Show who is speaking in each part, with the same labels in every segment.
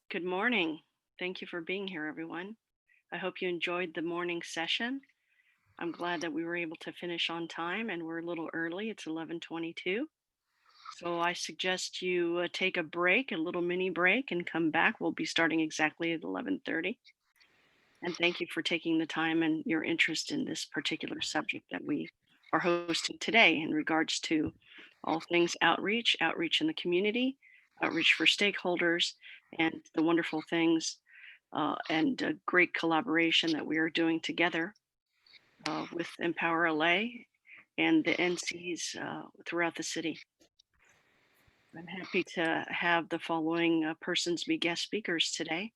Speaker 1: Good morning. Thank you for being here, everyone. I hope you enjoyed the morning session. I'm glad that we were able to finish on time and we're a little early. It's 11:22. So I suggest you take a break, a little mini break, and come back. We'll be starting exactly at 11:30. And thank you for taking the time and your interest in this particular subject that we are hosting today in regards to all things outreach in the community, outreach for stakeholders, and the wonderful things and great collaboration that we are doing together with Empower LA and the NCs throughout the city. I'm happy to have the following persons be guest speakers today.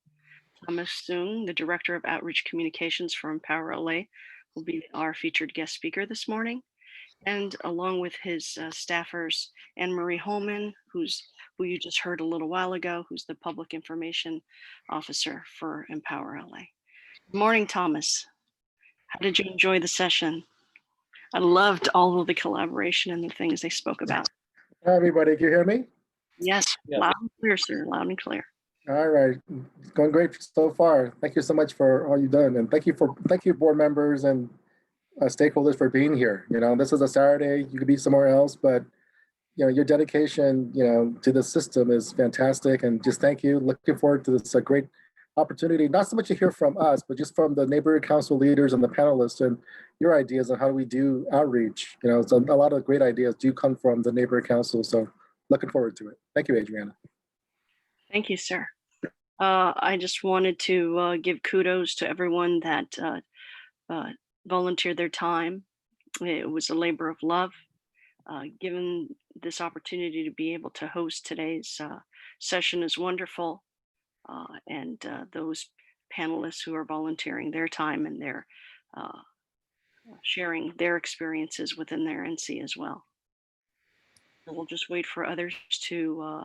Speaker 1: Thomas Sung, the Director of Outreach Communications for Empower LA, will be our featured guest speaker this morning. And along with his staffers, Anne Marie Holman, who you just heard a little while ago, who's the Public Information Officer for Empower LA. Good morning, Thomas. How did you enjoy the session? I loved all of the collaboration and the things they spoke about.
Speaker 2: Hi, everybody. Can you hear me?
Speaker 1: Yes, loud and clear, sir. Loud and clear.
Speaker 2: All right. It's going great so far. Thank you so much for all you've done. And thank you board members and stakeholders for being here. This is a Saturday. You could be somewhere else, but your dedication, to the system is fantastic. And just thank you. Looking forward to this great opportunity, not so much to hear from us, but just from the neighborhood council leaders and the panelists and your ideas on how we do outreach. So a lot of great ideas do come from the neighborhood council. So looking forward to it. Thank you, Adriana.
Speaker 1: Thank you, sir. I just wanted to give kudos to everyone that volunteered their time. It was a labor of love. Given this opportunity to be able to host today's session is wonderful. And those panelists who are volunteering their time and their sharing their experiences within their NC as well. So we'll just wait for others to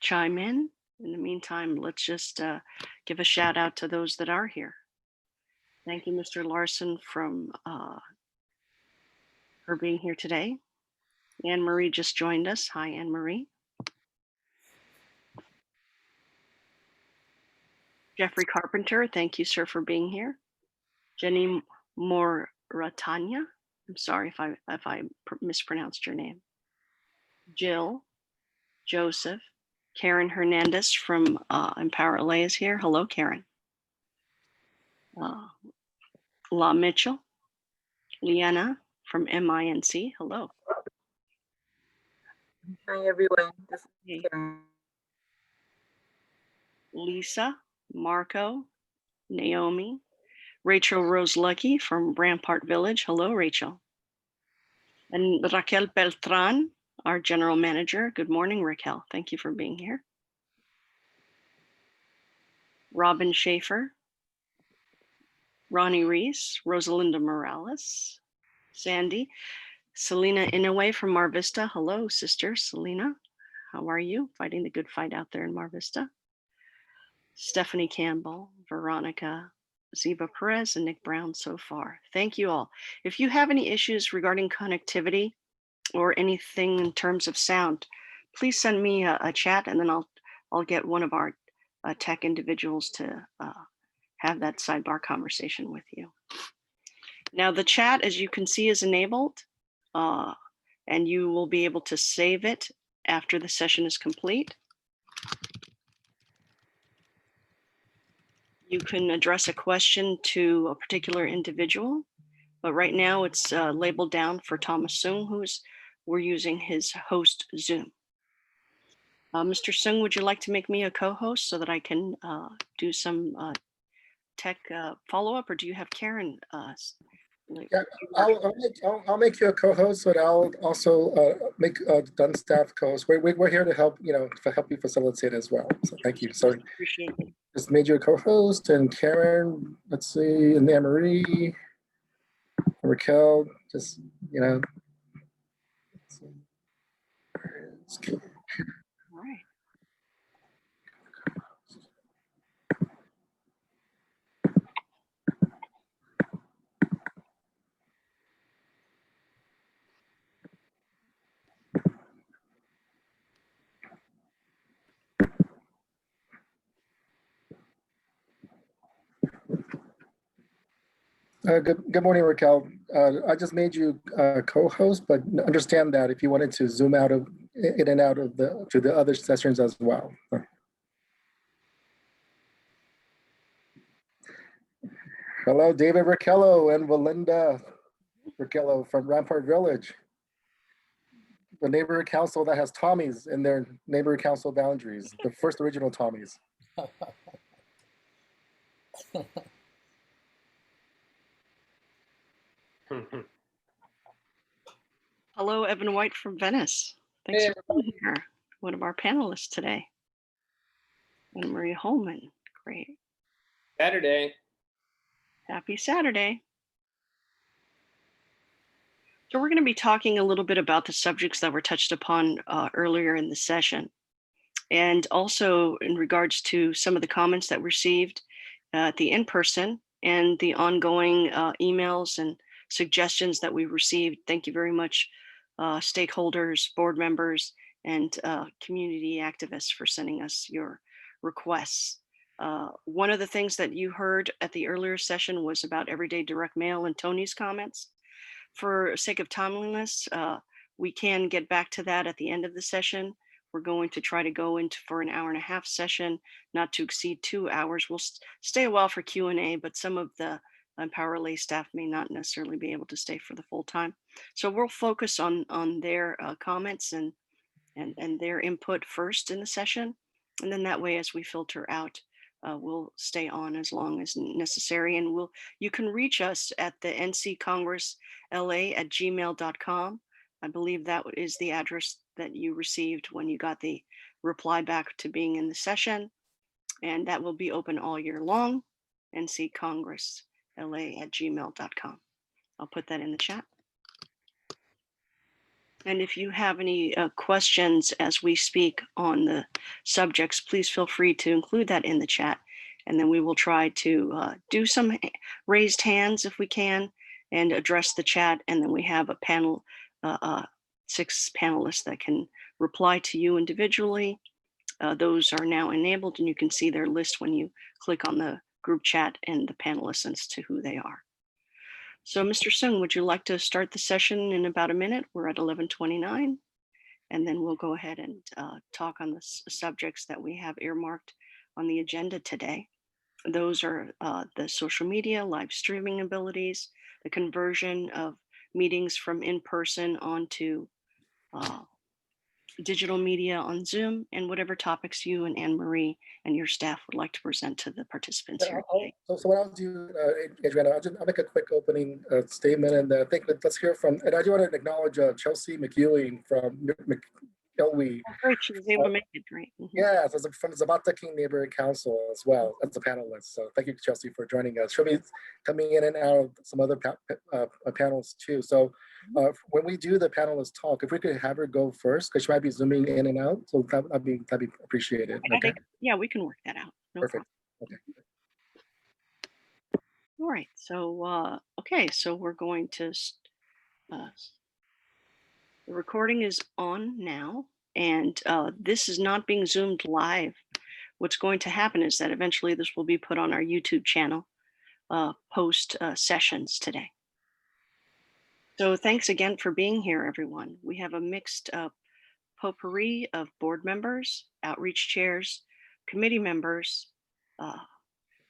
Speaker 1: chime in. In the meantime, let's just give a shout out to those that are here. Thank you, Mr. Larson, for being here today. Anne Marie just joined us. Hi, Anne Marie. Jeffrey Carpenter, thank you, sir, for being here. Jenny Moratanya, I'm sorry if I mispronounced your name. Jill, Joseph, Karen Hernandez from Empower LA is here. Hello, Karen. La Mitchell, Liana from MINC. Hello.
Speaker 3: Hi, everyone. This is Karen.
Speaker 1: Lisa, Marco, Naomi, Rachel Rose Lucky from Rampart Village. Hello, Rachel. And Raquel Beltran, our general manager. Good morning, Raquel. Thank you for being here. Robin Schaefer, Ronnie Reese, Rosalinda Morales, Sandy, Selena Inouye from Mar Vista. Hello, sister Selena. How are you? Fighting the good fight out there in Mar Vista. Stephanie Campbell, Veronica, Ziba Perez, and Nick Brown so far. Thank you all. If you have any issues regarding connectivity or anything in terms of sound, please send me a chat and then I'll get one of our tech individuals to have that sidebar conversation with you. Now the chat, as you can see, is enabled and you will be able to save it after the session is complete. You can address a question to a particular individual, but right now it's labeled down for Thomas Sung, we're using his host Zoom. Mr. Sung, would you like to make me a co-host so that I can do some tech follow-up, or do you have Karen?
Speaker 2: Yeah, I'll make you a co-host, but I'll also make Dunn staff co-host. We're here to help, help you facilitate as well. So thank you. So
Speaker 1: appreciate it.
Speaker 2: Just made you a co-host, and Karen, let's see, and Anne Marie, Raquel, just
Speaker 1: All right.
Speaker 2: Good morning, Raquel. I just made you co-host, but understand that if you wanted to zoom out of in and out of to the other sessions as well. Hello, David Raquello and Valinda Raquello from Rampart Village, the neighborhood council that has Tommies in their neighborhood council boundaries, the first original Tommies.
Speaker 1: Hello, Evan White from Venice. Thanks
Speaker 4: Hey,
Speaker 1: for being here. One of our panelists today. And Marie Holman, great.
Speaker 4: Saturday.
Speaker 1: Happy Saturday. So we're going to be talking a little bit about the subjects that were touched upon earlier in the session. And also in regards to some of the comments that were received at the in-person and the ongoing emails and suggestions that we received. Thank you very much, stakeholders, board members, and community activists for sending us your requests. One of the things that you heard at the earlier session was about everyday direct mail and Tony's comments. For sake of timeliness, we can get back to that at the end of the session. We're going to try to go into for an 1.5-hour session, not to exceed 2 hours. We'll stay a while for Q&A, but some of the Empower Relay staff may not necessarily be able to stay for the full time. So we'll focus on their comments and their input first in the session. And then that way, as we filter out, we'll stay on as long as necessary. And you can reach us at the nccongressla@gmail.com. I believe that is the address that you received when you got the reply back to being in the session. And that will be open all year long, nccongressla@gmail.com. I'll put that in the chat. And if you have any questions as we speak on the subjects, please feel free to include that in the chat. And then we will try to do some raised hands if we can and address the chat. And then we have a panel, 6 panelists that can reply to you individually. Those are now enabled and you can see their list when you click on the group chat and the panelists as to who they are. So Mr. Sung, would you like to start the session in about a minute? We're at 11:29, and then we'll go ahead and talk on the subjects that we have earmarked on the agenda today. Those are the social media, live streaming abilities, the conversion of meetings from in-person onto digital media on Zoom, and whatever topics you and Anne-Marie and your staff would like to present to the participants here today.
Speaker 2: So what I'll do, Adriana, I'll make a quick opening statement, and I think let's hear from, and I do want to acknowledge Chelsea McEwing from McElwee.
Speaker 1: Oh, great, she was able to make it, great.
Speaker 2: Yes, from Zapata King Neighborhood Council as well as a panelist. So thank you, Chelsea, for joining us. She'll be coming in and out of some other panels too. So when we do the panelist talk, if we could have her go first, because she might be zooming in and out, so that'd be appreciated.
Speaker 1: Okay. Yeah, we can work that out. No
Speaker 2: Perfect.
Speaker 1: problem.
Speaker 2: Okay.
Speaker 1: All right. So okay. So we're going to. The recording is on now, and this is not being zoomed live. What's going to happen is that eventually this will be put on our YouTube channel post sessions today. So thanks again for being here, everyone. We have a mixed potpourri of board members, outreach chairs, committee members,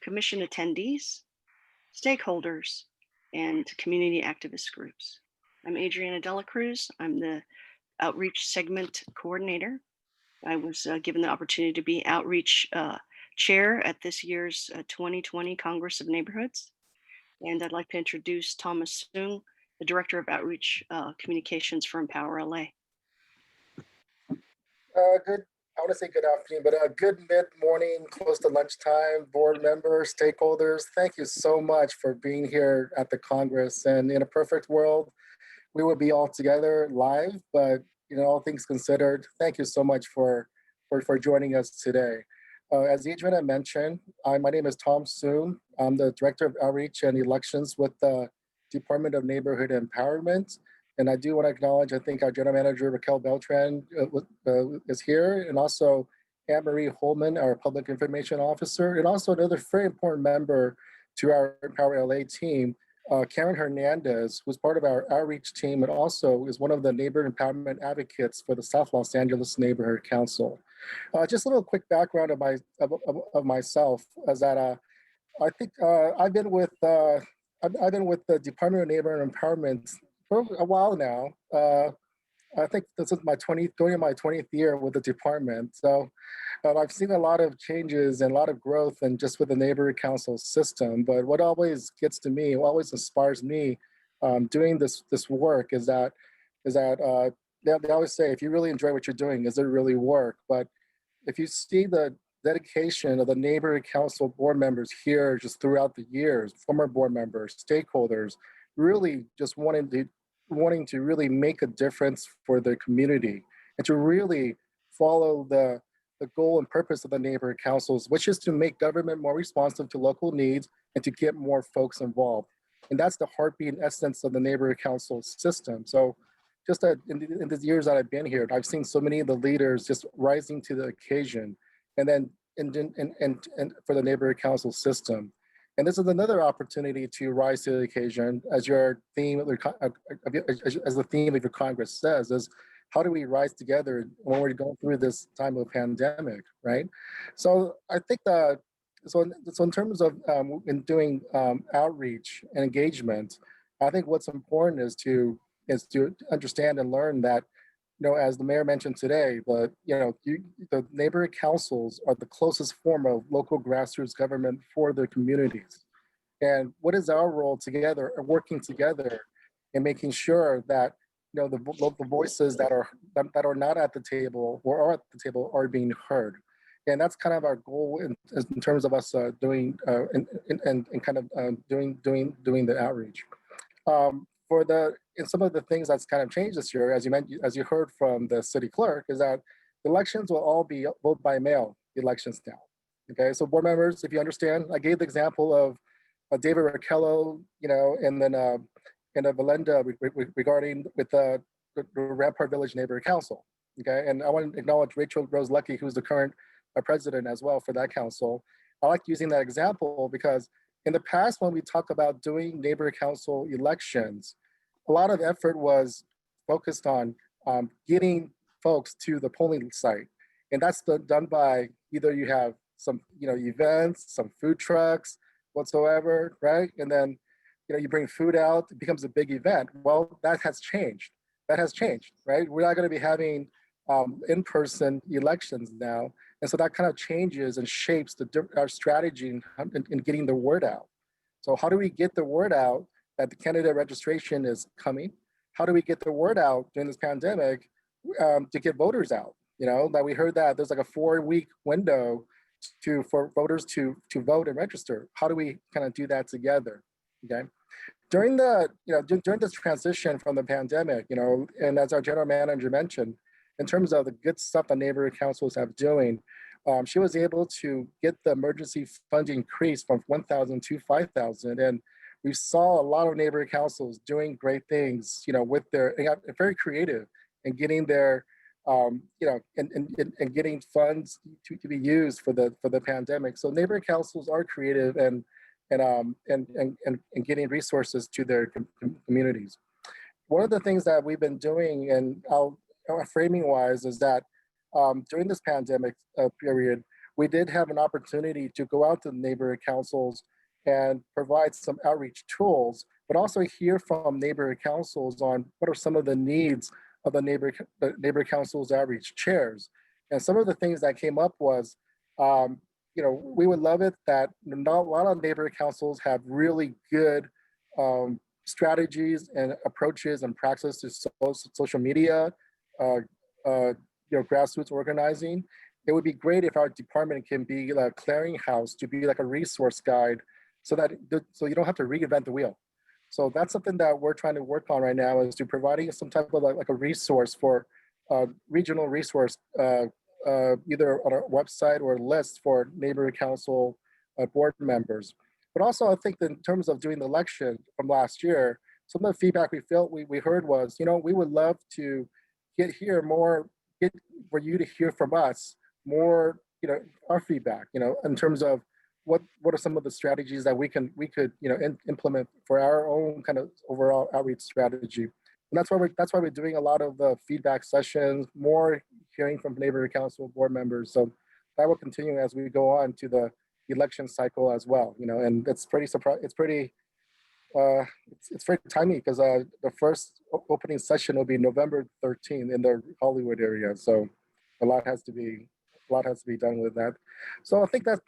Speaker 1: commission attendees, stakeholders, and community activist groups. I'm Adriana Dela Cruz. I'm the outreach segment coordinator. I was given the opportunity to be outreach chair at this year's 2020 Congress of Neighborhoods. And I'd like to introduce Thomas Sung, the Director of Outreach Communications for Empower LA.
Speaker 2: I want to say good afternoon, but good mid-morning, close to lunchtime, board members, stakeholders. Thank you so much for being here at the Congress. And in a perfect world, we would be all together live, but all things considered, thank you so much for joining us today. As Adriana mentioned, my name is Tom Soon. I'm the Director of Outreach and Elections with the Department of Neighborhood Empowerment. And I do want to acknowledge, I think our General Manager, Raquel Beltran, is here, and also Anne-Marie Holman, our Public Information Officer, and also another very important member to our Empower LA team, Karen Hernandez, who's part of our outreach team and also is one of the neighbor empowerment advocates for the South Los Angeles Neighborhood Council. Just a little quick background of myself is that I think I've been with the Department of Neighborhood Empowerment for a while now. I think this is my 20th, going in my 20th year with the department. So I've seen a lot of changes and a lot of growth and just with the neighborhood council system. But what always gets to me, what always inspires me doing this work is that they always say, if you really enjoy what you're doing, does it really work? But if you see the dedication of the neighborhood council board members here just throughout the years, former board members, stakeholders, really just wanting to really make a difference for the community and to really follow the goal and purpose of the neighborhood councils, which is to make government more responsive to local needs and to get more folks involved. And that's the heartbeat and essence of the neighborhood council system. So just that in the years that I've been here, I've seen so many of the leaders just rising to the occasion and then and for the neighborhood council system. And this is another opportunity to rise to the occasion, as your theme as the theme of your Congress says, is how do we rise together when we're going through this time of pandemic, right? So I think that so in terms of in doing outreach and engagement, I think what's important is to understand and learn that, as the mayor mentioned today, the neighborhood councils are the closest form of local grassroots government for their communities. And what is our role together, working together, in making sure that the voices that are not at the table or are at the table are being heard. And that's kind of our goal in terms of us doing and kind of doing the outreach. For some of the things that's kind of changed this year, as you heard from the city clerk, is that elections will all be vote by mail elections now. Okay, so board members, if you understand, I gave the example of David Raquello, and then Belinda regarding with the Rampart Village Neighborhood Council. Okay, and I want to acknowledge Rachel Rose Lucky, who's the current president as well for that council. I like using that example because in the past, when we talk about doing neighborhood council elections, a lot of effort was focused on getting folks to the polling site. And that's done by either you have some events, some food trucks, whatsoever, right? And then you bring food out, it becomes a big event. Well, that has changed. That has changed, right? We're not going to be having in-person elections now. And so that kind of changes and shapes our strategy in getting the word out. So how do we get the word out that the candidate registration is coming? How do we get the word out during this pandemic to get voters out? That we heard that there's like a 4-week window for voters to vote and register. How do we kind of do that together? Okay. During during this transition from the pandemic, and as our general manager mentioned, in terms of the good stuff the neighborhood councils have doing, she was able to get the emergency fund increase from 1,000 to 5,000. And we saw a lot of neighborhood councils doing great things, with very creative and getting their, and getting funds to be used for the pandemic. So neighborhood councils are creative and getting resources to their communities. One of the things that we've been doing, and framing wise, is that during this pandemic period, we did have an opportunity to go out to the neighborhood councils and provide some outreach tools, but also hear from neighborhood councils on what are some of the needs of the neighborhood councils outreach chairs. And some of the things that came up was, we would love it that not a lot of neighborhood councils have really good strategies and approaches and practices to social media, grassroots organizing. It would be great if our department can be a clearinghouse, to be like a resource guide, so you don't have to reinvent the wheel. So that's something that we're trying to work on right now, is to providing some type of like a resource for regional resource, either on our website or a list for neighborhood council board members. But also, I think that in terms of doing the election from last year, some of the feedback we heard was, we would love to get for you to hear from us more, our feedback, in terms of what are some of the strategies that we could implement for our own kind of overall outreach strategy. And that's why we're doing a lot of the feedback sessions, more hearing from neighborhood council board members. So that will continue as we go on to the election cycle as well. And it's pretty it's very timely because the first opening session will be November 13th in the Hollywood area. So a lot has to be done with that. So I think that's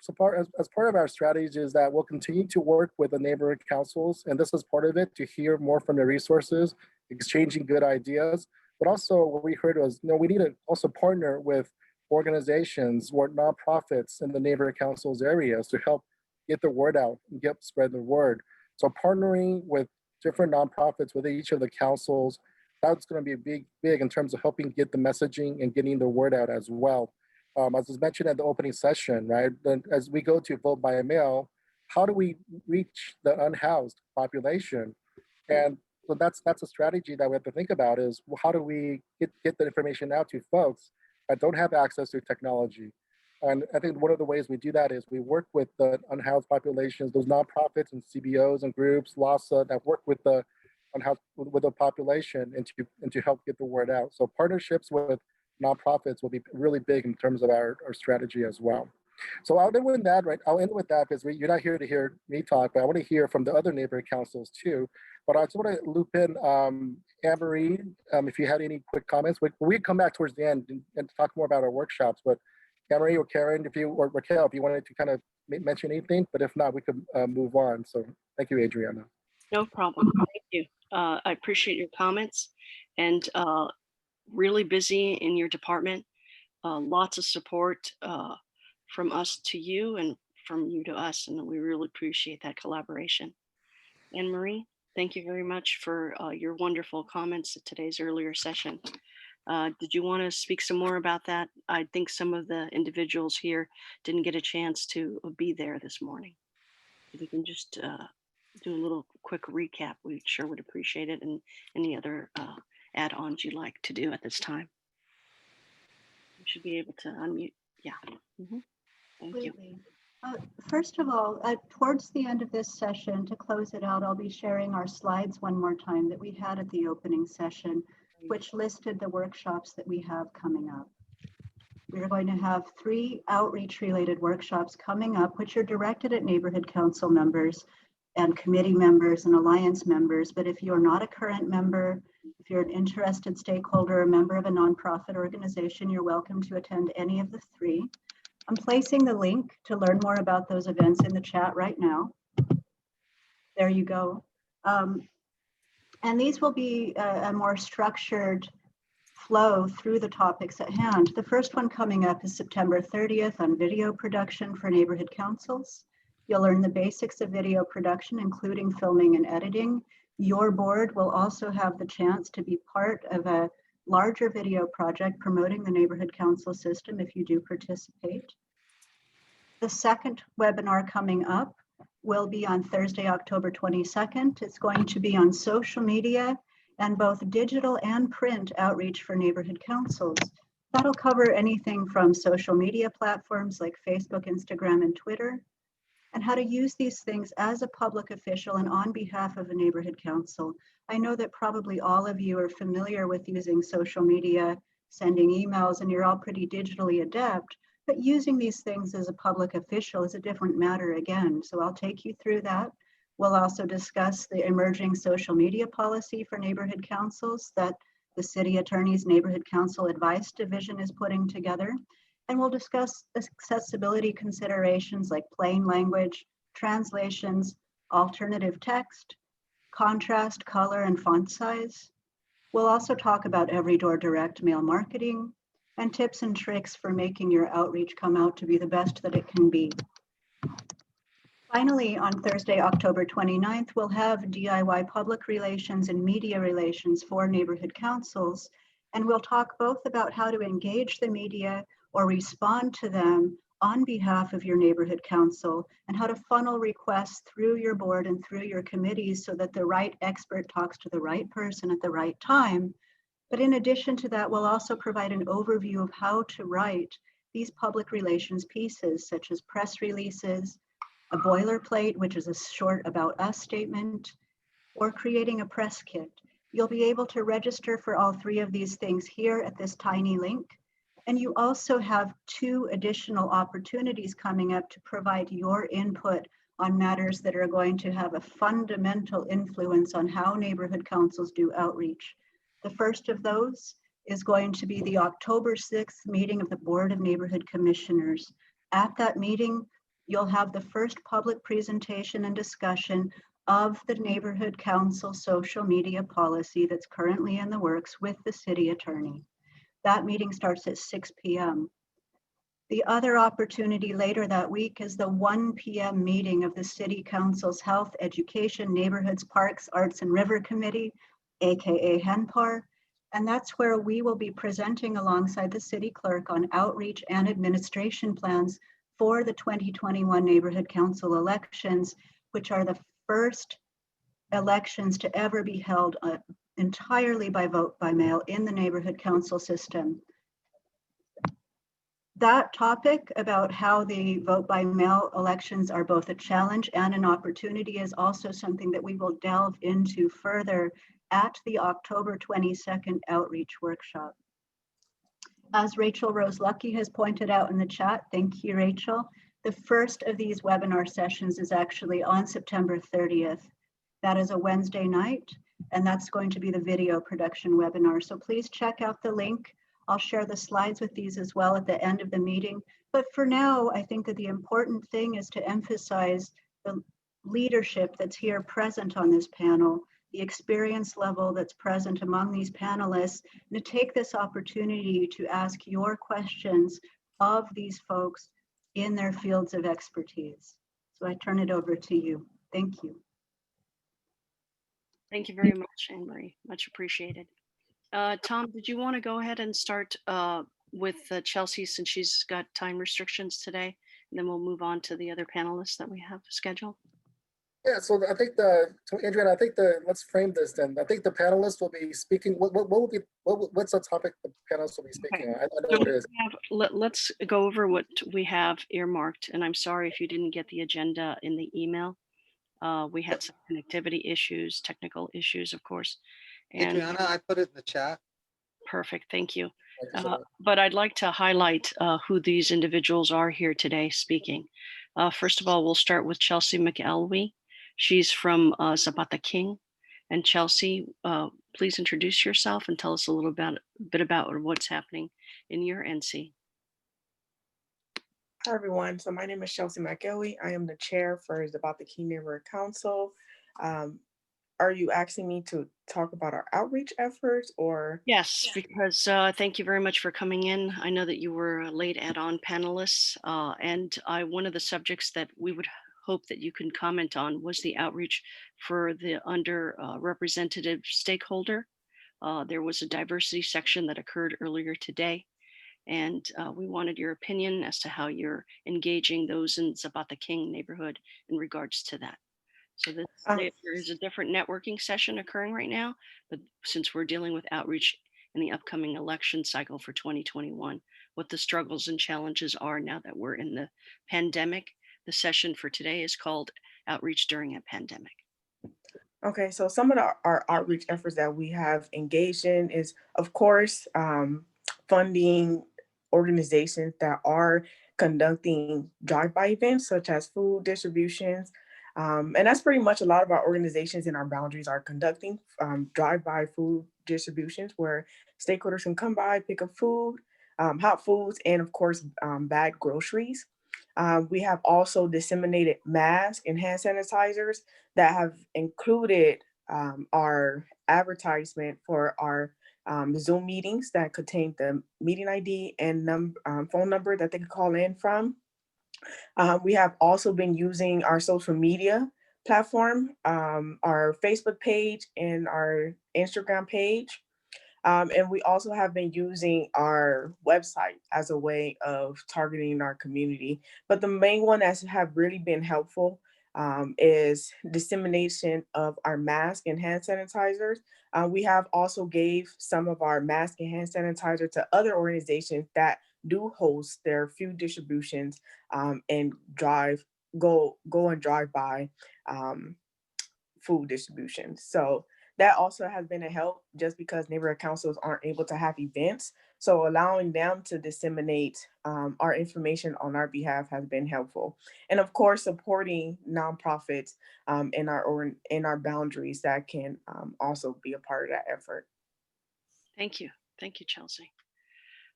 Speaker 2: as part of our strategy is that we'll continue to work with the neighborhood councils, and this is part of it, to hear more from the resources, exchanging good ideas. But also what we heard was, we need to also partner with organizations or nonprofits in the neighborhood councils areas to help get the word out and spread the word. So partnering with different nonprofits within each of the councils, that's going to be big in terms of helping get the messaging and getting the word out as well. As was mentioned at the opening session, right? Then as we go to vote by mail, how do we reach the unhoused population? And so that's a strategy that we have to think about is, how do we get the information out to folks that don't have access to technology? And I think one of the ways we do that is we work with the unhoused populations, those nonprofits and CBOs and groups, LASA, that work with the unhoused, with the population, and to help get the word out. So partnerships with nonprofits will be really big in terms of our strategy as well. So I'll end with that, right? I'll end with that because you're not here to hear me talk, but I want to hear from the other neighborhood councils too. But I just want to loop in Anne-Marie, if you had any quick comments. We come back towards the end and talk more about our workshops, but Anne-Marie or Karen, or Raquel, if you wanted to kind of mention anything, but if not, we could move on. So thank you, Adriana.
Speaker 1: No problem. Thank you. I appreciate your comments, and really busy in your department. Lots of support from us to you and from you to us, and we really appreciate that collaboration. Anne-Marie, thank you very much for your wonderful comments at today's earlier session. Did you want to speak some more about that? I think some of the individuals here didn't get a chance to be there this morning. If you can just do a little quick recap, we sure would appreciate it, and any other add-ons you'd like to do at this time. You should be able to unmute. Yeah. Thank you.
Speaker 4: First of all, towards the end of this session, to close it out, I'll be sharing our slides one more time that we had at the opening session, which listed the workshops that we have coming up. We're going to have 3 outreach-related workshops coming up, which are directed at neighborhood council members and committee members and alliance members. But if you're not a current member, if you're an interested stakeholder or member of a nonprofit organization, you're welcome to attend any of the 3. I'm placing the link to learn more about those events in the chat right now. There you go. And these will be a more structured flow through the topics at hand. The first one coming up is September 30th on video production for neighborhood councils. You'll learn the basics of video production, including filming and editing. Your board will also have the chance to be part of a larger video project promoting the neighborhood council system if you do participate. The second webinar coming up will be on Thursday, October 22nd. It's going to be on social media and both digital and print outreach for neighborhood councils. That'll cover anything from social media platforms like Facebook, Instagram, and Twitter, and how to use these things as a public official and on behalf of a neighborhood council. I know that probably all of you are familiar with using social media, sending emails, and you're all pretty digitally adept, but using these things as a public official is a different matter again. So I'll take you through that. We'll also discuss the emerging social media policy for neighborhood councils that the City Attorney's Neighborhood Council Advice Division is putting together. And we'll discuss accessibility considerations like plain language, translations, alternative text, contrast, color, and font size. We'll also talk about every door direct mail marketing and tips and tricks for making your outreach come out to be the best that it can be. Finally, on Thursday, October 29th, we'll have DIY public relations and media relations for neighborhood councils. And we'll talk both about how to engage the media or respond to them on behalf of your neighborhood council, and how to funnel requests through your board and through your committees so that the right expert talks to the right person at the right time. But in addition to that, we'll also provide an overview of how to write these public relations pieces, such as press releases, a boilerplate, which is a short about us statement, or creating a press kit. You'll be able to register for all three of these things here at this tiny link. And you also have 2 additional opportunities coming up to provide your input on matters that are going to have a fundamental influence on how neighborhood councils do outreach. The first of those is going to be the October 6th meeting of the Board of Neighborhood Commissioners. At that meeting, you'll have the first public presentation and discussion of the neighborhood council social media policy that's currently in the works with the city attorney. That meeting starts at 6 p.m. The other opportunity later that week is the 1 p.m. meeting of the City Council's Health, Education, Neighborhoods, Parks, Arts, and River Committee, aka HENPAR. And that's where we will be presenting alongside the city clerk on outreach and administration plans for the 2021 Neighborhood Council elections, which are the first elections to ever be held entirely by vote by mail in the neighborhood council system. That topic about how the vote by mail elections are both a challenge and an opportunity is also something that we will delve into further at the October 22nd outreach workshop. As Rachel Rose Lucky has pointed out in the chat, thank you, Rachel, the first of these webinar sessions is actually on September 30th. That is a Wednesday night, and that's going to be the video production webinar. So please check out the link. I'll share the slides with these as well at the end of the meeting. But for now, I think that the important thing is to emphasize the leadership that's here present on this panel, the experience level that's present among these panelists, and to take this opportunity to ask your questions of these folks in their fields of expertise. So I turn it over to you. Thank you.
Speaker 1: Thank you very much, Anne-Marie. Much appreciated. Tom, did you want to go ahead and start with Chelsea, since she's got time restrictions today, and then we'll move on to the other panelists that we have scheduled?
Speaker 2: Yeah, so I think Adrian, let's frame this then. I think the panelists will be speaking. What's the topic the panelists will be speaking on? I know what it is.
Speaker 1: Let's go over what we have earmarked, and I'm sorry if you didn't get the agenda in the email. We had some connectivity issues, technical issues, of course. And
Speaker 5: Adriana, I put it in the chat.
Speaker 1: Perfect, thank you.
Speaker 2: Thank you so much.
Speaker 1: But I'd like to highlight who these individuals are here today speaking. First of all, we'll start with Chelsea McElwee. She's from Zapata King. And Chelsea, please introduce yourself and tell us a little bit about what's happening in your NC.
Speaker 6: Hi, everyone. So my name is Chelsea McElwee. I am the chair for Zapata King Neighborhood Council. Are you asking me to talk about our outreach efforts, or?
Speaker 1: Yes, because thank you very much for coming in. I know that you were a late add-on panelists, and one of the subjects that we would hope that you can comment on was the outreach for the underrepresented stakeholder. There was a diversity section that occurred earlier today, and we wanted your opinion as to how you're engaging those in Zapata King neighborhood in regards to that. So there is a different networking session occurring right now, but since we're dealing with outreach in the upcoming election cycle for 2021, what the struggles and challenges are now that we're in the pandemic, the session for today is called Outreach During a Pandemic.
Speaker 6: Okay, so some of our outreach efforts that we have engaged in is, of course, funding organizations that are conducting drive-by events such as food distributions. And that's pretty much a lot of our organizations in our boundaries are conducting drive-by food distributions where stakeholders can come by, pick up food, hot foods, and of course, bagged groceries. We have also disseminated masks and hand sanitizers that have included our advertisement for our Zoom meetings that contain the meeting ID and phone number that they can call in from. We have also been using our social media platform, our Facebook page and our Instagram page. And we also have been using our website as a way of targeting our community. But the main one that have really been helpful is dissemination of our mask and hand sanitizers. We have also gave some of our mask and hand sanitizer to other organizations that do host their food distributions and drive go and drive by food distribution. So that also has been a help, just because neighborhood councils aren't able to have events. So allowing them to disseminate our information on our behalf has been helpful. And of course, supporting nonprofits in our boundaries that can also be a part of that effort.
Speaker 1: Thank you. Thank you, Chelsea.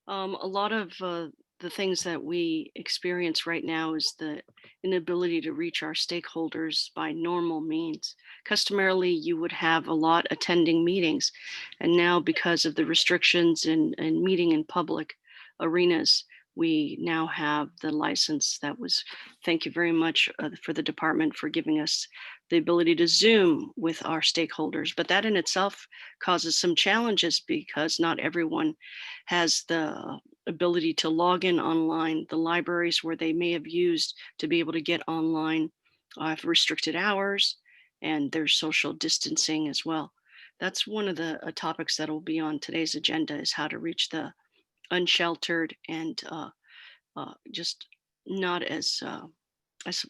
Speaker 1: A lot of the things that we experience right now is the inability to reach our stakeholders by normal means. Customarily, you would have a lot attending meetings, and now because of the restrictions in meeting in public arenas, we now have the license that was, thank you very much for the department for giving us the ability to Zoom with our stakeholders. But that in itself causes some challenges because not everyone has the ability to log in online. The libraries where they may have used to be able to get online have restricted hours, and there's social distancing as well. That's one of the topics that will be on today's agenda, is how to reach the unsheltered and just not as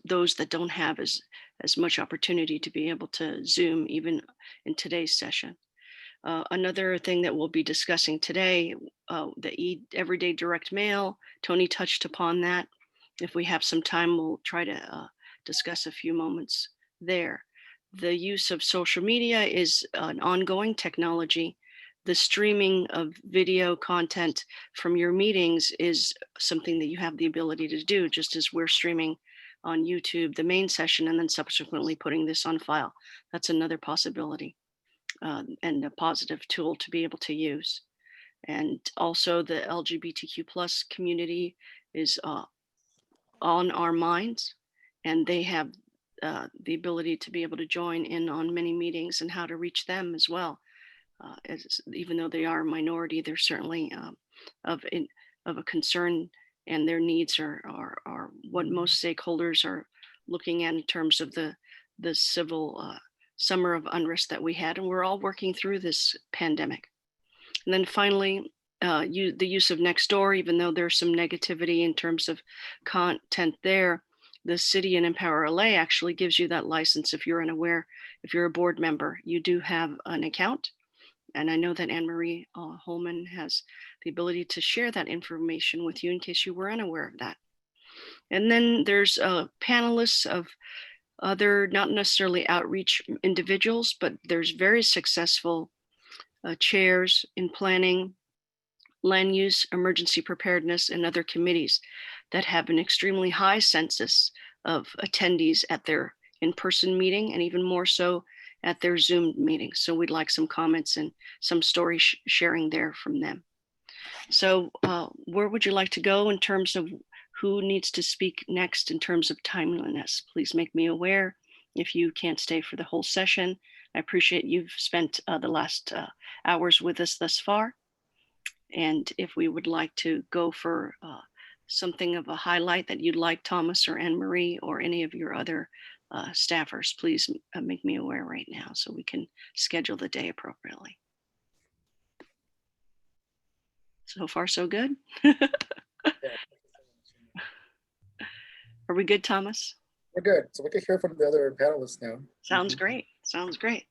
Speaker 1: those that don't have as much opportunity to be able to Zoom even in today's session. Another thing that we'll be discussing today, the everyday direct mail. Tony touched upon that. If we have some time, we'll try to discuss a few moments there. The use of social media is an ongoing technology. The streaming of video content from your meetings is something that you have the ability to do, just as we're streaming on YouTube the main session and then subsequently putting this on file. That's another possibility. And a positive tool to be able to use. And also the LGBTQ plus community is on our minds, and they have the ability to be able to join in on many meetings and how to reach them as well. Even though they are a minority, they're certainly of a concern, and their needs are what most stakeholders are looking at in terms of the civil summer of unrest that we had, and we're all working through this pandemic. And then finally, the use of Nextdoor, even though there's some negativity in terms of content there, the city and Empower LA actually gives you that license. If you're unaware, if you're a board member, you do have an account. And I know that Anne-Marie Holman has the ability to share that information with you in case you were unaware of that. And then there's panelists of other, not necessarily outreach individuals, but there's very successful chairs in planning, land use, emergency preparedness, and other committees that have an extremely high census of attendees at their in-person meeting, and even more so at their Zoom meetings. So we'd like some comments and some story sharing there from them. So where would you like to go in terms of who needs to speak next in terms of timeliness? Please make me aware if you can't stay for the whole session. I appreciate you've spent the last hours with us thus far. And if we would like to go for something of a highlight that you'd like, Thomas or Anne-Marie or any of your other staffers, please make me aware right now so we can schedule the day appropriately. So far, so good. Are we good, Thomas?
Speaker 2: We're good. So we can hear from the other panelists now.
Speaker 1: Sounds great. Sounds great.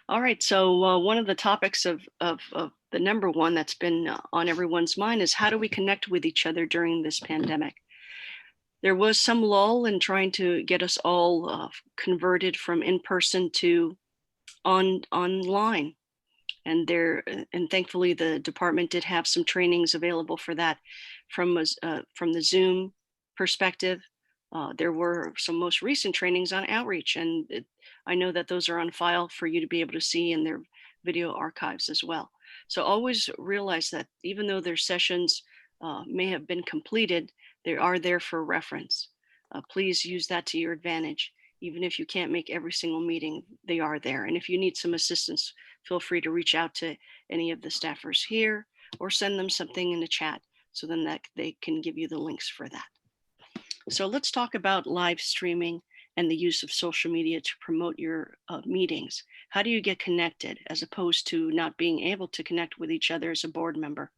Speaker 1: All right. So one of the topics of the number one that's been on everyone's mind is how do we connect with each other during this pandemic? There was some lull in trying to get us all converted from in-person to online. And thankfully the department did have some trainings available for that from the Zoom perspective. There were some most recent trainings on outreach, and I know that those are on file for you to be able to see in their video archives as well. So always realize that even though their sessions may have been completed, they are there for reference. Please use that to your advantage. Even if you can't make every single meeting, they are there. And if you need some assistance, feel free to reach out to any of the staffers here or send them something in the chat so then that they can give you the links for that. So let's talk about live streaming and the use of social media to promote your meetings. How do you get connected as opposed to not being able to connect with each other as a board member?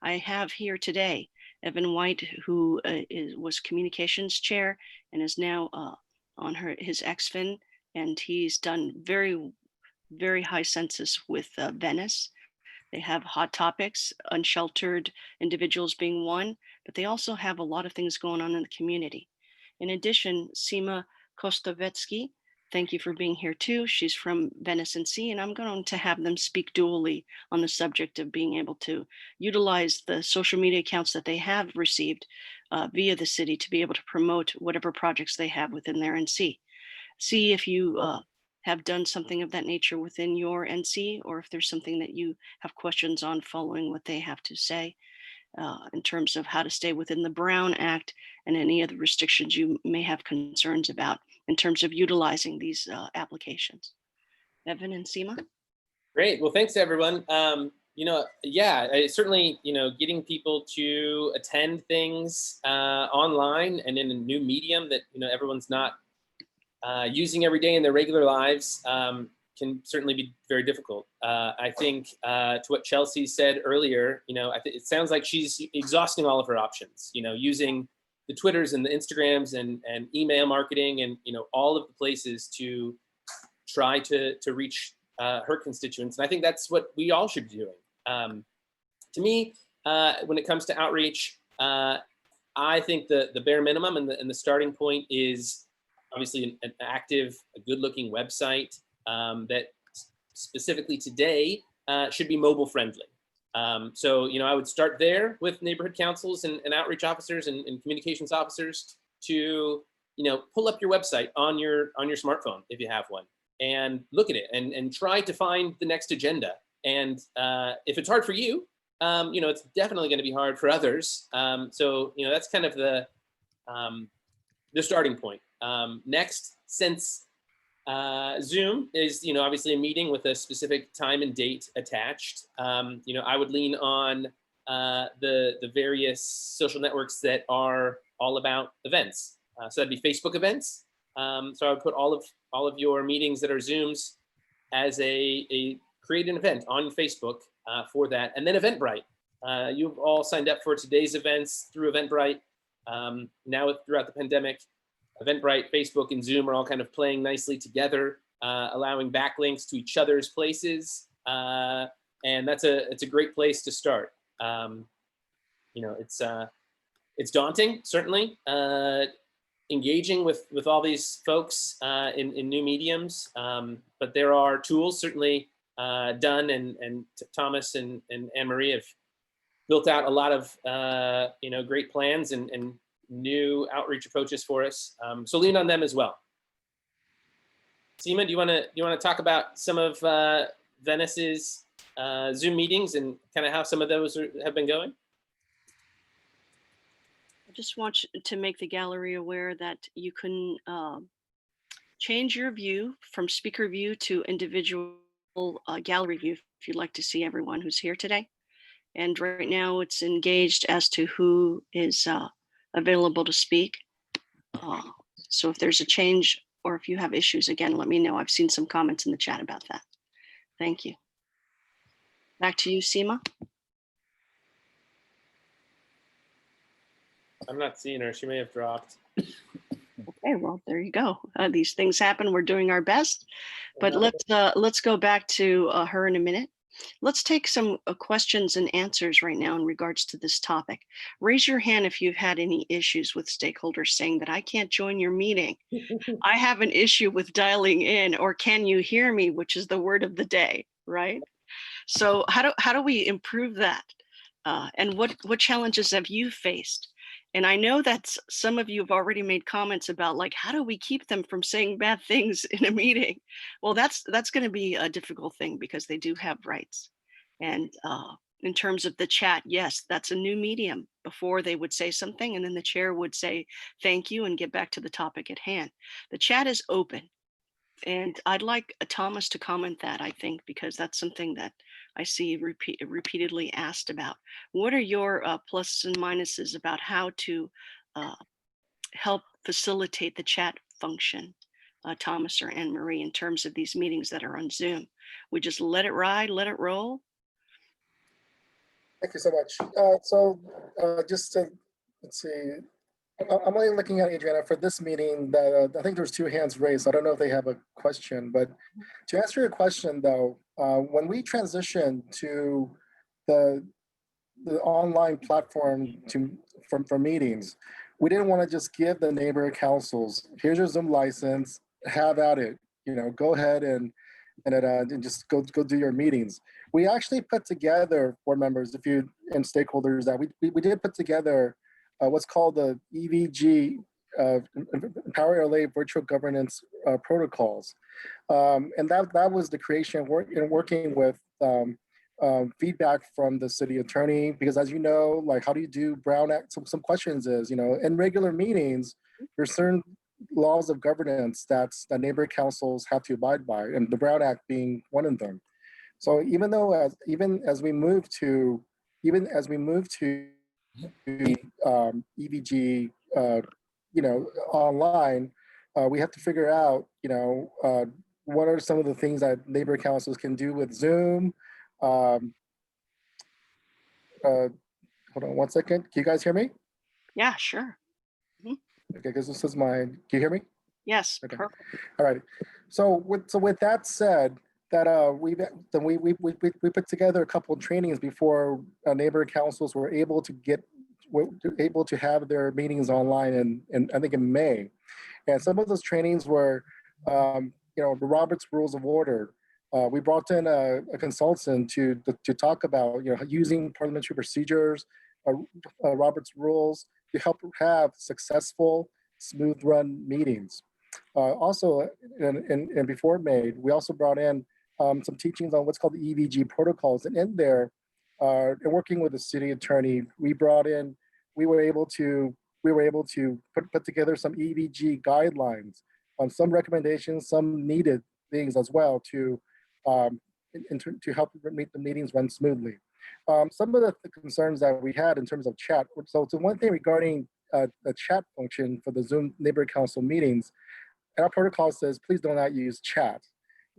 Speaker 1: I have here today Evan White, who was communications chair and is now on his XFIN, and he's done very high census with Venice. They have hot topics, unsheltered individuals being one, but they also have a lot of things going on in the community. In addition, Sima Kostovetsky, thank you for being here too. She's from Venice and Sea, and I'm going to have them speak dually on the subject of being able to utilize the social media accounts that they have received via the city to be able to promote whatever projects they have within their NC. See if you have done something of that nature within your NC, or if there's something that you have questions on following what they have to say in terms of how to stay within the Brown Act and any other restrictions you may have concerns about in terms of utilizing these applications. Evan and Seema?
Speaker 5: Great. Well, thanks everyone. Certainly, getting people to attend things online and in a new medium that, everyone's not using every day in their regular lives can certainly be very difficult. I think to what Chelsea said earlier, it sounds like she's exhausting all of her options, using the Twitters and the Instagrams and email marketing and, all of the places to try to reach her constituents. And I think that's what we all should be doing. To me, when it comes to outreach, I think the bare minimum and the starting point is obviously an active, a good-looking website that specifically today should be mobile friendly. So, I would start there with neighborhood councils and outreach officers and communications officers to, pull up your website on your smartphone if you have one and look at it and try to find the next agenda. And if it's hard for you, it's definitely going to be hard for others. So, that's kind of the starting point. Next, since Zoom is, obviously a meeting with a specific time and date attached, I would lean on the various social networks that are all about events. So that'd be Facebook events. So I would put all of your meetings that are Zooms as a create an event on Facebook for that. And then Eventbrite. You've all signed up for today's events through Eventbrite. Now throughout the pandemic, Eventbrite, Facebook, and Zoom are all kind of playing nicely together, allowing backlinks to each other's places. And it's a great place to start. It's daunting, certainly, engaging with all these folks in new mediums. But there are tools, certainly Dunn and Thomas and Anne-Marie have built out a lot of great plans and new outreach approaches for us. So lean on them as well. Seema, do you want to talk about some of Venice's Zoom meetings and kind of how some of those have been going?
Speaker 1: I just want to make the gallery aware that you can change your view from speaker view to individual gallery view if you'd like to see everyone who's here today. And right now it's engaged as to who is available to speak. So if there's a change or if you have issues, again, let me know. I've seen some comments in the chat about that. Thank you. Back to you, Seema.
Speaker 5: I'm not seeing her. She may have dropped.
Speaker 1: Okay, well, there you go. These things happen. We're doing our best, but let's go back to her in a minute. Let's take some questions and answers right now in regards to this topic. Raise your hand if you've had any issues with stakeholders saying that I can't join your meeting. I have an issue with dialing in, or can you hear me, which is the word of the day, right? So how do we improve that? And what challenges have you faced? And I know that some of you have already made comments about like, how do we keep them from saying bad things in a meeting? Well, that's going to be a difficult thing because they do have rights. And in terms of the chat, yes, that's a new medium. Before they would say something and then the chair would say, thank you, and get back to the topic at hand. The chat is open. And I'd like Thomas to comment that, I think, because that's something that I see repeatedly asked about. What are your pluses and minuses about how to help facilitate the chat function, Thomas or Anne-Marie, in terms of these meetings that are on Zoom? We just let it ride, let it roll?
Speaker 2: Thank you so much. Just to, let's see, I'm only looking at Adriana for this meeting. That I think there's 2 hands raised. I don't know if they have a question, but to answer your question though, when we transitioned to the online platform for meetings, we didn't want to just give the neighborhood councils, here's your Zoom license, have at it. You know, go ahead and just go do your meetings. We actually put together, board members, if you and stakeholders, that we did put together what's called the EVG, Empower LA Virtual Governance Protocols, and that was the creation working with feedback from the city attorney, because as you know, like, how do you do Brown Act? Some questions is, you know, in regular meetings, there's certain laws of governance that neighborhood councils have to abide by, and the Brown Act being one of them. So even as we move to EVG, you know, online, we have to figure out, you know, what are some of the things that neighborhood councils can do with Zoom. Hold on one second. Can you guys hear me?
Speaker 1: Yeah, sure.
Speaker 2: Okay, because this is my. Can you hear me?
Speaker 1: Yes,
Speaker 2: Okay.
Speaker 1: perfect.
Speaker 2: All right. So with that said, that we put together a couple of trainings before neighborhood councils were able to have their meetings online, and I think in May, and some of those trainings were, you know, the Robert's Rules of Order. We brought in a consultant to talk about, you know, using parliamentary procedures, Robert's rules to help have successful, smooth run meetings. Also, and before May, we also brought in some teachings on what's called the EVG protocols, and in there, and working with the city attorney, we were able to put together some EVG guidelines on some recommendations, some needed things as well to help make the meetings run smoothly. Some of the concerns that we had in terms of chat. So one thing regarding the chat function for the Zoom neighborhood council meetings, and our protocol says, please do not use chat.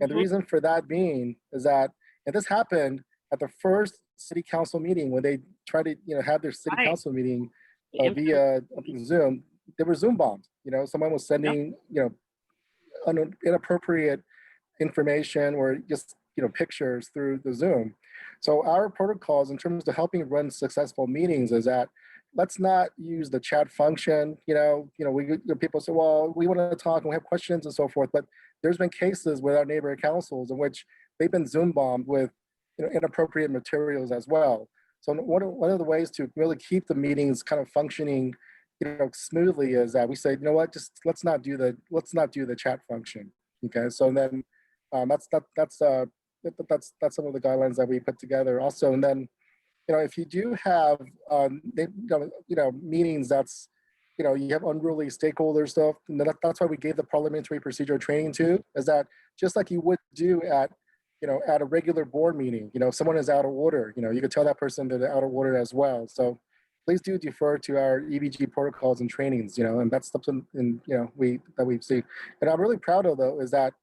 Speaker 2: And the reason for that being is that, and this happened at the first city council meeting when they tried to, you know, have their city council meeting via Zoom. They were Zoom bombed. You know, someone was sending, you know, inappropriate information or just, you know, pictures through the Zoom. So our protocols in terms of helping run successful meetings is that let's not use the chat function. People say, well, we want to talk and we have questions and so forth, but there's been cases with our neighborhood councils in which they've been Zoom bombed with, you know, inappropriate materials as well. So one of the ways to really keep the meetings kind of functioning, you know, smoothly is that we say, you know what, just let's not do the chat function. Okay, so then that's some of the guidelines that we put together also. And then, you know, if you do have meetings that's, you know, you have unruly stakeholder stuff, and that's why we gave the parliamentary procedure training too, is that just like you would do at, you know, at a regular board meeting, you know, if someone is out of order, you know, you could tell that person that they're out of order as well. So please do defer to our EVG protocols and trainings, you know, and that's something we've seen. And I'm really proud of, though, is that,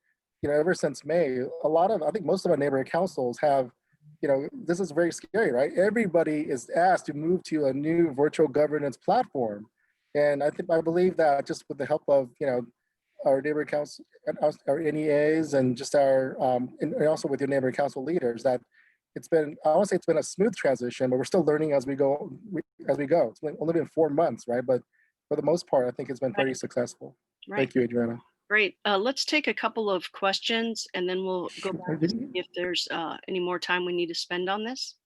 Speaker 2: you know, ever since May, I think most of our neighborhood councils have, you know, this is very scary, right? Everybody is asked to move to a new virtual governance platform. And I believe that just with the help of, you know, our neighborhood council, our NEAs, and just our, and also with your neighborhood council leaders, that it's been, I won't say it's been a smooth transition, but we're still learning as we go. It's only been 4 months, right? But for the most part, I think it's been very successful.
Speaker 1: Right.
Speaker 2: Thank you, Adriana.
Speaker 1: Great. Let's take a couple of questions and then we'll go back to see if there's any more time we need to spend on this.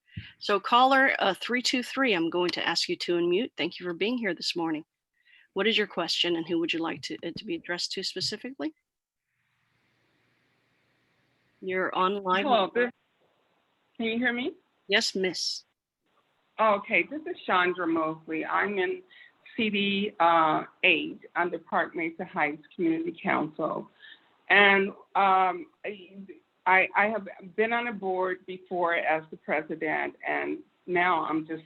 Speaker 1: So caller 323, I'm going to ask you to unmute. Thank you for being here this morning. What is your question and who would you like it to be addressed to specifically? You're on live.
Speaker 7: Hello, can you hear me?
Speaker 1: Yes, miss.
Speaker 7: Okay, this is Chandra Mosley. I'm in CD 8 under Park Mesa Heights Community Council. And I have been on a board before as the president, and now I'm just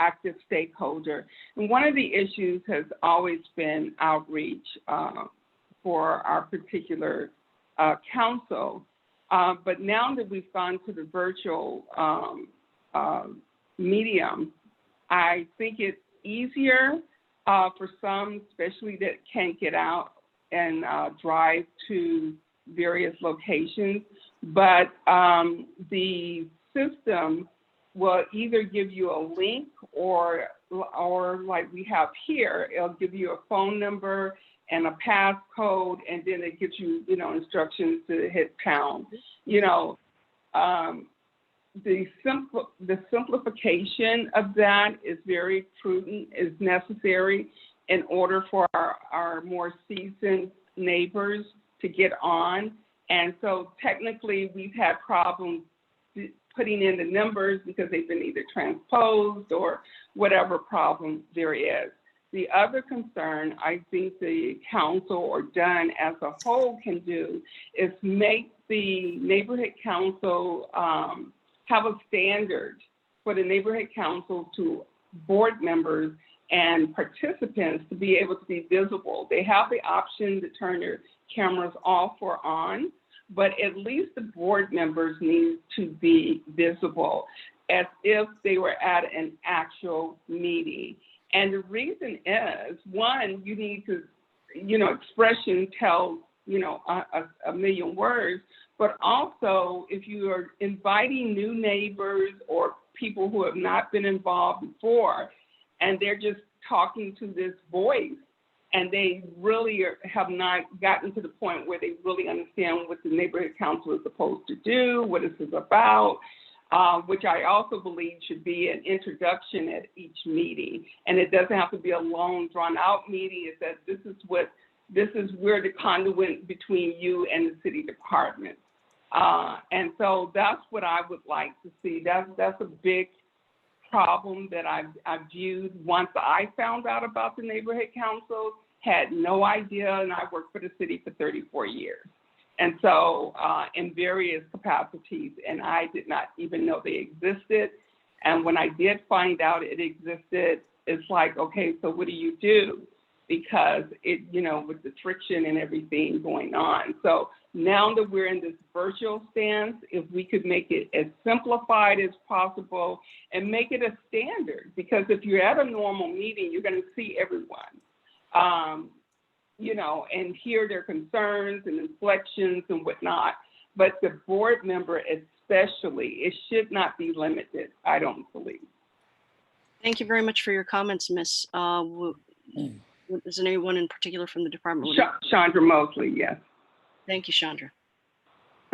Speaker 7: active stakeholder. And one of the issues has always been outreach for our particular council. But now that we've gone to the virtual medium. I think it's easier for some, especially that can't get out and drive to various locations, but the system will either give you a link or like we have here, it'll give you a phone number and a passcode, and then it gives you, instructions to hit pound. The simplification of that is very prudent, is necessary in order for our more seasoned neighbors to get on. And so technically we've had problems putting in the numbers because they've been either transposed or whatever problem there is. The other concern I think the council or Dunn as a whole can do is make the neighborhood council have a standard for the neighborhood council to board members and participants to be able to be visible. They have the option to turn their cameras off or on, but at least the board members need to be visible as if they were at an actual meeting. And the reason is, one, you need to, expression tells, a million words, but also if you are inviting new neighbors or people who have not been involved before, and they're just talking to this voice, and they really have not gotten to the point where they really understand what the neighborhood council is supposed to do, what this is about, which I also believe should be an introduction at each meeting. And it doesn't have to be a long, drawn-out meeting. It's that this is where the conduit between you and the city department. And so that's what I would like to see. That's a big problem that I've viewed once I found out about the neighborhood council, had no idea, and I worked for the city for 34 years. And so in various capacities, and I did not even know they existed. And when I did find out it existed, it's like, okay, so what do you do? Because it, with the friction and everything going on. So now that we're in this virtual stance, if we could make it as simplified as possible and make it a standard, because if you're at a normal meeting, you're going to see everyone, and hear their concerns and inflections and whatnot. But the board member especially, it should not be limited, I don't believe.
Speaker 1: Thank you very much for your comments, Miss. Is there anyone in particular from the department?
Speaker 7: Chandra Mosley, yes.
Speaker 1: Thank you, Chandra.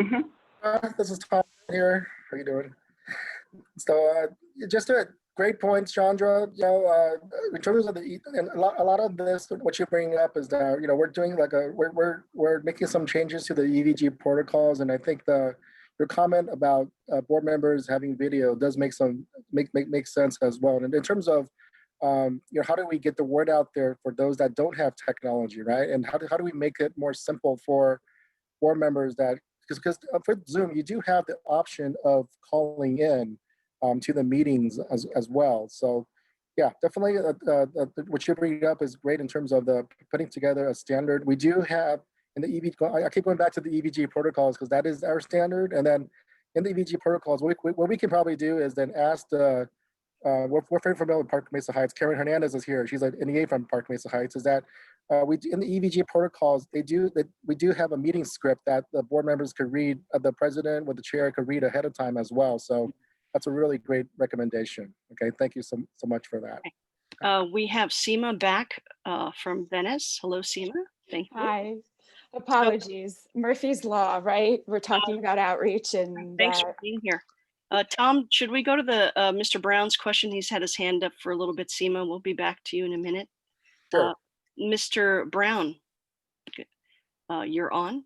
Speaker 7: Mm-hmm.
Speaker 2: This is Tom here. How you doing? So just a great point, Chandra. In terms of a lot of this, what you bring up is that we're doing we're making some changes to the EVG protocols, and I think your comment about board members having video does make sense as well. And in terms of how do we get the word out there for those that don't have technology, right? And how do we make it more simple for board members that, because for Zoom, you do have the option of calling in to the meetings as well. So yeah, definitely what you bring up is great in terms of the putting together a standard. We do have in the EVG, I keep going back to the EVG protocols because that is our standard. And then in the EVG protocols, what we can probably do is then ask the, we're very familiar with Park Mesa Heights. Karen Hernandez is here. She's an NEA from Park Mesa Heights. Is that in the EVG protocols, we do have a meeting script that the board members could read, the president with the chair could read ahead of time as well. So that's a really great recommendation. Okay, thank you so much for that.
Speaker 1: We have Seema back from Venice. Hello, Seema. Thank you.
Speaker 8: Hi. Apologies. Murphy's Law, right? We're talking about outreach and
Speaker 1: thanks for being here. Tom, should we go to the Mr. Brown's question? He's had his hand up for a little bit. Seema, we'll be back to you in a minute.
Speaker 2: Sure.
Speaker 1: Mr. Brown, you're on.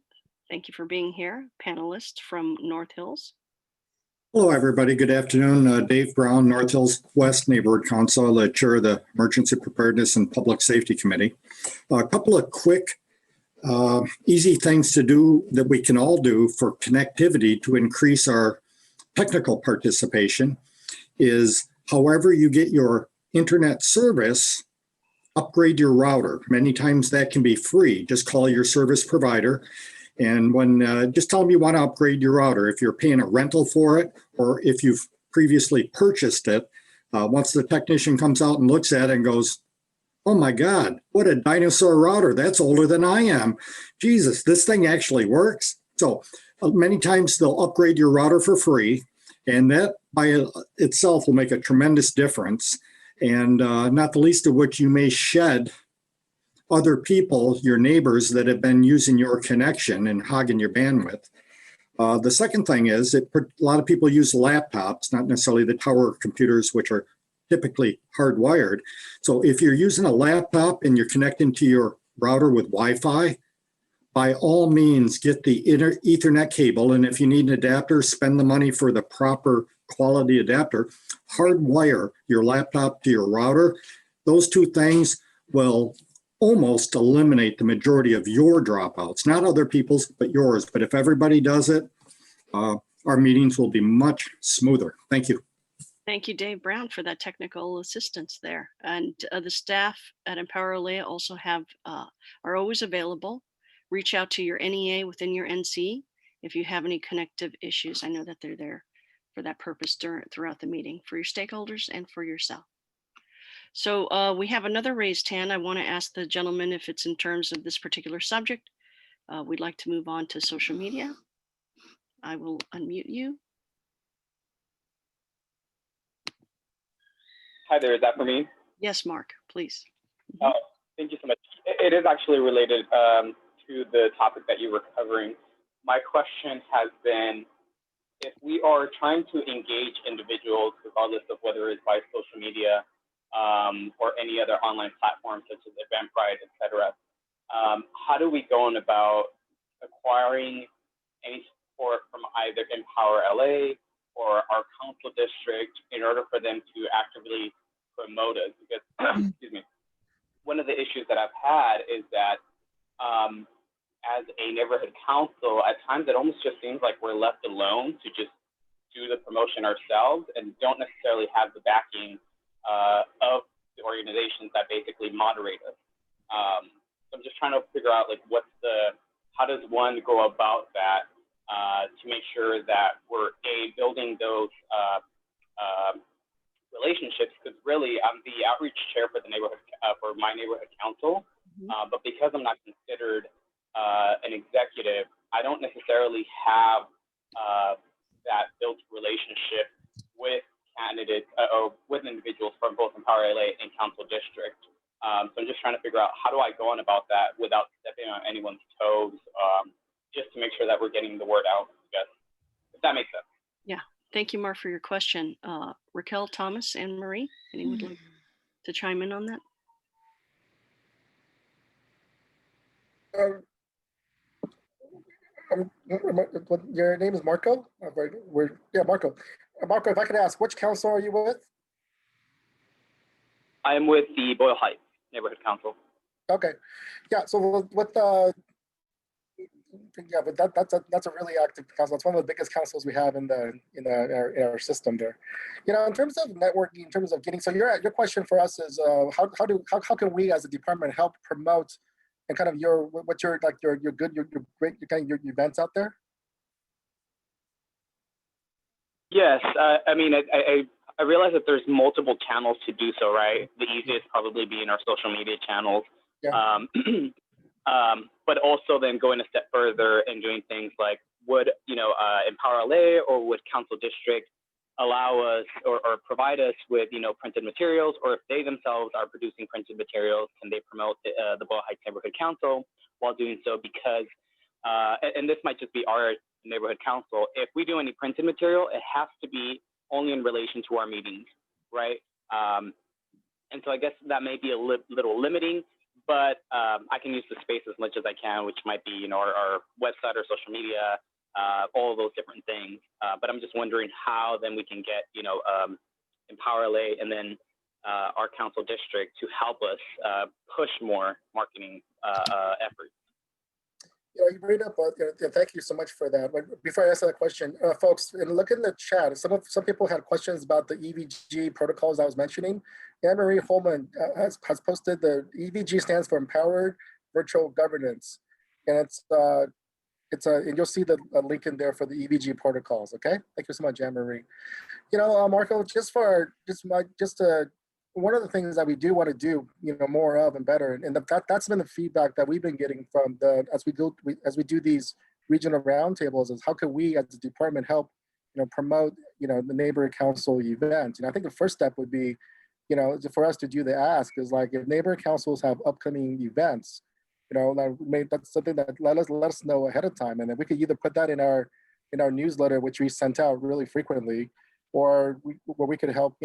Speaker 1: Thank you for being here, panelist from North Hills.
Speaker 9: Hello, everybody. Good afternoon. Dave Brown, North Hills West Neighborhood Council, Chair of the Emergency Preparedness and Public Safety Committee. A couple of quick, easy things to do that we can all do for connectivity to increase our technical participation is however you get your internet service, upgrade your router. Many times that can be free. Just call your service provider. And when just tell them you want to upgrade your router. If you're paying a rental for it, or if you've previously purchased it, Once the technician comes out and looks at it and goes, oh my God, what a dinosaur router. That's older than I am. Jesus, this thing actually works. So many times they'll upgrade your router for free, and that by itself will make a tremendous difference. And not the least of which, you may shed other people, your neighbors that have been using your connection and hogging your bandwidth. The second thing is that a lot of people use laptops, not necessarily the tower computers, which are typically hardwired. So if you're using a laptop and you're connecting to your router with Wi-Fi, by all means, get the Ethernet cable. And if you need an adapter, spend the money for the proper quality adapter. Hardwire your laptop to your router. Those two things will almost eliminate the majority of your dropouts, not other people's, but yours. But if everybody does it, our meetings will be much smoother. Thank you.
Speaker 1: Thank you, Dave Brown, for that technical assistance there. And the staff at Empower LA also are always available. Reach out to your NEA within your NC if you have any connective issues. I know that they're there for that purpose throughout the meeting, for your stakeholders and for yourself. So we have another raised hand. I want to ask the gentleman if it's in terms of this particular subject. We'd like to move on to social media. I will unmute you.
Speaker 10: Hi there, is that for me?
Speaker 1: Yes, Mark, please.
Speaker 10: Oh, thank you so much. It is actually related to the topic that you were covering. My question has been, if we are trying to engage individuals, regardless of whether it's by social media or any other online platform such as Eventbrite, et cetera, how do we go on about acquiring any support from either Empower LA or our council district in order for them to actively promote us? Because, excuse me, one of the issues that I've had is that as a neighborhood council, at times it almost just seems like we're left alone to just do the promotion ourselves and don't necessarily have the backing of the organizations that basically moderate us. So I'm just trying to figure out like how does one go about that to make sure that we're building those relationships, because really I'm the outreach chair for the neighborhood for my neighborhood council, but because I'm not considered an executive, I don't necessarily have that built relationship with candidates or with individuals from both Empower LA and council district. So I'm just trying to figure out how do I go on about that without stepping on anyone's toes, just to make sure that we're getting the word out, I guess, if that makes sense.
Speaker 1: Yeah, thank you, Mark, for your question. Raquel, Thomas, and Marie, anyone would like to chime in on that?
Speaker 2: Your name is Marco? Yeah, Marco. Marco, if I could ask, which council are you with?
Speaker 10: I am with the Boyle Heights Neighborhood Council.
Speaker 2: Okay, yeah. So with yeah, but that's a really active council. It's one of the biggest councils we have in our system there. You know, in terms of networking, in terms of getting. So your question for us is how can we as a department help promote and kind of your great your events out there?
Speaker 10: Yes, I mean I realize that there's multiple channels to do so, right? The easiest probably being our social media channels. Yeah. But also then going a step further and doing things like would Empower LA or would council district allow us or provide us with printed materials, or if they themselves are producing printed materials, can they promote the Boyle Heights Neighborhood Council while doing so? Because and this might just be our neighborhood council, if we do any printed material, it has to be only in relation to our meetings, right? And so I guess that may be a little limiting, but I can use the space as much as I can, which might be our website or social media, all of those different things. But I'm just wondering how then we can get Empower LA and then our council district to help us push more marketing efforts.
Speaker 2: You bring up. Thank you so much for that. But before I answer that question, folks, look in the chat. Some people had questions about the EVG protocols I was mentioning. Anne-Marie Holman has posted the EVG stands for Empowered Virtual Governance, and it's and you'll see the link in there for the EVG protocols. Okay, thank you so much, Anne Marie. Marco, one of the things that we do want to do, more of and better, and that's been the feedback that we've been getting from as we do these regional roundtables, is how can we as a department help, promote, the neighborhood council events. I think the first step would be, for us to do the ask is like, if neighborhood councils have upcoming events, that's something that let us know ahead of time, and then we could either put that in our newsletter, which we sent out really frequently, or where we could help,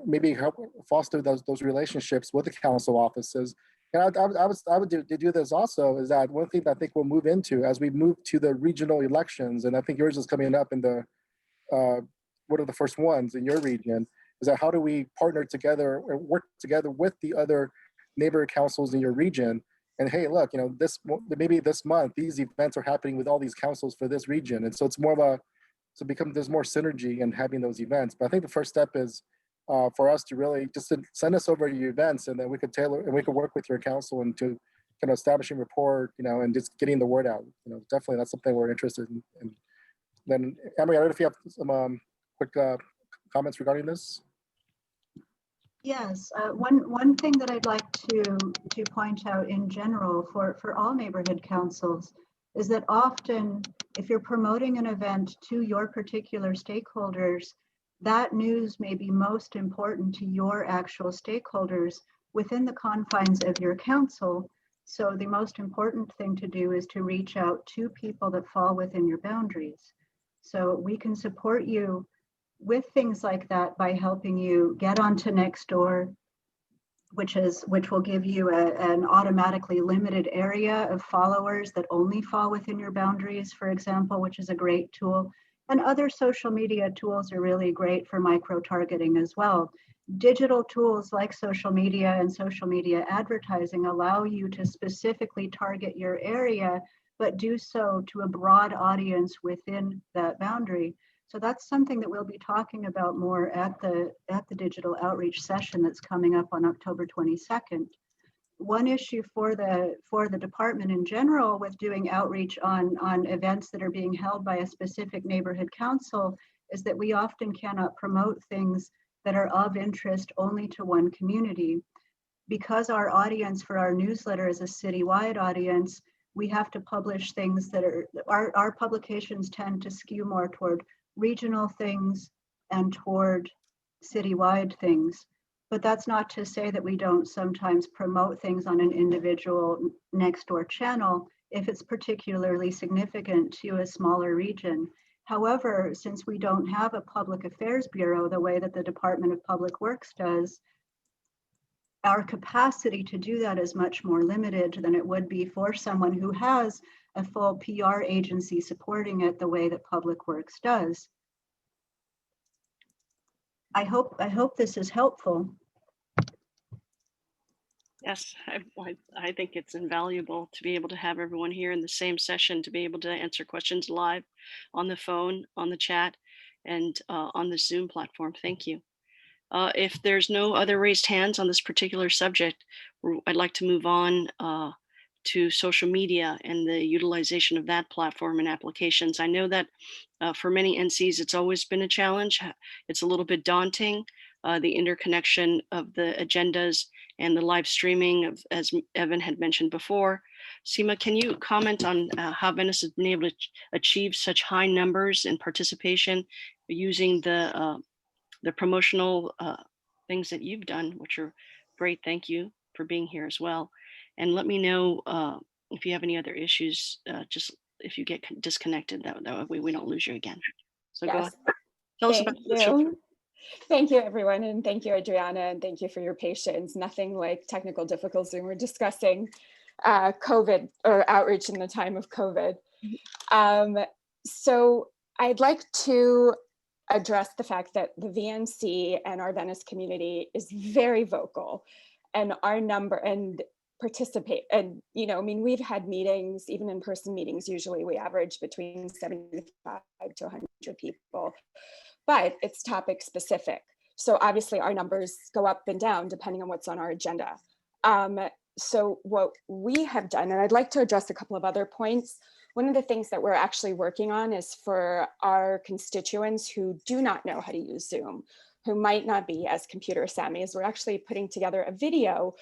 Speaker 2: maybe help foster those relationships with the council offices. And I would do this also, is that one thing that I think we'll move into as we move to the regional elections, and I think yours is coming up in the one of the first ones in your region, is that how do we partner together or work together with the other neighborhood councils in your region? And hey, look, maybe this month these events are happening with all these councils for this region, and so it's more of there's more synergy in having those events. But I think the first step is for us to really just to send us over your events, and then we could tailor and we could work with your council and to kind of establishing rapport, and just getting the word out. Definitely that's something we're interested in. And then, Emery, I don't know if you have some quick comments regarding this.
Speaker 4: Yes, one thing that I'd like to point out in general for all neighborhood councils is that often, if you're promoting an event to your particular stakeholders, that news may be most important to your actual stakeholders within the confines of your council. So the most important thing to do is to reach out to people that fall within your boundaries. So we can support you with things like that by helping you get onto Nextdoor, which will give you an automatically limited area of followers that only fall within your boundaries, for example, which is a great tool. And other social media tools are really great for micro-targeting as well. Digital tools like social media and social media advertising allow you to specifically target your area, but do so to a broad audience within that boundary. So that's something that we'll be talking about more at the digital outreach session that's coming up on October 22nd. One issue for the department in general with doing outreach on events that are being held by a specific neighborhood council is that we often cannot promote things that are of interest only to one community. Because our audience for our newsletter is a citywide audience, we have to publish things that our publications tend to skew more toward regional things and toward citywide things. But that's not to say that we don't sometimes promote things on an individual Nextdoor channel if it's particularly significant to a smaller region. However, since we don't have a public affairs bureau the way that the Department of Public Works does, our capacity to do that is much more limited than it would be for someone who has a full PR agency supporting it the way that Public Works does. I hope this is helpful.
Speaker 1: Yes, I think it's invaluable to be able to have everyone here in the same session, to be able to answer questions live on the phone, on the chat, and on the Zoom platform. Thank you. If there's no other raised hands on this particular subject, I'd like to move on to social media and the utilization of that platform and applications. I know that for many NCs, it's always been a challenge. It's a little bit daunting, the interconnection of the agendas and the live streaming, as Evan had mentioned before. Seema, can you comment on how Venice has been able to achieve such high numbers and participation using the promotional things that you've done, which are great. Thank you for being here as well. And let me know if you have any other issues, just if you get disconnected, that way we don't lose you again. So go ahead. Tell us about
Speaker 8: you. Thank you, everyone. And thank you, Adriana, and thank you for your patience. Nothing like technical difficulties when we're discussing COVID or outreach in the time of COVID. So I'd like to address the fact that the VNC and our Venice community is very vocal, and our number and participate. And, I mean, we've had meetings, even in-person meetings, usually we average between 75 to 100 people, but it's topic specific. So obviously our numbers go up and down depending on what's on our agenda. So what we have done, and I'd like to address a couple of other points. one of the things that we're actually working on is for our constituents who do not know how to use Zoom, who might not be as computer savvy, is we're actually putting together a video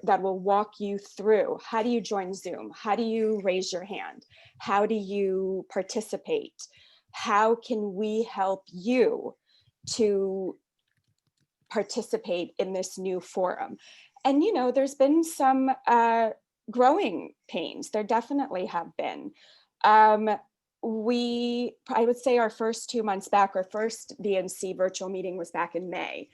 Speaker 8: that will walk you through, how do you join Zoom? How do you raise your hand? How do you participate? How can we help you to participate in this new forum? And, you know, there's been some growing pains. There definitely have been. I would say our first 2 months back, our first VNC virtual meeting was back in May.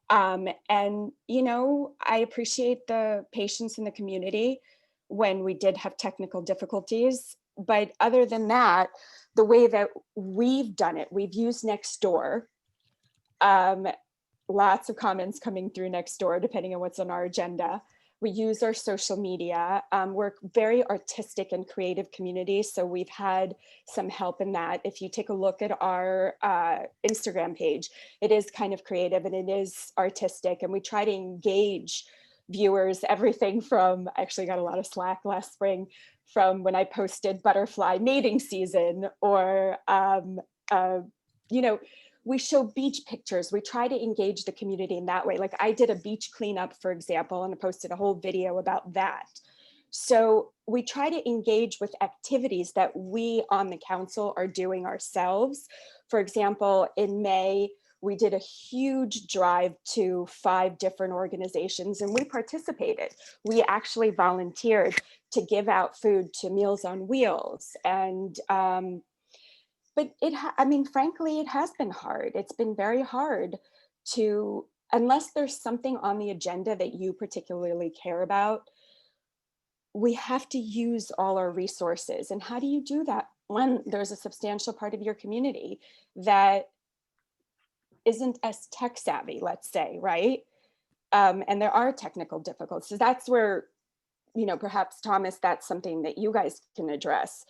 Speaker 8: And, you know, I appreciate the patience in the community when we did have technical difficulties. But other than that, the way that we've done it, we've used Nextdoor. Lots of comments coming through Nextdoor, depending on what's on our agenda. We use our social media. We're very artistic and creative community, so we've had some help in that. If you take a look at our Instagram page, it is kind of creative and it is artistic, and we try to engage viewers, everything from, I actually got a lot of slack last spring from when I posted butterfly mating season, or, you know, we show beach pictures. We try to engage the community in that way. Like I did a beach cleanup, for example, and I posted a whole video about that. So we try to engage with activities that we on the council are doing ourselves. For example, in May, we did a huge drive to 5 different organizations and we participated. We actually volunteered to give out food to Meals on Wheels. And but I mean, frankly, it has been hard. It's been very hard to, unless there's something on the agenda that you particularly care about, we have to use all our resources. And how do you do that when there's a substantial part of your community that isn't as tech savvy, let's say, right? And there are technical difficulties. So that's where, you know, perhaps Thomas, that's something that you guys can address.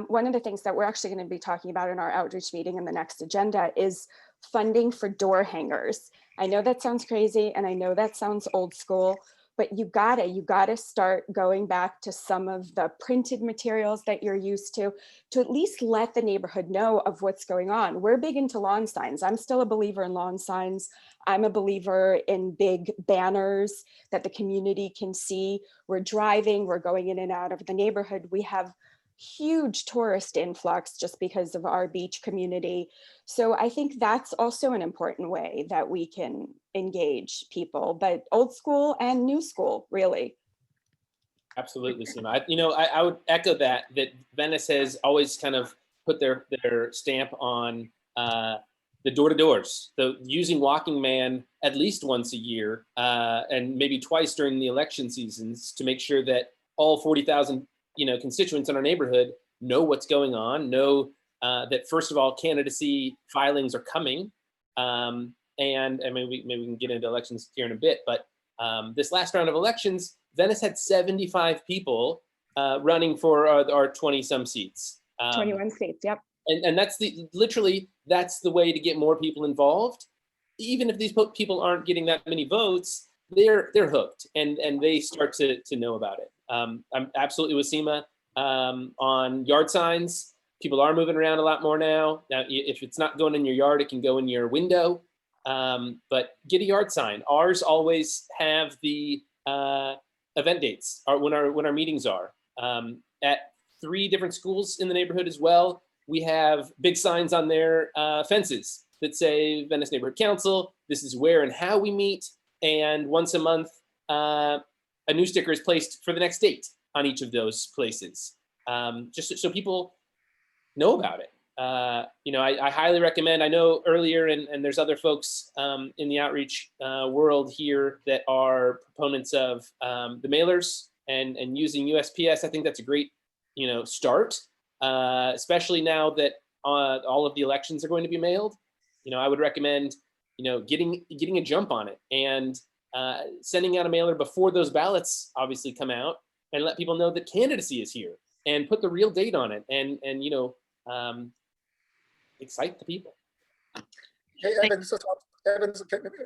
Speaker 8: One of the things that we're actually going to be talking about in our outreach meeting in the next agenda is funding for door hangers. I know that sounds crazy and I know that sounds old school, but you gotta start going back to some of the printed materials that you're used to at least let the neighborhood know of what's going on. We're big into lawn signs. I'm still a believer in lawn signs. I'm a believer in big banners that the community can see. We're driving, we're going in and out of the neighborhood. We have huge tourist influx just because of our beach community. So I think that's also an important way that we can engage people, but old school and new school, really.
Speaker 5: Absolutely, Seema. I would echo that Venice has always kind of put their stamp on the door-to-doors, using Walking Man at least once a year and maybe twice during the election seasons to make sure that all 40,000 constituents in our neighborhood know what's going on, know that first of all, candidacy filings are coming. And I mean, maybe we can get into elections here in a bit, but this last round of elections, Venice had 75 people running for our 20 some seats.
Speaker 8: 21 seats, yep.
Speaker 5: And that's literally that's the way to get more people involved. Even if these people aren't getting that many votes, they're hooked and they start to know about it. I'm absolutely with Seema on yard signs. People are moving around a lot more now. Now, if it's not going in your yard, it can go in your window. But get a yard sign. Ours always have the event dates when our meetings are. At 3 different schools in the neighborhood as well, we have big signs on their fences that say Venice Neighborhood Council. This is where and how we meet. And once a month, a new sticker is placed for the next date on each of those places, just so people know about it. I highly recommend, I know earlier, and there's other folks in the outreach world here that are proponents of the mailers and using USPS. I think that's a great, start, especially now that all of the elections are going to be mailed. I would recommend, getting a jump on it and sending out a mailer before those ballots obviously come out and let people know that candidacy is here and put the real date on it and excite the people.
Speaker 2: Hey, Evan, this is Evan.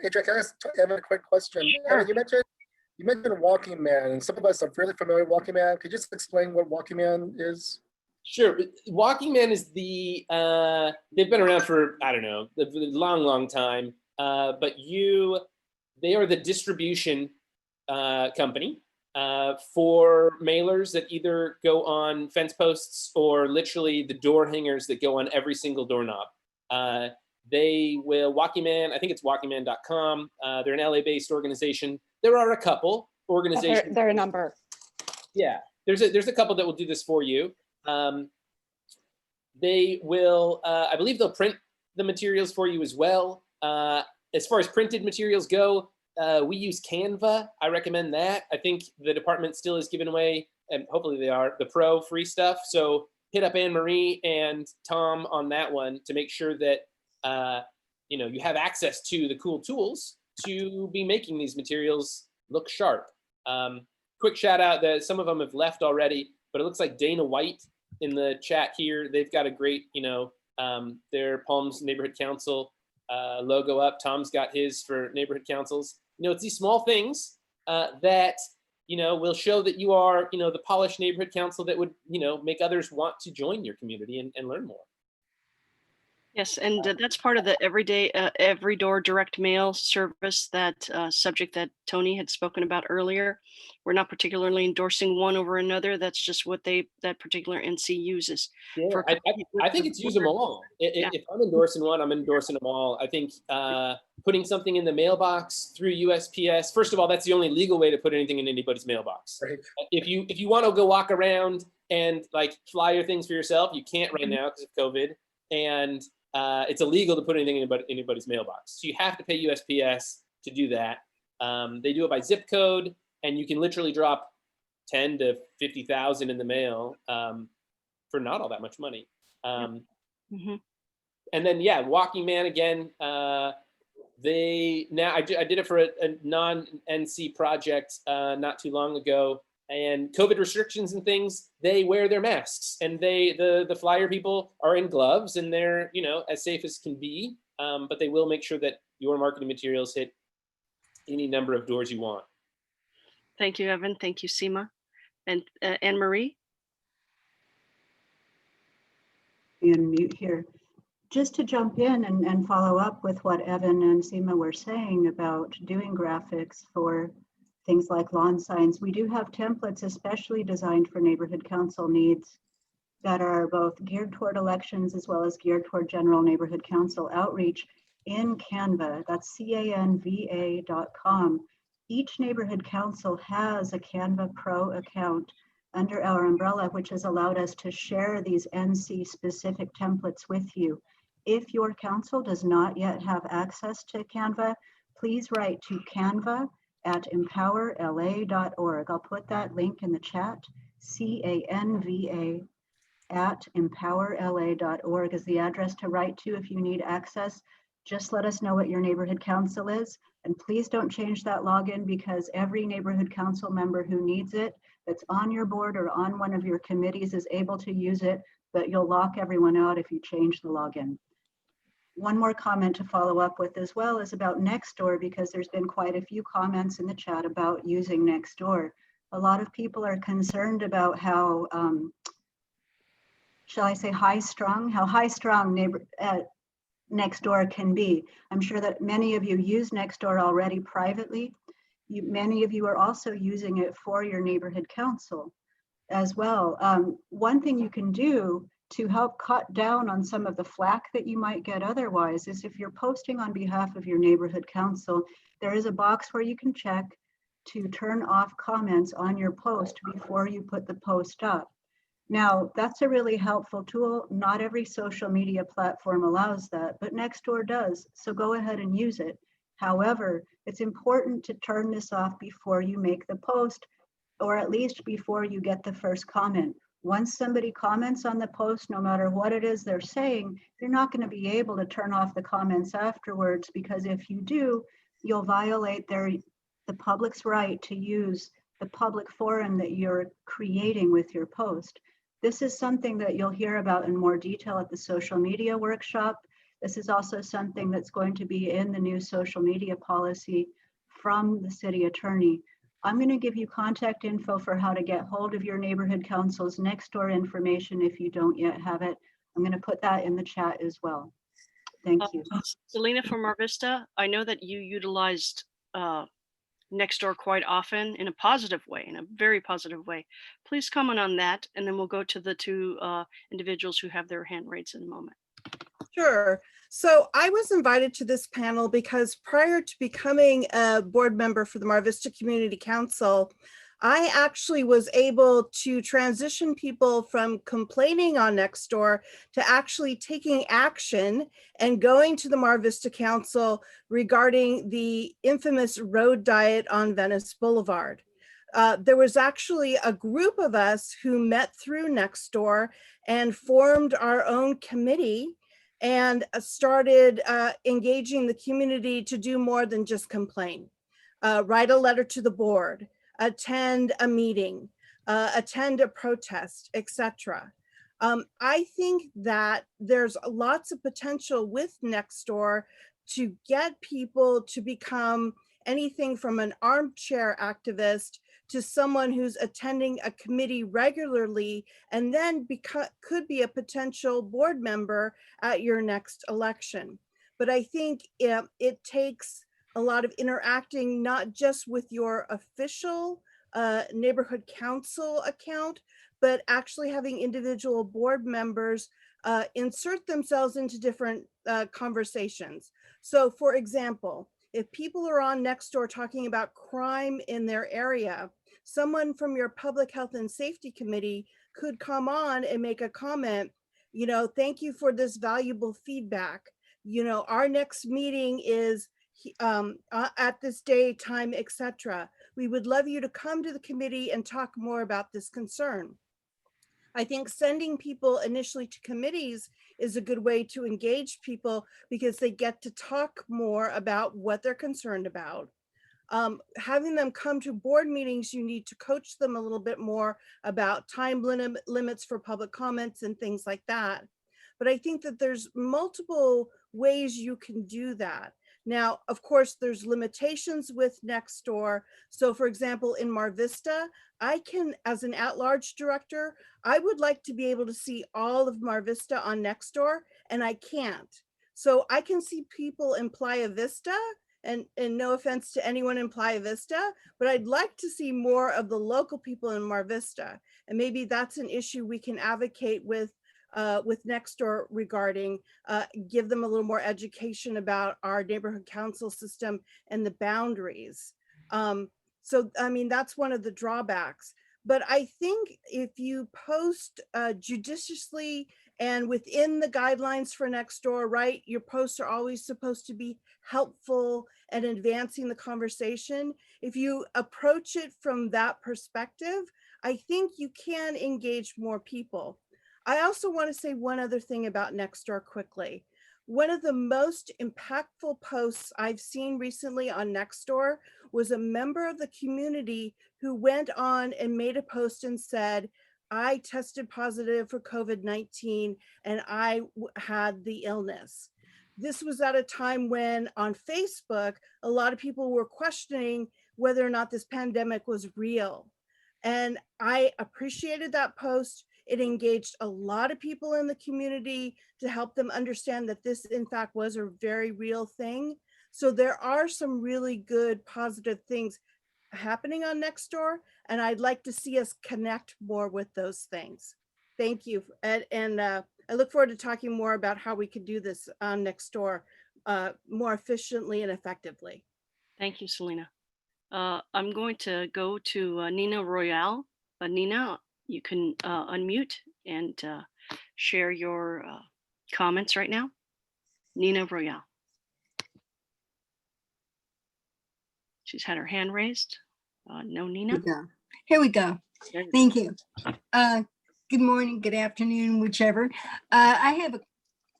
Speaker 2: Adrian, can I ask Evan a quick question?
Speaker 1: Sure.
Speaker 2: Evan, you mentioned Walking Man, and some of us are fairly familiar with Walking Man. Could you just explain what Walking Man is?
Speaker 5: Sure. Walking Man is they've been around for, I don't know, a long time. But they are the distribution company for mailers that either go on fence posts or literally the door hangers that go on every single doorknob. They will, Walking Man, I think it's walkingman.com. They're an LA-based organization. There are a couple organizations.
Speaker 8: There are a number.
Speaker 5: Yeah, there's a couple that will do this for you. They will, I believe they'll print the materials for you as well. As far as printed materials go, we use Canva. I recommend that. I think the department still is giving away, and hopefully they are, the pro free stuff. So hit up Anne Marie and Tom on that one to make sure that you have access to the cool tools to be making these materials look sharp. Quick shout out that some of them have left already, but it looks like Dana White in the chat here. They've got a great, their Palms Neighborhood Council logo up. Tom's got his for neighborhood councils. It's these small things that, will show that you are, the polished neighborhood council that would, make others want to join your community and learn more.
Speaker 1: Yes, and that's part of the every door direct mail service, that subject that Tony had spoken about earlier. We're not particularly endorsing one over another. That's just what that particular NC uses.
Speaker 5: Yeah, I think it's use them all. If I'm endorsing one, I'm endorsing them all. I think putting something in the mailbox through USPS, first of all, that's the only legal way to put anything in anybody's mailbox.
Speaker 2: Right.
Speaker 5: If you want to go walk around and flyer things for yourself, you can't right now because of COVID. And it's illegal to put anything in anybody's mailbox. So you have to pay USPS to do that. They do it by zip code, and you can literally drop 10 to 50,000 in the mail for not all that much money.
Speaker 1: Mm-hmm.
Speaker 5: And then, Walking Man again. I did it for a non-NC project not too long ago. And COVID restrictions and things, they wear their masks, and the flyer people are in gloves, and they're as safe as can be. But they will make sure that your marketing materials hit any number of doors you want.
Speaker 1: Thank you, Evan. Thank you, Seema. And Anne Marie.
Speaker 4: And mute here. Just to jump in and follow up with what Evan and Seema were saying about doing graphics for things like lawn signs. We do have templates especially designed for neighborhood council needs that are both geared toward elections as well as geared toward general neighborhood council outreach in Canva. That's canva.com. Each neighborhood council has a Canva Pro account under our umbrella, which has allowed us to share these NC specific templates with you. If your council does not yet have access to Canva, please write to canva@empowerla.org. I'll put that link in the chat. canva@empowerla.org is the address to write to if you need access. Just let us know what your neighborhood council is, and please don't change that login, because every neighborhood council member who needs it, that's on your board or on one of your committees, is able to use it, but you'll lock everyone out if you change the login. One more comment to follow up with as well is about Nextdoor, because there's been quite a few comments in the chat about using Nextdoor. A lot of people are concerned about how, shall I say high-strung Nextdoor can be. I'm sure that many of you use Nextdoor already privately. Many of you are also using it for your neighborhood council as well. One thing you can do to help cut down on some of the flack that you might get otherwise is, if you're posting on behalf of your neighborhood council, there is a box where you can check to turn off comments on your post before you put the post up. Now, that's a really helpful tool. Not every social media platform allows that, but Nextdoor does, so go ahead and use it. However, it's important to turn this off before you make the post, or at least before you get the first comment. Once somebody comments on the post, no matter what it is they're saying, you're not going to be able to turn off the comments afterwards, because if you do, you'll violate the public's right to use the public forum that you're creating with your post. This is something that you'll hear about in more detail at the social media workshop. This is also something that's going to be in the new social media policy from the city attorney. I'm going to give you contact info for how to get hold of your neighborhood council's Nextdoor information if you don't yet have it. I'm going to put that in the chat as well. Thank you.
Speaker 1: Selena from Mar Vista, I know that you utilized Nextdoor quite often in a positive way, in a very positive way. Please comment on that, and then we'll go to the two individuals who have their hand raised in a moment.
Speaker 11: Sure. So I was invited to this panel because prior to becoming a board member for the Mar Vista Community Council, I actually was able to transition people from complaining on Nextdoor to actually taking action and going to the Mar Vista Council regarding the infamous road diet on Venice Boulevard. There was actually a group of us who met through Nextdoor and formed our own committee and started engaging the community to do more than just complain. Write a letter to the board, attend a meeting, attend a protest, etc. I think that there's lots of potential with Nextdoor to get people to become anything from an armchair activist to someone who's attending a committee regularly and then could be a potential board member at your next election. But I think it takes a lot of interacting, not just with your official neighborhood council account, but actually having individual board members insert themselves into different conversations. So for example, if people are on Nextdoor talking about crime in their area, someone from your public health and safety committee could come on and make a comment, you know, thank you for this valuable feedback. You know, our next meeting is at this day, time, etc. We would love you to come to the committee and talk more about this concern. I think sending people initially to committees is a good way to engage people because they get to talk more about what they're concerned about. Having them come to board meetings, you need to coach them a little bit more about time limits for public comments and things like that. But I think that there's multiple ways you can do that. Now, of course, there's limitations with Nextdoor. So for example, in Mar Vista, I can, as an at-large director, I would like to be able to see all of Mar Vista on Nextdoor, and I can't. So I can see people in Playa Vista, and no offense to anyone in Playa Vista, but I'd like to see more of the local people in Mar Vista. And maybe that's an issue we can advocate with Nextdoor regarding, give them a little more education about our neighborhood council system and the boundaries. So, I mean, that's one of the drawbacks. But I think if you post judiciously and within the guidelines for Nextdoor, right, your posts are always supposed to be helpful and advancing the conversation. If you approach it from that perspective, I think you can engage more people. I also want to say one other thing about Nextdoor quickly. One of the most impactful posts I've seen recently on Nextdoor was a member of the community who went on and made a post and said, I tested positive for COVID-19 and I had the illness. This was at a time when on Facebook, a lot of people were questioning whether or not this pandemic was real. And I appreciated that post. It engaged a lot of people in the community to help them understand that this in fact was a very real thing. So there are some really good positive things happening on Nextdoor, and I'd like to see us connect more with those things. Thank you. And I look forward to talking more about how we could do this on Nextdoor more efficiently and effectively.
Speaker 1: Thank you, Selena. I'm going to go to Nina Royale. Nina, you can unmute and share your comments right now. Nina Royale. She's had her hand raised. No, Nina.
Speaker 12: Here we go. Thank you. Good morning, good afternoon, whichever. I have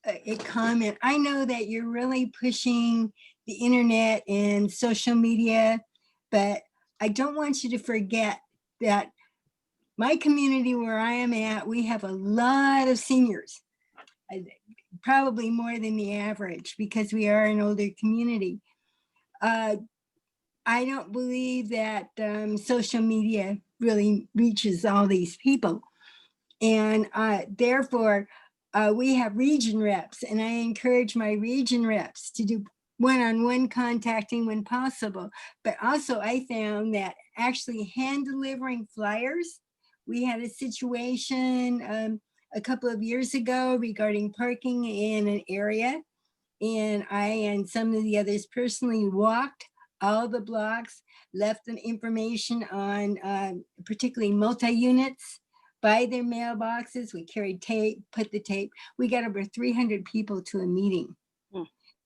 Speaker 12: a comment. I know that you're really pushing the internet and social media, but I don't want you to forget that my community where I am at, we have a lot of seniors, probably more than the average because we are an older community. I don't believe that social media really reaches all these people. And therefore, we have region reps, and I encourage my region reps to do one-on-one contacting when possible. But also I found that actually hand delivering flyers, we had a situation a couple of years ago regarding parking in an area. And I and some of the others personally walked all the blocks, left them information on particularly multi-units by their mailboxes. We carried tape, put the tape. We got over 300 people to a meeting.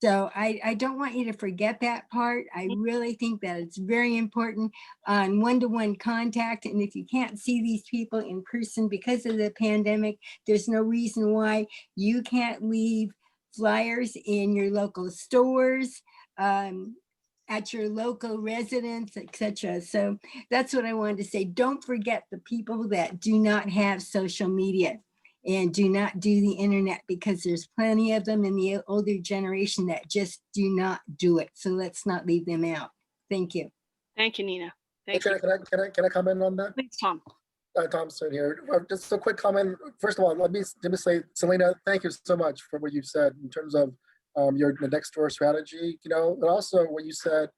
Speaker 12: So I don't want you to forget that part. I really think that it's very important on one-to-one contact. And if you can't see these people in person because of the pandemic, there's no reason why you can't leave flyers in your local stores, at your local residence, etc. So that's what I wanted to say. Don't forget the people that do not have social media and do not do the internet, because there's plenty of them in the older generation that just do not do it. So let's not leave them out. Thank you.
Speaker 1: Thank you, Nina. Thank
Speaker 2: you. Can I comment on that?
Speaker 1: Please, Tom.
Speaker 2: Thompson here. Just a quick comment. First of all, let me say, Selena, thank you so much for what you've said in terms of the Nextdoor strategy, and also what you said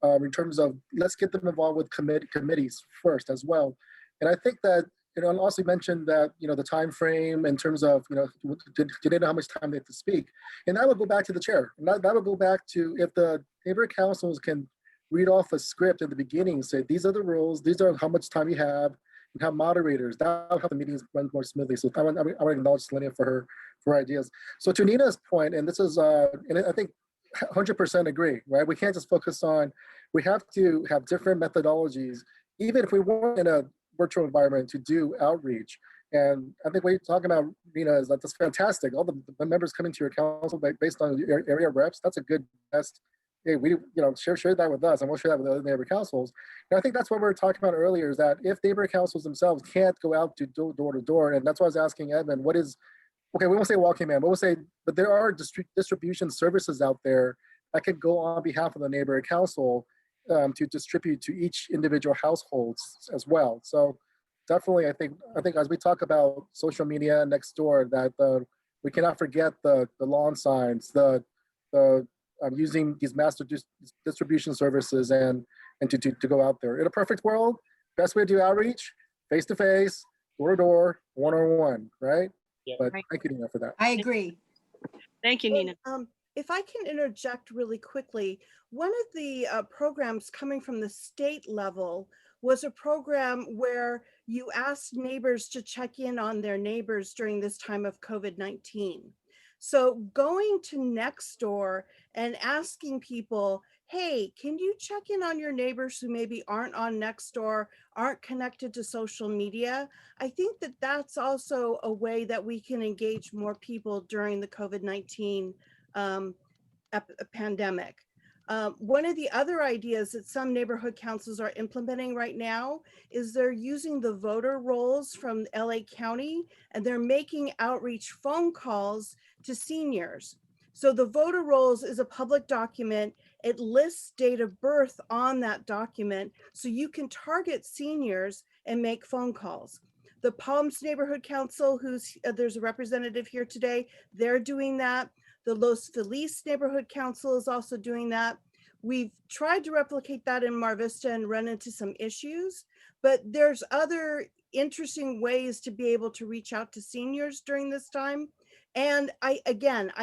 Speaker 2: in terms of let's get them involved with committees first as well. And I think that, and also mentioned that, the time frame in terms of, do they know how much time they have to speak? And that would go back to the chair. And that would go back to if the neighborhood councils can read off a script at the beginning, say, these are the rules, these are how much time you have, and have moderators. That will help the meetings run more smoothly. So I want to acknowledge Selena for her ideas. So to Nina's point, and this is, and I think 100% agree, right? We can't just focus on, we have to have different methodologies, even if we weren't in a virtual environment, to do outreach. And I think what you're talking about, Nina, is that's fantastic. All the members coming to your council based on your area reps, that's a good best. Hey, we share that with us, and we'll share that with other neighborhood councils. And I think that's what we were talking about earlier, is that if neighborhood councils themselves can't go out to door to door, and that's why I was asking Evan, what is, okay, we won't say walking man, but we'll say, but there are distribution services out there that could go on behalf of the neighborhood council to distribute to each individual households as well. So definitely, I think as we talk about social media Nextdoor, that we cannot forget the lawn signs, the using these master distribution services and to go out there. In a perfect world, best way to do outreach, face to face, door to door, one on one, right? Yeah. But thank you, Nina, for that.
Speaker 12: I agree.
Speaker 1: Thank you, Nina.
Speaker 11: If I can interject really quickly, one of the programs coming from the state level was a program where you asked neighbors to check in on their neighbors during this time of COVID-19. So going to Nextdoor and asking people, hey, can you check in on your neighbors who maybe aren't on Nextdoor, aren't connected to social media? I think that that's also a way that we can engage more people during the COVID-19 pandemic. One of the other ideas that some neighborhood councils are implementing right now is they're using the voter rolls from LA County, and they're making outreach phone calls to seniors. So the voter rolls is a public document. It lists date of birth on that document, so you can target seniors and make phone calls. The Palms Neighborhood Council, there's a representative here today, they're doing that. The Los Feliz Neighborhood Council is also doing that. We've tried to replicate that in Mar Vista and run into some issues, but there's other interesting ways to be able to reach out to seniors during this time. And I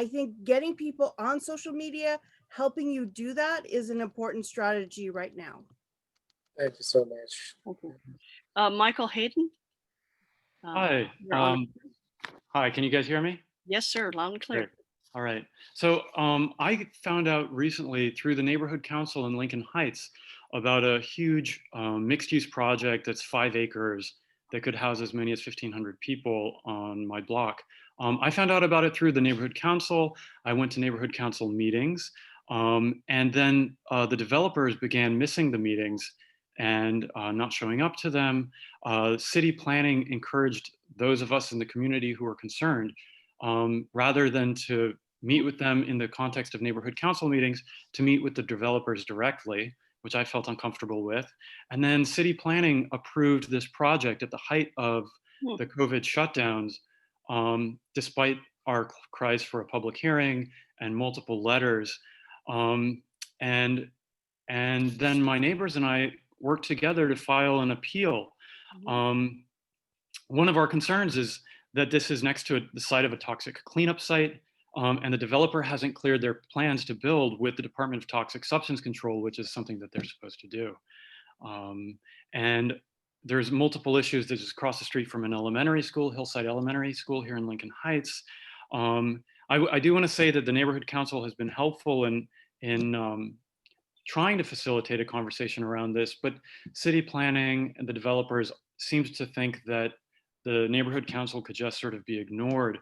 Speaker 11: think getting people on social media, helping you do that is an important strategy right now.
Speaker 2: Thank you so much.
Speaker 1: Okay. Michael Hayden.
Speaker 13: Hi. Hi, can you guys hear me?
Speaker 1: Yes, sir, loud and clear.
Speaker 13: Great. All right. So I found out recently through the neighborhood council in Lincoln Heights about a huge mixed use project that's 5 acres that could house as many as 1,500 people on my block. I found out about it through the neighborhood council. I went to neighborhood council meetings, and then the developers began missing the meetings and not showing up to them. City planning encouraged those of us in the community who were concerned, rather than to meet with them in the context of neighborhood council meetings, to meet with the developers directly which I felt uncomfortable with. And then city planning approved this project at the height of the COVID shutdowns, despite our cries for a public hearing and multiple letters. And then my neighbors and I worked together to file an appeal. One of our concerns is that this is next to the site of a toxic cleanup site, and the developer hasn't cleared their plans to build with the Department of Toxic Substance Control, which is something that they're supposed to do. And there's multiple issues. This is across the street from an elementary school, Hillside Elementary School here in Lincoln Heights. I do want to say that the neighborhood council has been helpful in trying to facilitate a conversation around this, but city planning and the developers seems to think that the neighborhood council could just sort of be ignored.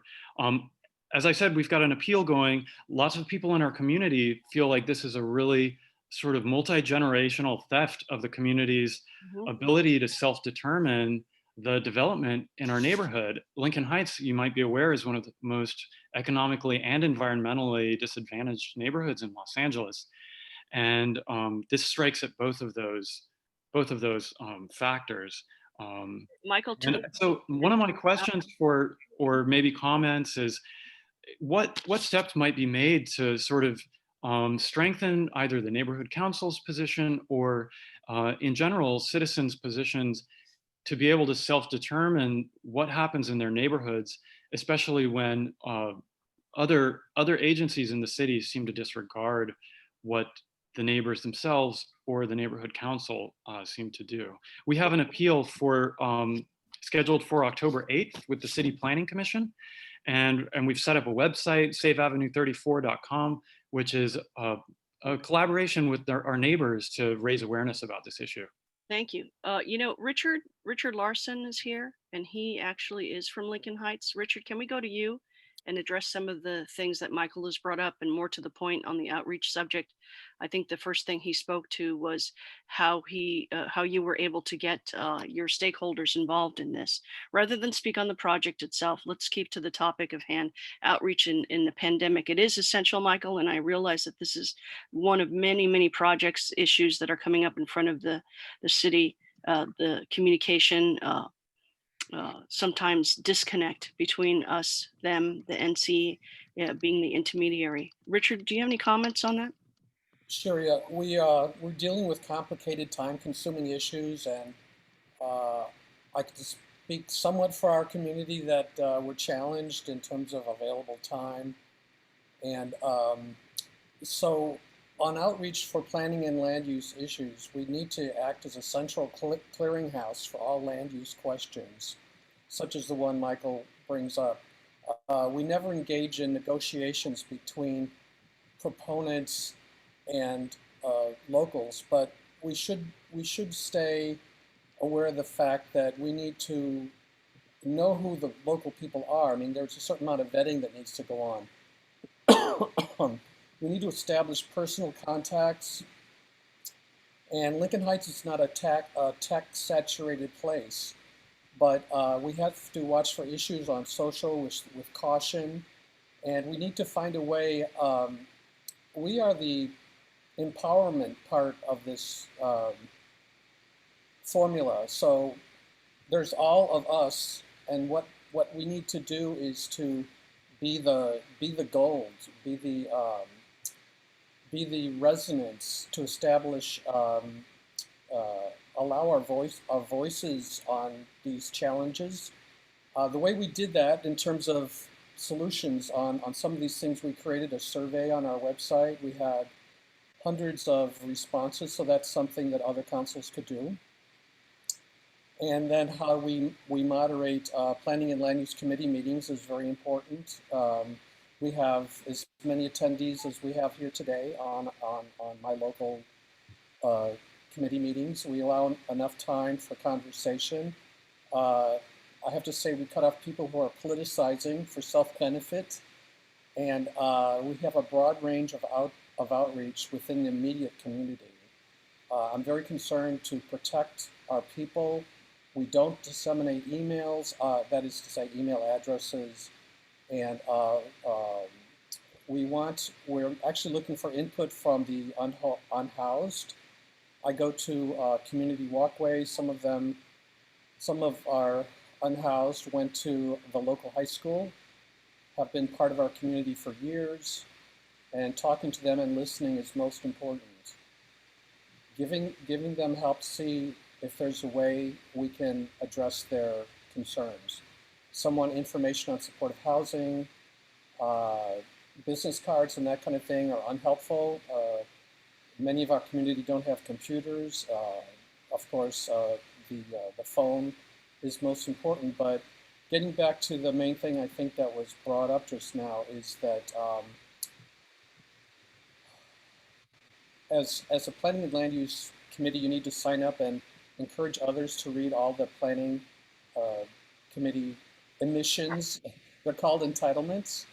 Speaker 13: As I said, we've got an appeal going. Lots of people in our community feel like this is a really sort of multi-generational theft of the community's ability to self-determine the development in our neighborhood. Lincoln Heights, you might be aware, is one of the most economically and environmentally disadvantaged neighborhoods in Los Angeles. And this strikes at both of those factors.
Speaker 1: Michael,
Speaker 13: so one of my questions or maybe comments is, what steps might be made to sort of strengthen either the neighborhood council's position or in general citizens' positions to be able to self-determine what happens in their neighborhoods, especially when other agencies in the city seem to disregard what the neighbors themselves or the neighborhood council seem to do. We have an appeal scheduled for October 8th with the City Planning Commission. And we've set up a website, saveavenue34.com, which is a collaboration with our neighbors to raise awareness about this issue.
Speaker 1: Thank you. You know, Richard Larson is here, and he actually is from Lincoln Heights. Richard, can we go to you and address some of the things that Michael has brought up, and more to the point on the outreach subject? I think the first thing he spoke to was how you were able to get your stakeholders involved in this. Rather than speak on the project itself, let's keep to the topic of hand, outreach in the pandemic. It is essential, Michael, and I realize that this is one of many, many projects, issues that are coming up in front of the city, the communication, sometimes disconnect between us, them, the NC being the intermediary. Richard, do you have any comments on that?
Speaker 14: Sure, yeah. We're dealing with complicated, time-consuming issues, and I could speak somewhat for our community that we're challenged in terms of available time. And so on outreach for planning and land use issues, we need to act as a central clearinghouse for all land use questions, such as the one Michael brings up. We never engage in negotiations between proponents and locals, but we should stay aware of the fact that we need to know who the local people are. I mean, there's a certain amount of vetting that needs to go on. We need to establish personal contacts, and Lincoln Heights is not a tech-saturated place, but we have to watch for issues on social with caution, and we need to find a way. We are the empowerment part of this formula. So there's all of us, and what we need to do is to be the gold, be the resonance to establish, allow our voices on these challenges. The way we did that in terms of solutions on some of these things, we created a survey on our website. We had hundreds of responses, so that's something that other councils could do. And then how we moderate planning and land use committee meetings is very important. We have as many attendees as we have here today on my local committee meetings. We allow enough time for conversation. I have to say we cut off people who are politicizing for self-benefit, and we have a broad range of outreach within the immediate community. I'm very concerned to protect our people. We don't disseminate emails, that is to say email addresses, and we're actually looking for input from the Unhoused, I go to community walkways. Some of our unhoused went to the local high school, have been part of our community for years, and talking to them and listening is most important. Giving them help see if there's a way we can address their concerns. Some want information on supportive housing, business cards and that kind of thing are unhelpful. Many of our community don't have computers. Of course, the phone is most important, but getting back to the main thing I think that was brought up just now is that as a planning and land use committee, you need to sign up and encourage others to read all the planning committee emissions. They're called entitlements,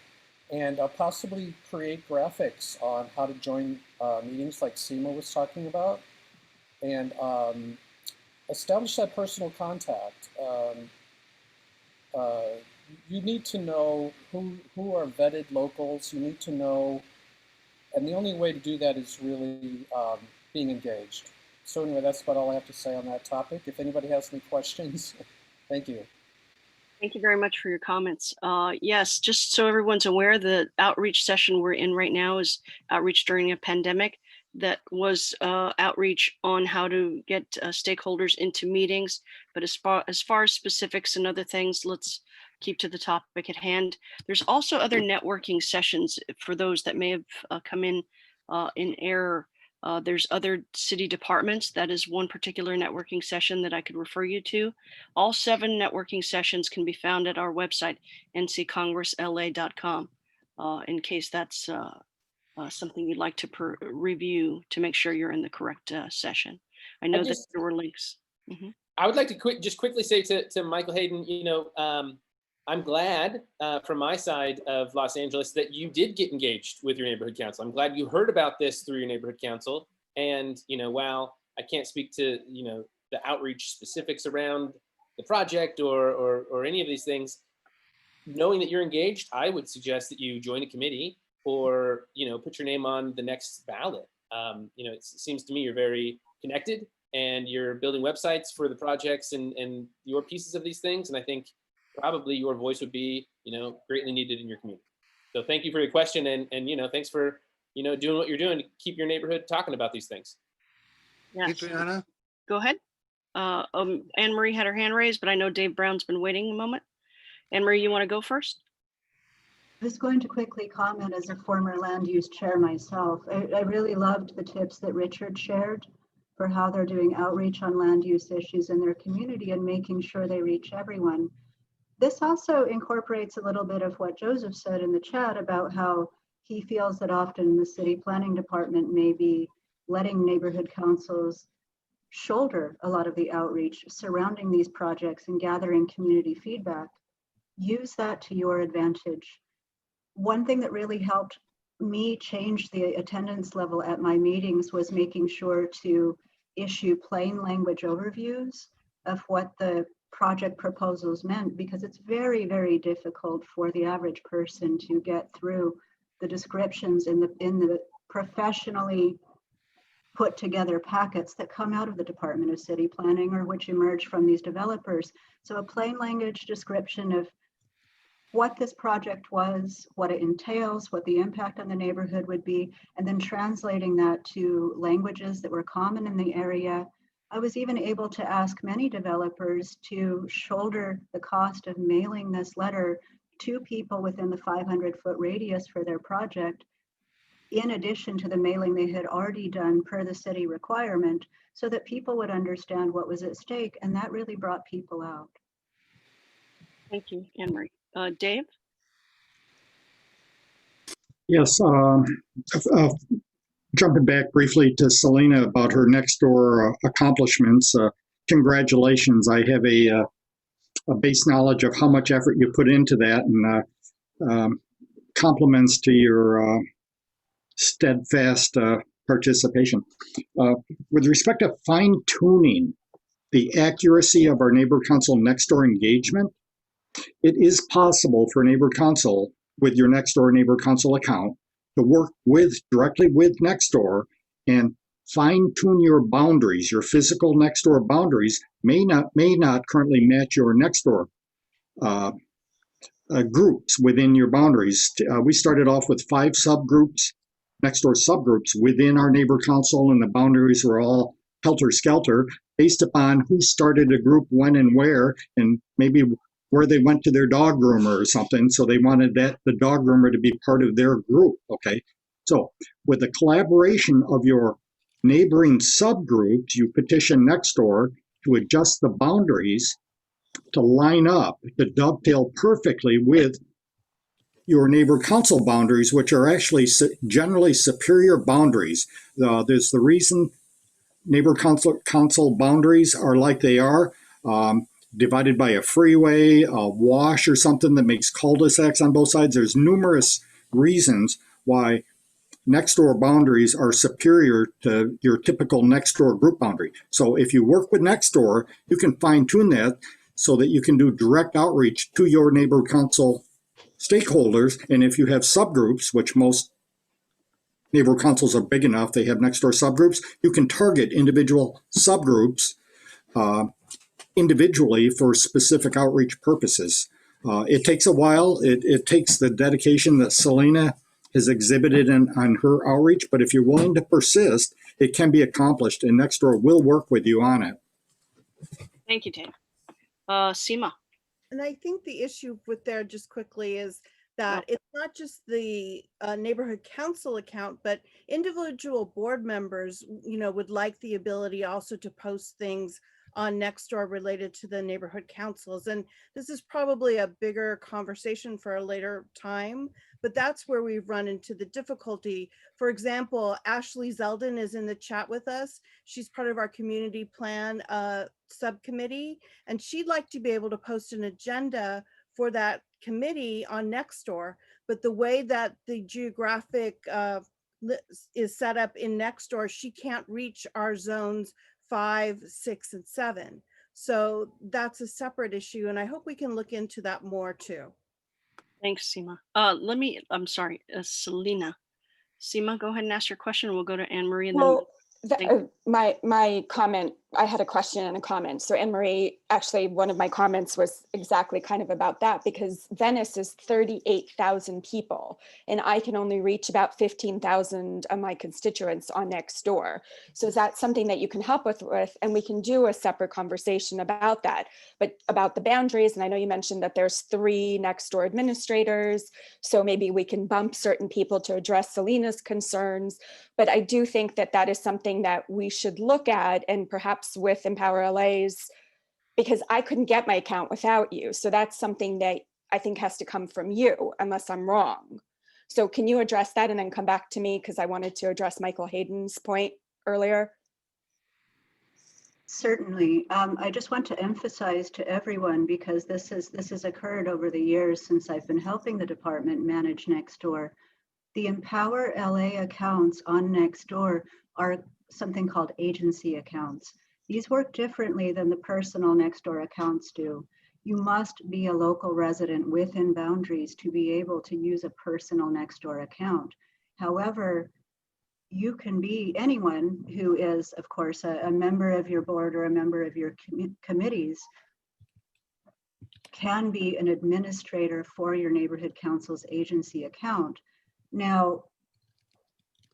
Speaker 14: and possibly create graphics on how to join meetings like Seema was talking about, and establish that personal contact. You need to know who are vetted locals. You need to know, and the only way to do that is really being engaged. So anyway, that's about all I have to say on that topic. If anybody has any questions, thank you.
Speaker 1: Thank you very much for your comments. Yes, just so everyone's aware, the outreach session we're in right now is outreach during a pandemic. That was outreach on how to get stakeholders into meetings. But as far as specifics and other things, let's keep to the topic at hand. There's also other networking sessions for those that may have come in error. There's other city departments. That is one particular networking session that I could refer you to. All 7 networking sessions can be found at our website, nccongressla.com, in case that's something you'd like to review to make sure you're in the correct session. I know that there were links. Mm-hmm.
Speaker 5: I would like to quickly say to Michael Hayden, I'm glad from my side of Los Angeles that you did get engaged with your neighborhood council. I'm glad you heard about this through your neighborhood council. And, while I can't speak to, the outreach specifics around the project or any of these things, knowing that you're engaged, I would suggest that you join a committee or, put your name on the next ballot. It seems to me you're very connected and you're building websites for the projects and your pieces of these things. And I think probably your voice would be, greatly needed in your community. So thank you for your question. And thanks for, doing what you're doing to keep your neighborhood talking about these things.
Speaker 1: Yes. Adriana? Go ahead. Anne Marie had her hand raised, but I know Dave Brown's been waiting a moment. Anne Marie, you want to go first?
Speaker 4: I was going to quickly comment as a former land use chair myself. I really loved the tips that Richard shared for how they're doing outreach on land use issues in their community and making sure they reach everyone. This also incorporates a little bit of what Joseph said in the chat about how he feels that often the city planning department may be letting neighborhood councils shoulder a lot of the outreach surrounding these projects and gathering community feedback. Use that to your advantage. One thing that really helped me change the attendance level at my meetings was making sure to issue plain language overviews of what the project proposals meant, because it's very, very difficult for the average person to get through the descriptions in the professionally put together packets that come out of the Department of City Planning or which emerge from these developers. So a plain language description of what this project was, what it entails, what the impact on the neighborhood would be, and then translating that to languages that were common in the area. I was even able to ask many developers to shoulder the cost of mailing this letter to people within the 500-foot radius for their project, in addition to the mailing they had already done per the city requirement, so that people would understand what was at stake, and that really brought people out.
Speaker 1: Thank you, Anne Marie. Dave?
Speaker 9: Yes, jumping back briefly to Selena about her Nextdoor accomplishments. Congratulations. I have a base knowledge of how much effort you put into that, and compliments to your steadfast participation. With respect to fine-tuning the accuracy of our neighbor council Nextdoor engagement, it is possible for neighbor council with your Nextdoor neighbor council account to work directly with Nextdoor and fine tune your boundaries. Your physical Nextdoor boundaries may not currently match your Nextdoor groups within your boundaries. We started off with 5 subgroups, Nextdoor subgroups within our neighbor council, and the boundaries were all helter-skelter based upon who started a group when and where, and maybe where they went to their dog groomer or something. So they wanted the dog groomer to be part of their group. Okay. So with the collaboration of your neighboring subgroups, you petition Nextdoor to adjust the boundaries to line up, to dovetail perfectly with your neighbor council boundaries, which are actually generally superior boundaries. There's the reason neighbor council boundaries are like they are, divided by a freeway, a wash or something that makes cul-de-sacs on both sides. There's numerous reasons why Nextdoor boundaries are superior to your typical Nextdoor group boundary. So if you work with Nextdoor, you can fine tune that so that you can do direct outreach to your neighbor council stakeholders. And if you have subgroups, which most neighbor councils are big enough, they have Nextdoor subgroups, you can target individual subgroups individually for specific outreach purposes. It takes a while. It takes the dedication that Selena has exhibited on her outreach, but if you're willing to persist, it can be accomplished, and Nextdoor will work with you on it.
Speaker 1: Thank you, Dave. Seema.
Speaker 11: And I think the issue with there just quickly is that it's not just the neighborhood council account, but individual board members, would like the ability also to post things on Nextdoor related to the neighborhood councils. And this is probably a bigger conversation for a later time, but that's where we've run into the difficulty. For example, Ashley Zeldin is in the chat with us. She's part of our community plan subcommittee, and she'd like to be able to post an agenda for that committee on Nextdoor, but the way that the geographic is set up in Nextdoor, she can't reach our zones 5, 6, and 7. So that's a separate issue, and I hope we can look into that more too.
Speaker 1: Thanks, Seema. I'm sorry, Selena. Seema, go ahead and ask your question. We'll go to Anne Marie and then
Speaker 8: my comment, I had a question and a comment. So Anne Marie, actually one of my comments was exactly kind of about that, because Venice is 38,000 people and I can only reach about 15,000 of my constituents on Nextdoor. So is that something that you can help with? And we can do a separate conversation about that, but about the boundaries. And I know you mentioned that there's 3 Nextdoor administrators. So maybe we can bump certain people to address Selena's concerns. But I do think that that is something that we should look at, and perhaps with Empower LA's, because I couldn't get my account without you. So that's something that I think has to come from you, unless I'm wrong. So can you address that and then come back to me? Because I wanted to address Michael Hayden's point earlier.
Speaker 4: Certainly. I just want to emphasize to everyone, because this has occurred over the years since I've been helping the department manage Nextdoor. The Empower LA accounts on Nextdoor are something called agency accounts. These work differently than the personal Nextdoor accounts do. You must be a local resident within boundaries to be able to use a personal Nextdoor account. However, you can be anyone who is, of course, a member of your board or a member of your committees can be an administrator for your neighborhood council's agency account. Now,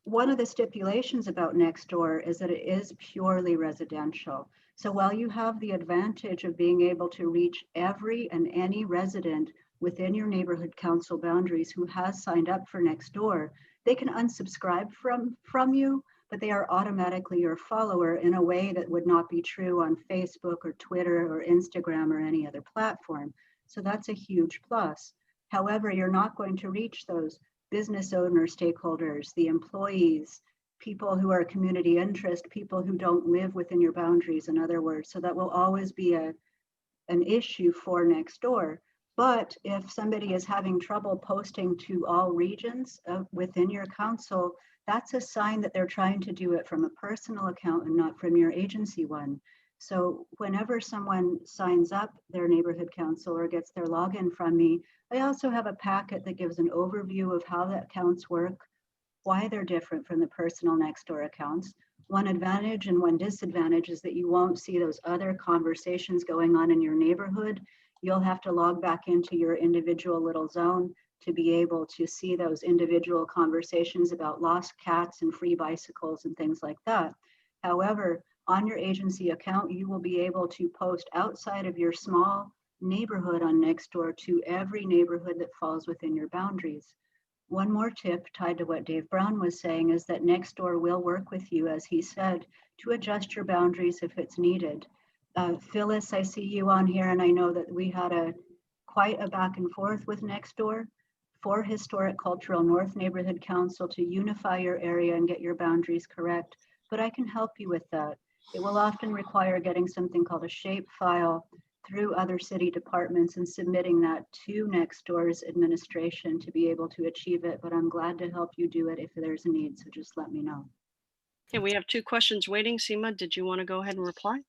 Speaker 4: one of the stipulations about Nextdoor is that it is purely residential. So while you have the advantage of being able to reach every and any resident within your neighborhood council boundaries who has signed up for Nextdoor, they can unsubscribe from you, but they are automatically your follower in a way that would not be true on Facebook or Twitter or Instagram or any other platform. So that's a huge plus. However, you're not going to reach those business owner stakeholders, the employees, people who are community interest, people who don't live within your boundaries, in other words. So that will always be an issue for Nextdoor. But if somebody is having trouble posting to all regions within your council, that's a sign that they're trying to do it from a personal account and not from your agency one. So whenever someone signs up their neighborhood council or gets their login from me, I also have a packet that gives an overview of how the accounts work, why they're different from the personal Nextdoor accounts, One advantage and one disadvantage is that you won't see those other conversations going on in your neighborhood. You'll have to log back into your individual little zone to be able to see those individual conversations about lost cats and free bicycles and things like that. However, on your agency account, you will be able to post outside of your small neighborhood on Nextdoor to every neighborhood that falls within your boundaries. One more tip tied to what Dave Brown was saying is that Nextdoor will work with you, as he said, to adjust your boundaries if it's needed. Phyllis, I see you on here, and I know that we had quite a back and forth with Nextdoor for Historic Cultural North Neighborhood Council to unify your area and get your boundaries correct, but I can help you with that. It will often require getting something called a shape file through other city departments and submitting that to Nextdoor's administration to be able to achieve it, but I'm glad to help you do it if there's a need, so just let me know.
Speaker 1: Okay, we have 2 questions waiting. Seema, did you want to go ahead and reply?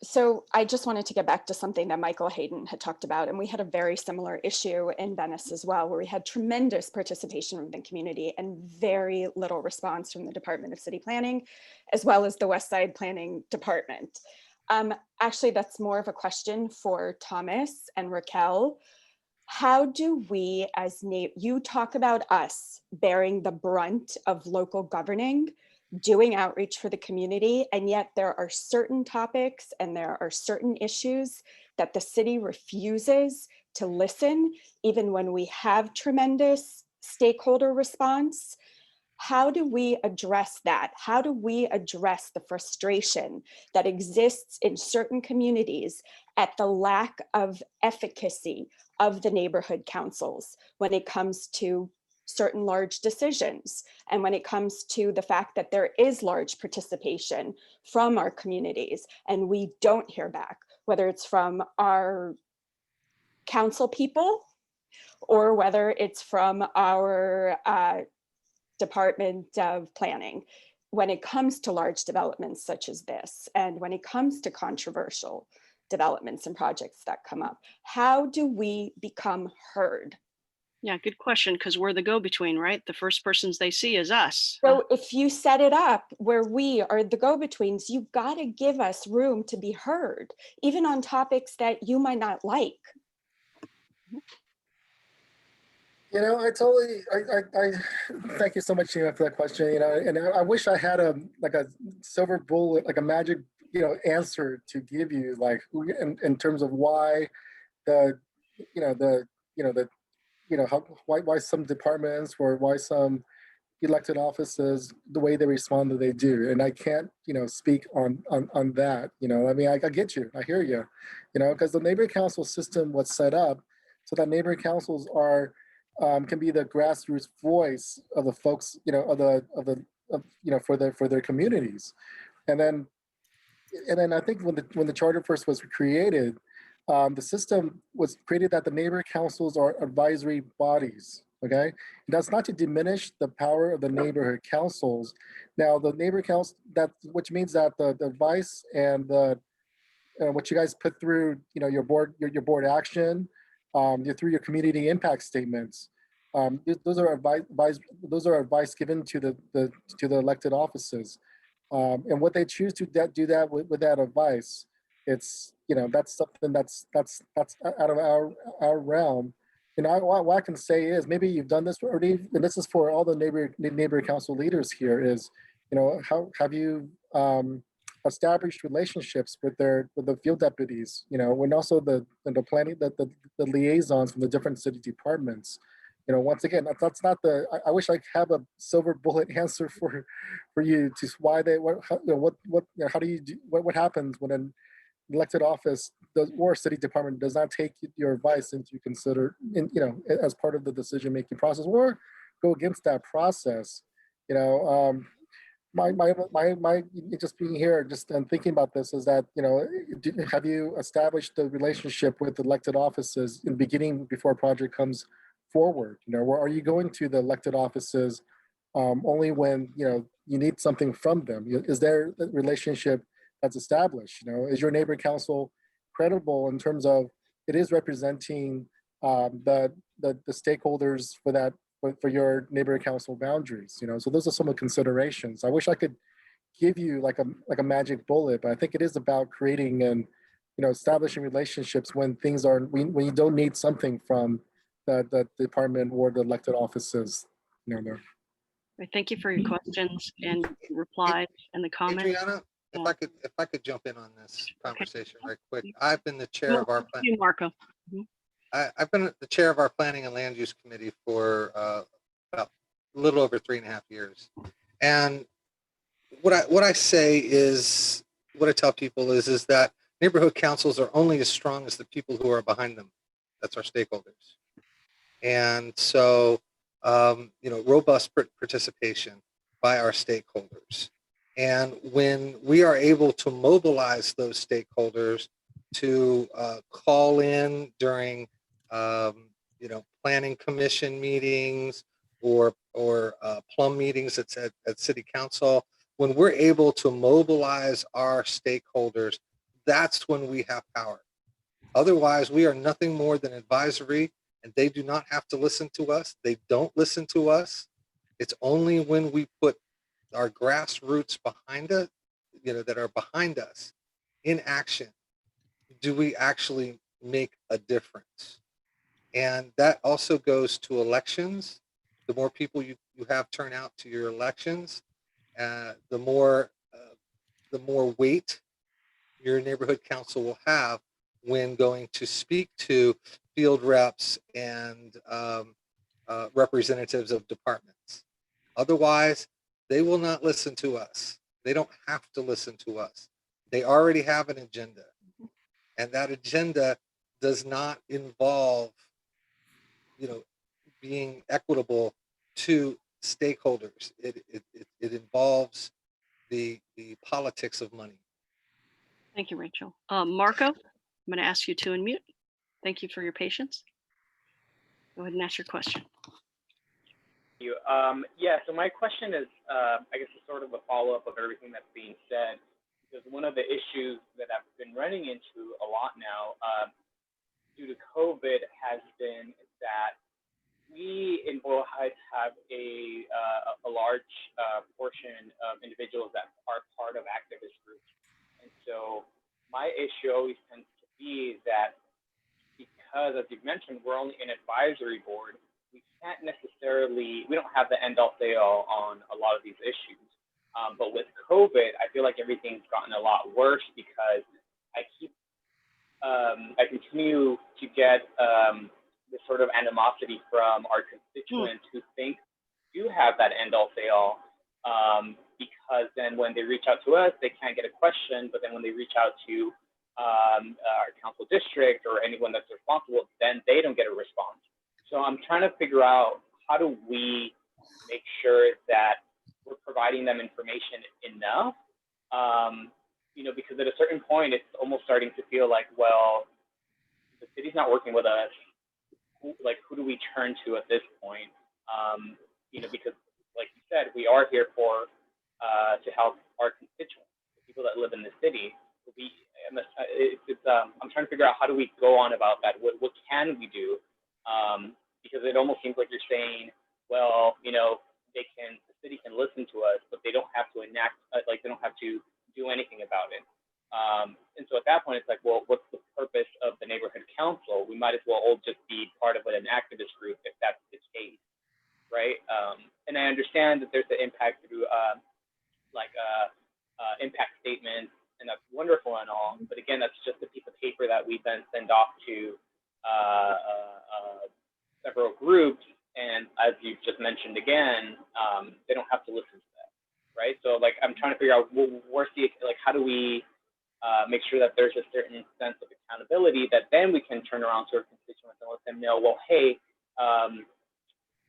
Speaker 8: So I just wanted to get back to something that Michael Hayden had talked about, and we had a very similar issue in Venice as well, where we had tremendous participation from the community and very little response from the Department of City Planning, as well as the West Side Planning Department. Actually, that's more of a question for Thomas and Raquel. How do we, you talk about us bearing the brunt of local governing, doing outreach for the community, and yet there are certain topics and there are certain issues that the city refuses to listen, even when we have tremendous stakeholder response. How do we address that? How do we address the frustration that exists in certain communities at the lack of efficacy of the neighborhood councils when it comes to certain large decisions, and when it comes to the fact that there is large participation from our communities and we don't hear back, whether it's from our council people or whether it's from our Department of Planning, when it comes to large developments such as this, and when it comes to controversial developments and projects that come up, how do we become heard?
Speaker 1: Yeah, good question, because we're the go-between, right? The first persons they see is us.
Speaker 8: So if you set it up where we are the go-betweens, you've got to give us room to be heard, even on topics that you might not like.
Speaker 2: You know, I thank you so much, Sheena, for that question. You know, and I wish I had a silver bullet, like a magic, answer to give you, like in terms of why why some departments or why some elected offices the way they respond that they do, and I can't speak on that. I mean, I get you, I hear you, because the neighborhood council system was set up so that neighborhood councils are can be the grassroots voice of the folks, for their communities. And then I think when the charter first was created, the system was created that the neighborhood councils are advisory bodies. Okay, and that's not to diminish the power of the neighborhood councils. Now, the neighborhood council, which means that the advice and the what you guys put through, your board action, through your community impact statements. Those are advice given to the elected offices, and what they choose to do that with that advice, it's that's something that's out of our realm. What I can say is, maybe you've done this already, and this is for all the neighborhood council leaders here, is how have you established relationships with the field deputies, and also the planning, the liaisons from the different city departments. Once again, that's not I wish I have a silver bullet answer for you to why they how do you do what happens when an elected office or city department does not take your advice into as part of the decision making process, or go against that process. My just being here, just and thinking about this, is that have you established the relationship with elected offices in the beginning before a project comes forward? Or are you going to the elected offices only when you need something from them? Is there a relationship that's established? Is your neighborhood council credible in terms of it is representing the stakeholders for your neighborhood council boundaries? So those are some of the considerations. I wish I could give you like a magic bullet, but I think it is about creating and establishing relationships when things are when you don't need something from the department or the elected offices. There.
Speaker 1: Thank you for your questions and replies and the comments.
Speaker 15: Adriana,
Speaker 1: Yeah.
Speaker 15: if I could jump in on this conversation
Speaker 1: Okay.
Speaker 15: right quick. I've been the chair of our
Speaker 1: you, Marco.
Speaker 15: I've been the chair of our planning and land use committee for about a little over 3.5 years. And what I say is, what I tell people is that neighborhood councils are only as strong as the people who are behind them. That's our stakeholders. And so, robust participation by our stakeholders. And when we are able to mobilize those stakeholders to call in during, planning commission meetings or plum meetings at city council, when we're able to mobilize our stakeholders, that's when we have power. Otherwise, we are nothing more than advisory, and they do not have to listen to us. They don't listen to us. It's only when we put our grassroots behind us, that are behind us in action, do we actually make a difference. And that also goes to elections. The more people you have turn out to your elections, the more weight your neighborhood council will have when going to speak to field reps and representatives of departments. Otherwise, they will not listen to us. They don't have to listen to us. They already have an agenda. And that agenda does not involve, being equitable to stakeholders. It involves the politics of money.
Speaker 1: Thank you, Rachel. Marco, I'm going to ask you to unmute. Thank you for your patience. Go ahead and ask your question.
Speaker 10: Thank you. So my question is, I guess it's sort of a follow-up of everything that's being said, because one of the issues that I've been running into a lot now due to COVID has been that we in Boyle Heights have a large portion of individuals that are part of activist groups. And so my issue always tends to be that because, as you've mentioned, we're only an advisory board, we don't have the end all say all on a lot of these issues. But with COVID, I feel like everything's gotten a lot worse because I continue to get this sort of animosity from our constituents who think we do have that end all say all. Because then when they reach out to us, they can't get a question, but then when they reach out to our council district or anyone that's responsible, then they don't get a response. So I'm trying to figure out, how do we make sure that we're providing them information enough? Because at a certain point, it's almost starting to feel like, well, the city's not working with us. Who do we turn to at this point? Because like you said, we are here to help our constituents, the people that live in the city. I'm trying to figure out, how do we go on about that? What can we do? Because it almost seems like you're saying, well, the city can listen to us, but they don't have to enact, they don't have to do anything about it. And so at that point, it's like, well, what's the purpose of the neighborhood council? We might as well all just be part of an activist group if that's the case, right? And I understand that there's the impact through impact statements, and that's wonderful and all. But again, that's just a piece of paper that we then send off to several groups. And as you've just mentioned again, they don't have to listen to that, right? So I'm trying to figure out, how do we make sure that there's a certain sense of accountability that then we can turn around to our constituents and let them know, well, hey,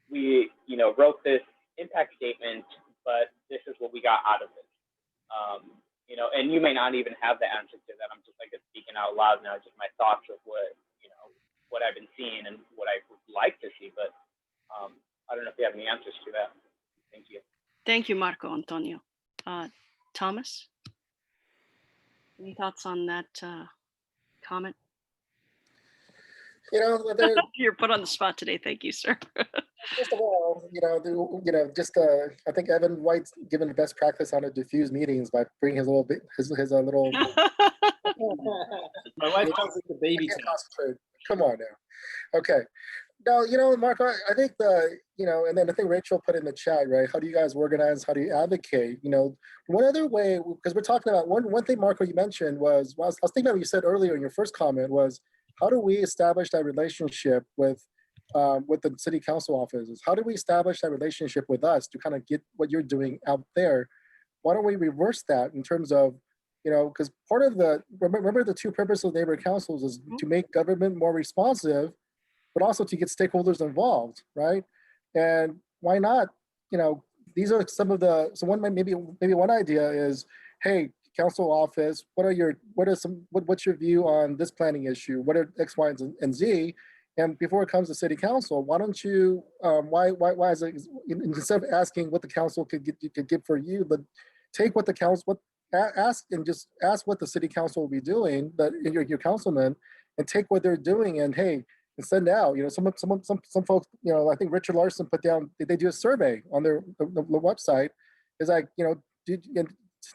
Speaker 10: we wrote this impact statement, but this is what we got out of it. And you may not even have the answer to that. I'm just speaking out loud now, just my thoughts of what I've been seeing and what I would like to see, but I don't know if you have any answers to that. Thank you.
Speaker 1: Thank you, Marco Antonio. Thomas, any thoughts on that comment?
Speaker 2: You know, they're,
Speaker 1: You're put on the spot today. Thank you, sir.
Speaker 2: first of all, just I think Evan White's given the best practice on a diffuse meetings by bringing his little bit, his little.
Speaker 5: My wife calls it the
Speaker 2: I
Speaker 5: baby
Speaker 2: can't
Speaker 5: test.
Speaker 2: concentrate. Come on now. Okay. No, Mark, I think and then I think Rachel put in the chat, right? How do you guys organize? How do you advocate? One other way, because we're talking about one thing, Marco, you mentioned was, I was thinking about what you said earlier in your first comment was, how do we establish that relationship with the city council offices? How do we establish that relationship with us to kind of get what you're doing out there? Why don't we reverse that in terms of, because part of remember the two purposes of neighborhood councils is to make government more responsive, but also to get stakeholders involved, right? And why not? These are some of the. So maybe one idea is, hey, council office, what's your view on this planning issue? What are X, Y, and Z? And before it comes to city council, why don't you? Why is it, instead of asking what the council could give for you, but take what the council ask what the city council will be doing, your councilman, and take what they're doing and hey. And send out, some folks, I think Richard Larson put down, they do a survey on the website, is like, to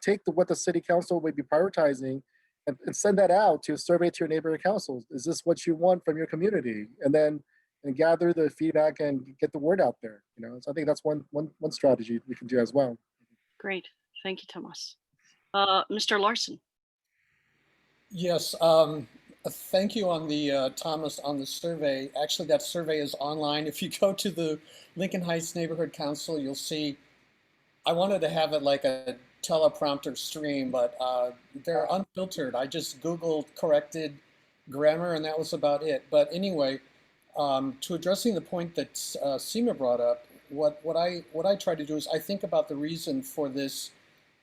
Speaker 2: take what the city council would be prioritizing and send that out to a survey to your neighborhood councils. Is this what you want from your community? And then gather the feedback and get the word out there. So I think that's one strategy we can do as well.
Speaker 1: Great, thank you, Thomas. Mr. Larson.
Speaker 14: Yes. Thank you on the Thomas on the survey. Actually, that survey is online. If you go to the Lincoln Heights Neighborhood Council, you'll see. I wanted to have it like a teleprompter stream, but they're unfiltered. I just Googled corrected grammar, and that was about it. But anyway, to addressing the point that Seema brought up, what I try to do is I think about the reason for this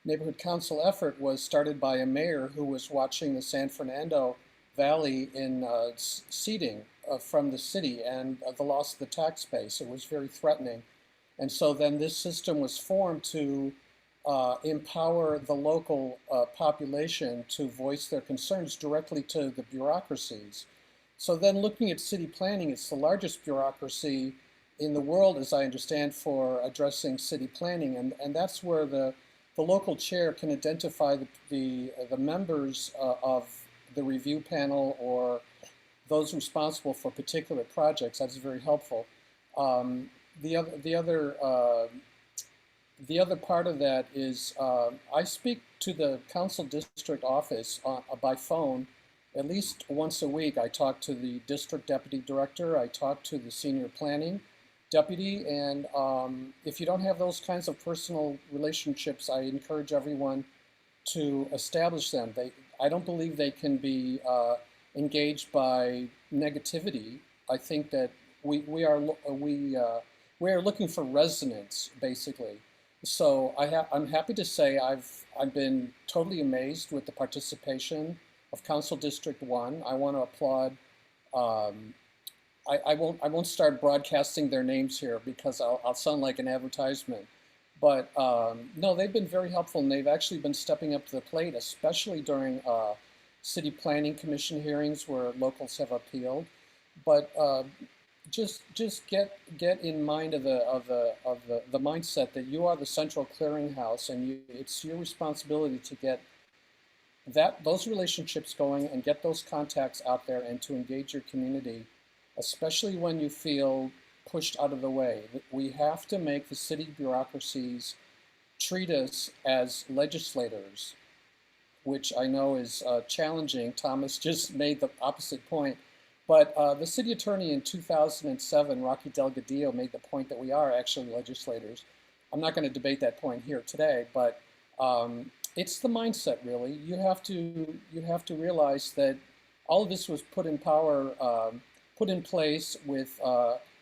Speaker 14: neighborhood council effort was started by a mayor who was watching the San Fernando Valley in seeding from the city and the loss of the tax base. It was very threatening. And so then this system was formed to empower the local population to voice their concerns directly to the bureaucracies. So then looking at city planning, it's the largest bureaucracy in the world, as I understand, for addressing city planning. And that's where the local chair can identify the members of the review panel or those responsible for particular projects. That's very helpful. The other part of that is I speak to the council district office by phone at least once a week. I talk to the district deputy director. I talk to the senior planning deputy. And if you don't have those kinds of personal relationships, I encourage everyone to establish them. I don't believe they can be engaged by negativity. I think that we are looking for resonance, basically. So I'm happy to say I've been totally amazed with the participation of Council District 1. I want to applaud. I won't start broadcasting their names here because I'll sound like an advertisement. But no, they've been very helpful, and they've actually been stepping up to the plate, especially during City Planning Commission hearings where locals have appealed. But just get in mind of the mindset that you are the central clearinghouse, and it's your responsibility to get those relationships going and get those contacts out there and to engage your community, especially when you feel pushed out of the way. We have to make the city bureaucracies treat us as legislators, which I know is challenging. Thomas just made the opposite point. But the city attorney in 2007, Rocky Delgadillo, made the point that we are actually legislators. I'm not going to debate that point here today, but it's the mindset, really. You have to realize that all of this was put in place with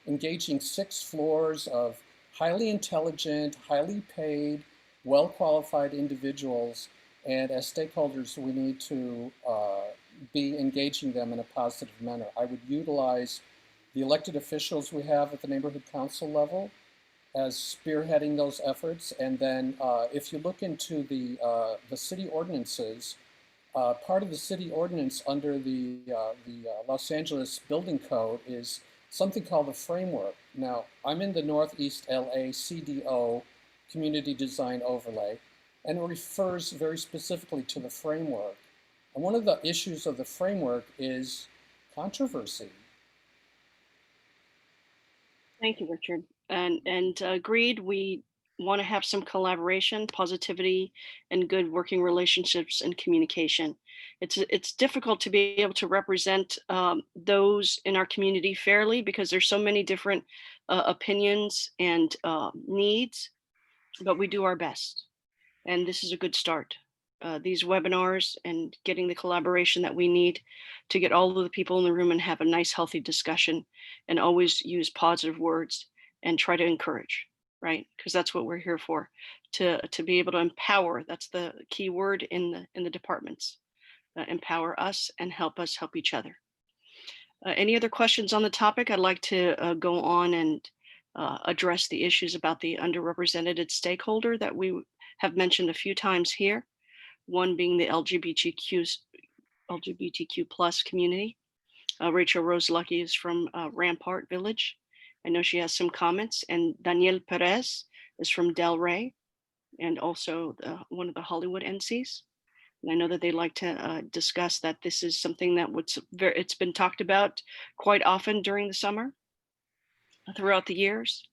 Speaker 14: engaging 6 floors of highly intelligent, highly paid, well-qualified individuals. And as stakeholders, we need to be engaging them in a positive manner. I would utilize the elected officials we have at the neighborhood council level as spearheading those efforts. And then if you look into the city ordinances, part of the city ordinance under the Los Angeles Building Code is something called the framework. Now, I'm in the Northeast LA CDO, Community Design Overlay, and it refers very specifically to the framework. And one of the issues of the framework is controversy.
Speaker 1: Thank you, Richard. And agreed, we want to have some collaboration, positivity, and good working relationships and communication. It's difficult to be able to represent those in our community fairly because there's so many different opinions and needs, but we do our best. And this is a good start. These webinars and getting the collaboration that we need to get all of the people in the room and have a nice, healthy discussion, and always use positive words and try to encourage, right? Because that's what we're here for, to be able to empower. That's the key word in the departments. Empower us and help us help each other. Any other questions on the topic? I'd like to go on and address the issues about the underrepresented stakeholder that we have mentioned a few times here. One being the LGBTQ plus community. Rachel Rose Lucky is from Rampart Village. I know she has some comments, and Danielle Perez is from Del Rey, and also one of the Hollywood NCs. And I know that they'd like to discuss that this is something that it's been talked about quite often during the summer, throughout the years.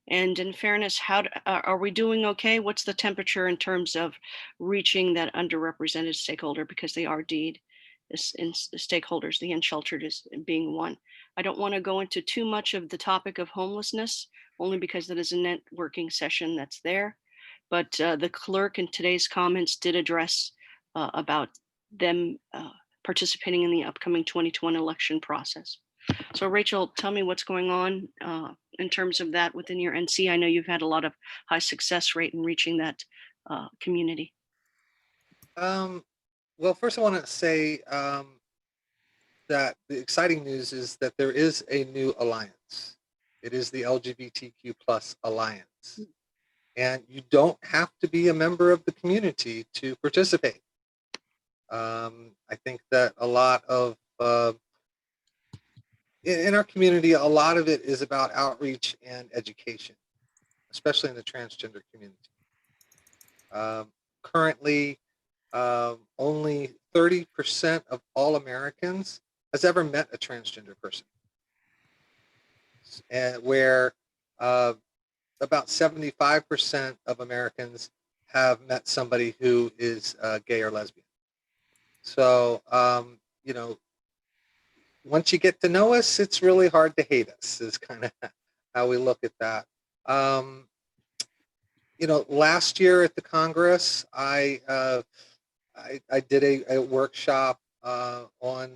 Speaker 1: And in fairness, are we doing okay? What's the temperature in terms of reaching that underrepresented stakeholder? Because they are indeed stakeholders, the unsheltered is being one. I don't want to go into too much of the topic of homelessness, only because that is a networking session that's there. But the clerk in today's comments did address about them participating in the upcoming 2020 election process. So Rachel, tell me what's going on in terms of that within your NC. I know you've had a lot of high success rate in reaching that community.
Speaker 15: Well, first I want to say that the exciting news is that there is a new alliance. It is the LGBTQ plus Alliance. And you don't have to be a member of the community to participate. I think that a lot of, in our community, a lot of it is about outreach and education, especially in the transgender community. Currently, only 30% of all Americans has ever met a transgender person, and where about 75% of Americans have met somebody who is gay or lesbian. So, you know, once you get to know us, it's really hard to hate us, is kind of how we look at that. You know, last year at the Congress, I did a workshop on,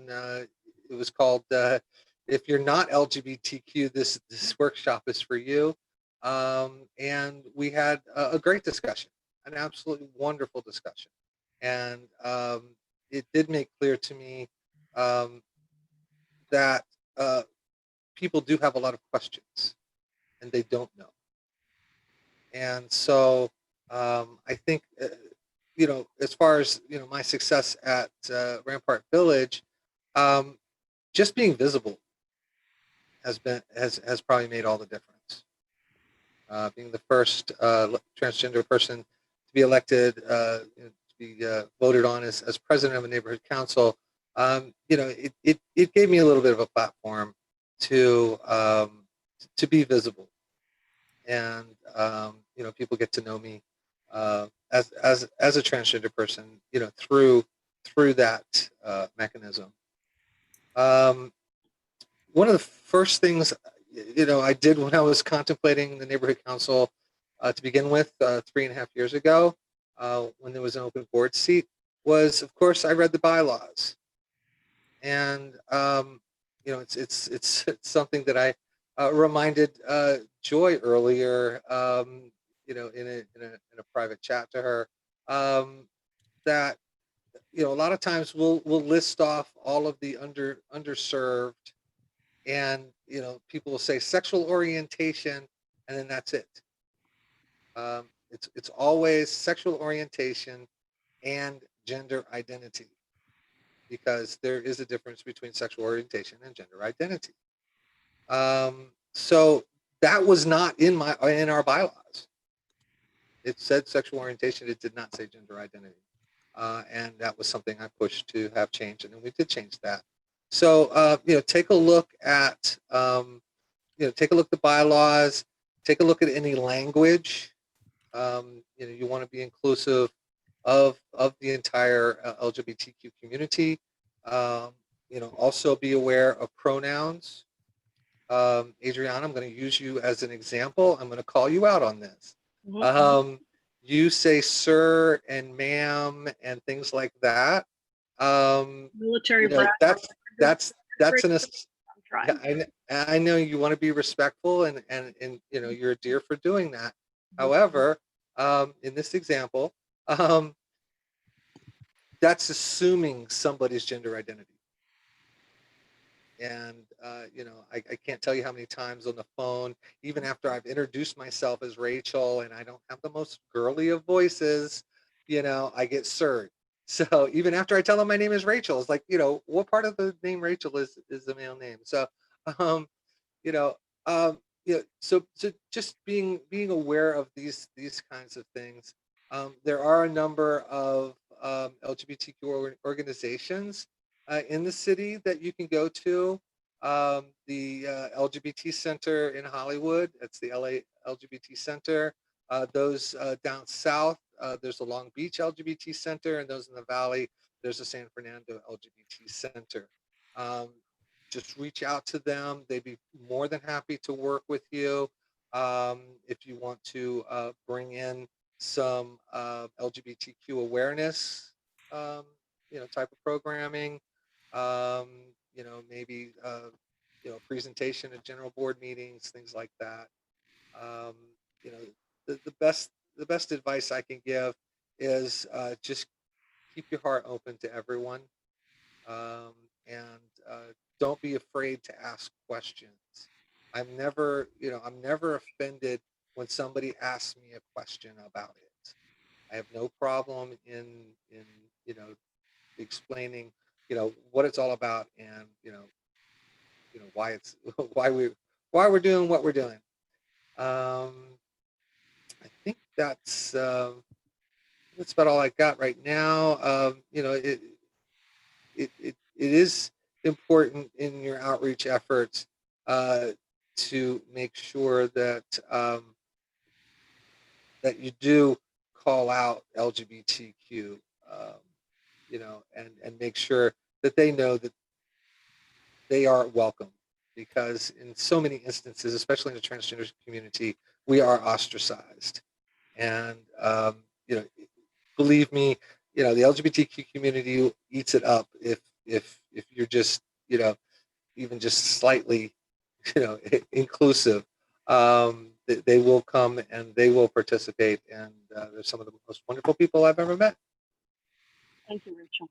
Speaker 15: it was called, if you're not LGBTQ, this workshop is for you. And we had a great discussion, an absolutely wonderful discussion. And it did make clear to me that people do have a lot of questions and they don't know. And so I think, you know, as far as, you know, my success at Rampart Village, just being visible has probably made all the difference. Being the first transgender person to be elected, to be voted on as president of a neighborhood council, you know, it gave me a little bit of a platform to be visible, and you know, people get to know me as a transgender person, you know, through that mechanism. One of the first things, you know, I did when I was contemplating the neighborhood council to begin with 3.5 years ago, when there was an open board seat, was, of course, I read the bylaws. And you know, it's something that I reminded Joy earlier, you know, in a private chat to her, that, you know, a lot of times we'll list off all of the underserved, and, you know, people will say sexual orientation, and then that's it. It's always sexual orientation and gender identity. because there is a difference between sexual orientation and gender identity. So that was not in our bylaws. It said sexual orientation. It did not say gender identity. And that was something I pushed to have changed, and then we did change that. So, take a look at, take a look at the bylaws, take a look at any language. You want to be inclusive of the entire LGBTQ community. Also be aware of pronouns. Adriana, I'm going to use you as an example. I'm going to call you out on this. You say sir and ma'am and things like that.
Speaker 1: Military brat.
Speaker 15: That's I know you want to be respectful and you're a dear for doing that. However, in this example, that's assuming somebody's gender identity. And, I can't tell you how many times on the phone, even after I've introduced myself as Rachel and I don't have the most girly of voices, I get sirred. So even after I tell them my name is Rachel, it's like, what part of the name Rachel is the male name? So, so just being aware of these kinds of things. There are a number of LGBTQ organizations in the city that you can go to. The LGBT Center in Hollywood, that's the LA LGBT Center. Those down south, there's the Long Beach LGBT Center, and those in the Valley, there's the San Fernando LGBT Center. Just reach out to them. They'd be more than happy to work with you. If you want to bring in some LGBTQ awareness, type of programming, maybe presentation at general board meetings, things like that. The best advice I can give is just keep your heart open to everyone, and don't be afraid to ask questions. I'm never offended when somebody asks me a question about it. I have no problem in explaining what it's all about, and why it's why we're doing what we're doing. I think that's about all I got right now. It is important in your outreach efforts to make sure that that you do call out LGBTQ, and make sure that they know that they are welcome, because in so many instances, especially in the transgender community, we are ostracized. And believe me, the LGBTQ community eats it up if you're just even just slightly inclusive. They will come and they will participate, and they're some of the most wonderful people I've ever met.
Speaker 1: Thank you, Rachel.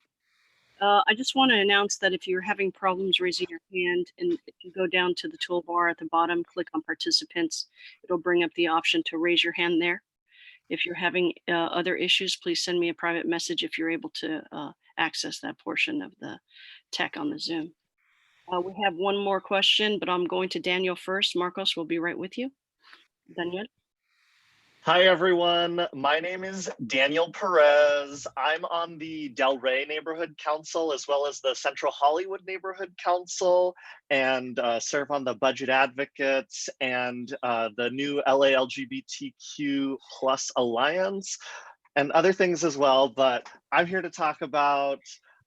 Speaker 1: I just want to announce that if you're having problems raising your hand, and if you go down to the toolbar at the bottom, click on participants, it'll bring up the option to raise your hand there. If you're having other issues, please send me a private message if you're able to access that portion of the tech on the Zoom. We have one more question, but I'm going to Daniel first. Marcos will be right with you. Daniel.
Speaker 16: Hi, everyone. My name is Daniel Perez. I'm on the Del Rey Neighborhood Council as well as the Central Hollywood Neighborhood Council, and serve on the Budget Advocates and the new LA LGBTQ Alliance and other things as well. But I'm here to talk about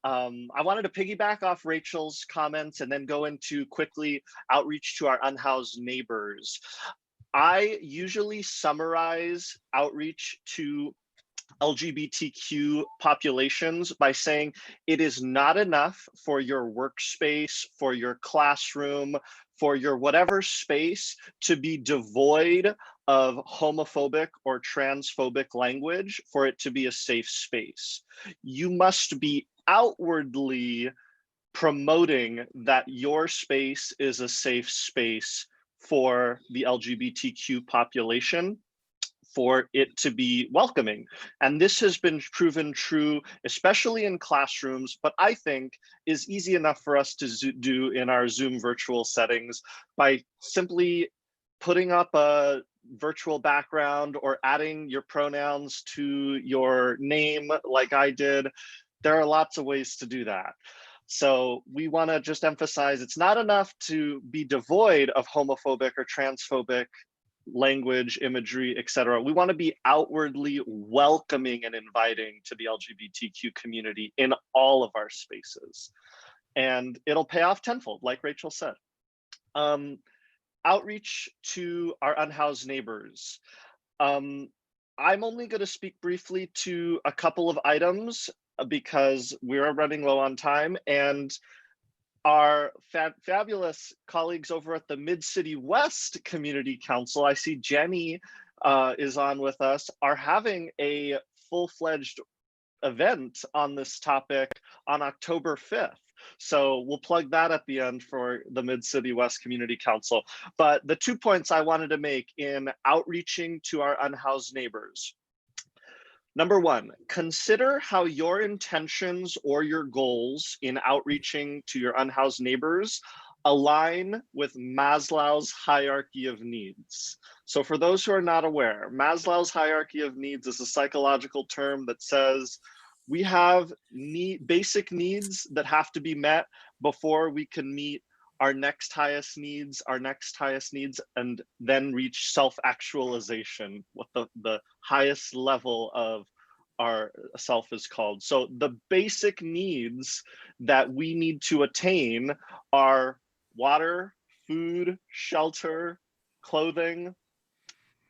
Speaker 16: I wanted to piggyback off Rachel's comments and then go into quickly outreach to our unhoused neighbors. I usually summarize outreach to LGBTQ populations by saying it is not enough for your workspace, for your classroom, for your whatever space to be devoid of homophobic or transphobic language for it to be a safe space. You must be outwardly promoting that your space is a safe space for the LGBTQ population. for it to be welcoming. And this has been proven true, especially in classrooms, but I think is easy enough for us to do in our Zoom virtual settings by simply putting up a virtual background or adding your pronouns to your name like I did. There are lots of ways to do that. So we want to just emphasize it's not enough to be devoid of homophobic or transphobic language, imagery, etc. We want to be outwardly welcoming and inviting to the LGBTQ community in all of our spaces. And it'll pay off tenfold, like Rachel said. Outreach to our unhoused neighbors. I'm only going to speak briefly to a couple of items because we're running low on time, and our fabulous colleagues over at the Mid-City West Community Council, I see Jenny is on with us, are having a full-fledged event on this topic on October 5th. So we'll plug that at the end for the Mid-City West Community Council. But the 2 points I wanted to make in outreaching to our unhoused neighbors. Number one, consider how your intentions or your goals in outreaching to your unhoused neighbors align with Maslow's hierarchy of needs. So for those who are not aware, Maslow's hierarchy of needs is a psychological term that says we have basic needs that have to be met before we can meet our next highest needs, and then reach self-actualization, what the highest level of our self is called. So the basic needs that we need to attain are water, food, shelter, clothing.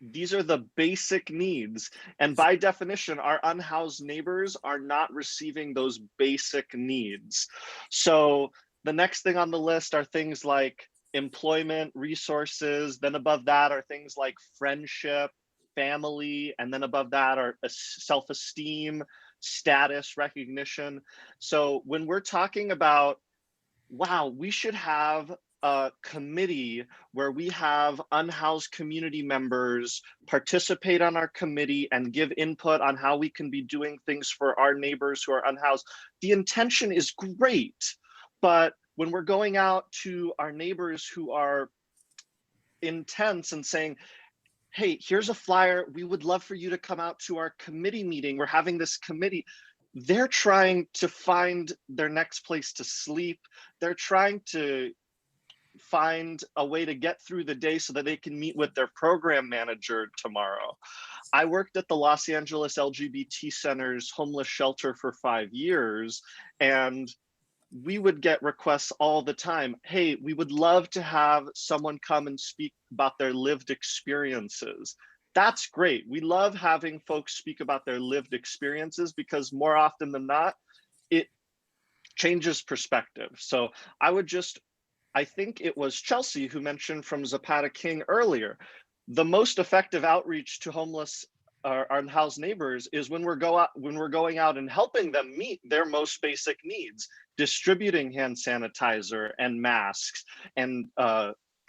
Speaker 16: These are the basic needs. And by definition, our unhoused neighbors are not receiving those basic needs. So the next thing on the list are things like employment, resources. Then above that are things like friendship, family, and then above that are self-esteem, status, recognition. So when we're talking about, wow, we should have a committee where we have unhoused community members participate on our committee and give input on how we can be doing things for our neighbors who are unhoused. The intention is great, but when we're going out to our neighbors who are intense and saying, hey, here's a flyer, we would love for you to come out to our committee meeting, we're having this committee, they're trying to find their next place to sleep. They're trying to find a way to get through the day so that they can meet with their program manager tomorrow. I worked at the Los Angeles LGBT Center's homeless shelter for 5 years, and we would get requests all the time. Hey, we would love to have someone come and speak about their lived experiences. That's great. We love having folks speak about their lived experiences because more often than not, it changes perspective. So I think it was Chelsea who mentioned from Zapata King earlier, the most effective outreach to homeless or unhoused neighbors is when we're going out and helping them meet their most basic needs, distributing hand sanitizer and masks and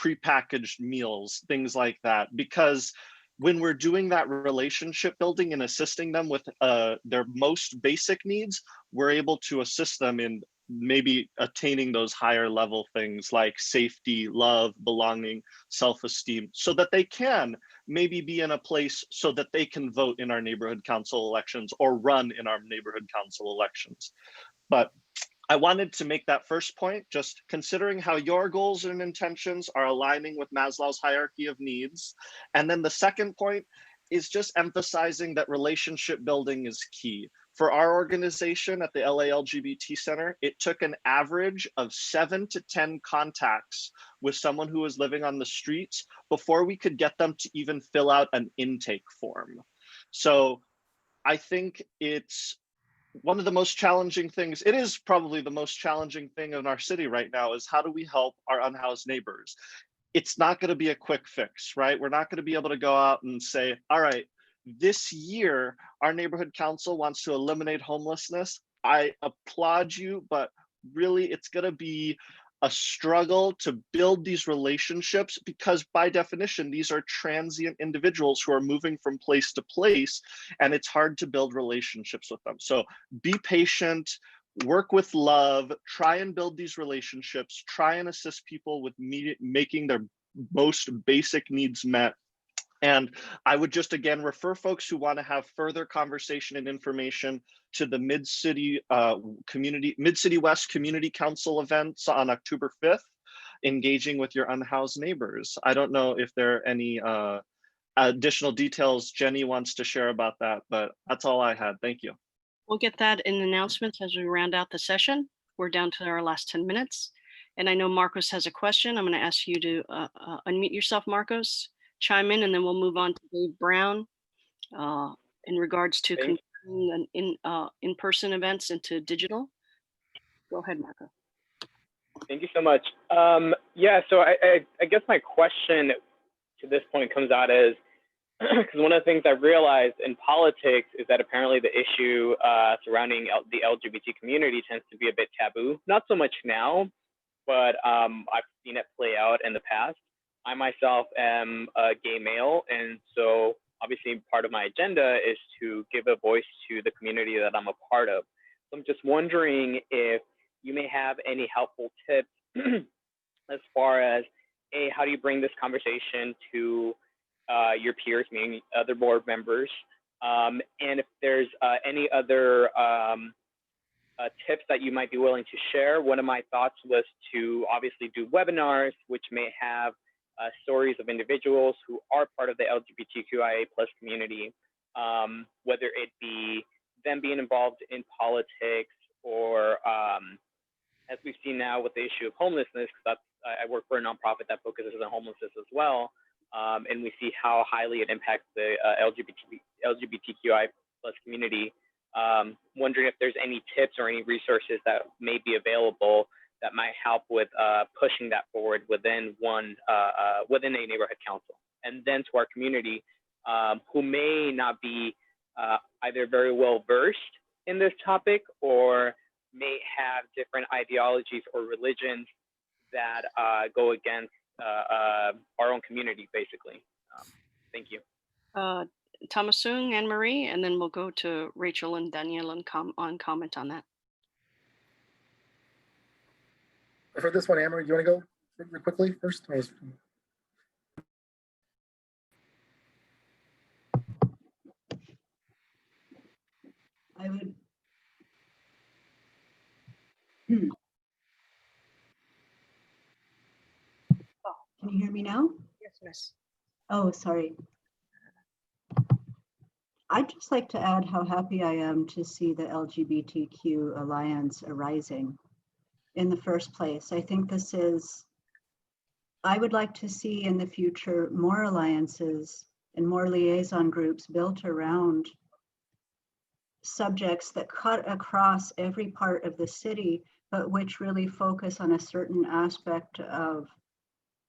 Speaker 16: prepackaged meals, things like that. Because when we're doing that relationship building and assisting them with their most basic needs, we're able to assist them in maybe attaining those higher level things like safety, love, belonging, self-esteem, so that they can maybe be in a place so that they can vote in our neighborhood council elections or run in our neighborhood council elections. But I wanted to make that first point, just considering how your goals and intentions are aligning with Maslow's hierarchy of needs. And then the second point is just emphasizing that relationship building is key. For our organization at the LA LGBT Center, it took an average of 7 to 10 contacts with someone who was living on the streets before we could get them to even fill out an intake form. So I think it's one of the most challenging things. It is probably the most challenging thing in our city right now is how do we help our unhoused neighbors? It's not going to be a quick fix, right? We're not going to be able to go out and say, all right, this year, our neighborhood council wants to eliminate homelessness. I applaud you, but really it's going to be a struggle to build these relationships because by definition, these are transient individuals who are moving from place to place, and it's hard to build relationships with them. So be patient, work with love, try and build these relationships, try and assist people with making their most basic needs met. And I would just again refer folks who want to have further conversation and information to the Mid-City West Community Council events on October 5th, engaging with your unhoused neighbors. I don't know if there are any additional details Jenny wants to share about that, but that's all I had. Thank you.
Speaker 1: We'll get that in announcements as we round out the session. We're down to our last 10 minutes. And I know Marcos has a question. I'm going to ask you to unmute yourself, Marcos, chime in, and then we'll move on to Dave Brown in regards to converting in-person events into digital. Go ahead, Marco.
Speaker 10: Thank you so much. Yeah, so I guess my question to this point comes out as, because one of the things I realized in politics is that apparently the issue surrounding the LGBT community tends to be a bit taboo. Not so much now, but I've seen it play out in the past. I myself am a gay male, and so obviously part of my agenda is to give a voice to the community that I'm a part of. So I'm just wondering if you may have any helpful tips as far as, A, how do you bring this conversation to your peers, meaning other board members, and if there's any other tips that you might be willing to share. One of my thoughts was to obviously do webinars, which may have stories of individuals who are part of the LGBTQIA+ community, whether it be them being involved in politics or, as we've seen now with the issue of homelessness, because I work for a nonprofit that focuses on homelessness as well, and we see how highly it impacts the LGBTQI+ community. Wondering if there's any tips or any resources that may be available that might help with pushing that forward within within a neighborhood council. And then to our community who may not be either very well versed in this topic or may have different ideologies or religions that go against our own community, basically. Thank you.
Speaker 1: Thomasung, Anne Marie, and then we'll go to Rachel and Danielle and comment on that.
Speaker 2: For this one, Anne Marie, do you want to go really quickly first?
Speaker 4: I would. Can you hear me now?
Speaker 1: Yes, miss.
Speaker 4: Oh, sorry. I'd just like to add how happy I am to see the LGBTQ Alliance arising in the first place. I think this is, I would like to see in the future more alliances and more liaison groups built around subjects that cut across every part of the city, but which really focus on a certain aspect of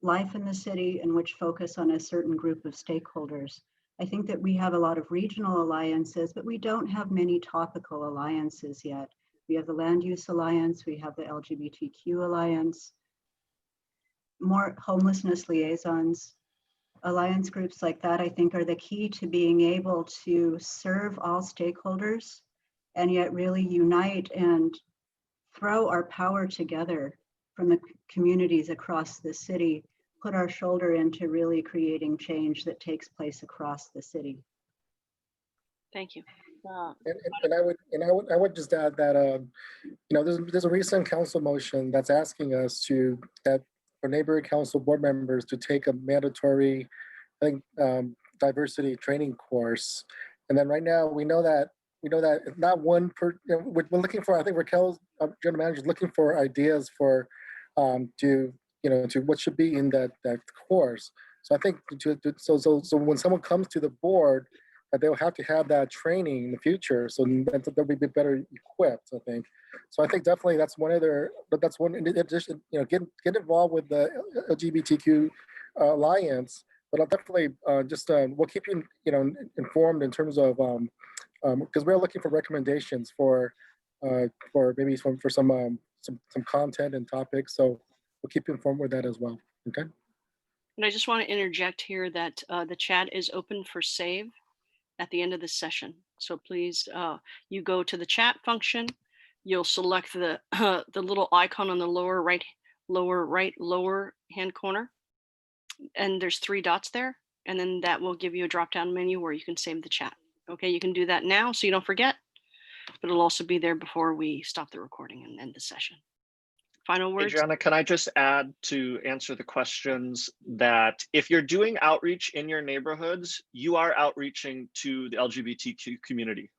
Speaker 4: life in the city and which focus on a certain group of stakeholders. I think that we have a lot of regional alliances, but we don't have many topical alliances yet. We have the Land Use Alliance, we have the LGBTQ Alliance, more homelessness liaisons. Alliance groups like that, I think, are the key to being able to serve all stakeholders and yet really unite and throw our power together from the communities across the city, put our shoulder into really creating change that takes place across the city.
Speaker 1: Thank you.
Speaker 2: And I would just add that there's a recent council motion that's asking us that for neighborhood council board members to take a mandatory, I think, diversity training course. And then right now we know that not one we're looking for. I think Raquel's general manager is looking for ideas for to what should be in that course. So I think so when someone comes to the board, that they'll have to have that training in the future, so that they'll be better equipped, I think. So I think definitely that's one in addition, get involved with the LGBTQ Alliance, but I'll definitely we'll keep you informed in terms of because we're looking for recommendations for maybe for some content and topics. So we'll keep you informed with that as well. Okay.
Speaker 1: And I just want to interject here that the chat is open for save at the end of this session. So please, you go to the chat function, you'll select the the little icon on the lower hand corner, and there's 3 dots there, and then that will give you a drop-down menu where you can save the chat. Okay, you can do that now so you don't forget, but it'll also be there before we stop the recording and end the session. Final words?
Speaker 16: Adriana, can I just add to answer the questions that if you're doing outreach in your neighborhoods, you are outreaching to the LGBTQ community.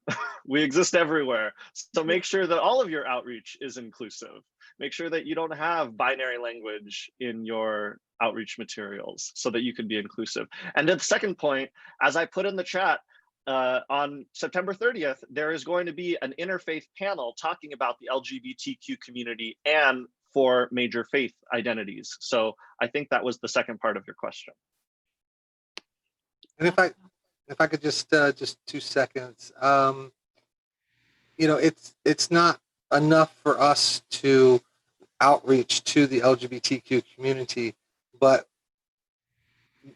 Speaker 16: We exist everywhere. So make sure that all of your outreach is inclusive. Make sure that you don't have binary language in your outreach materials so that you can be inclusive. And then the second point, as I put in the chat, on September 30th, there is going to be an interfaith panel talking about the LGBTQ community and for major faith identities. So I think that was the second part of your question.
Speaker 15: And if I could just 2 seconds, you know, it's not enough for us to outreach to the LGBTQ community, but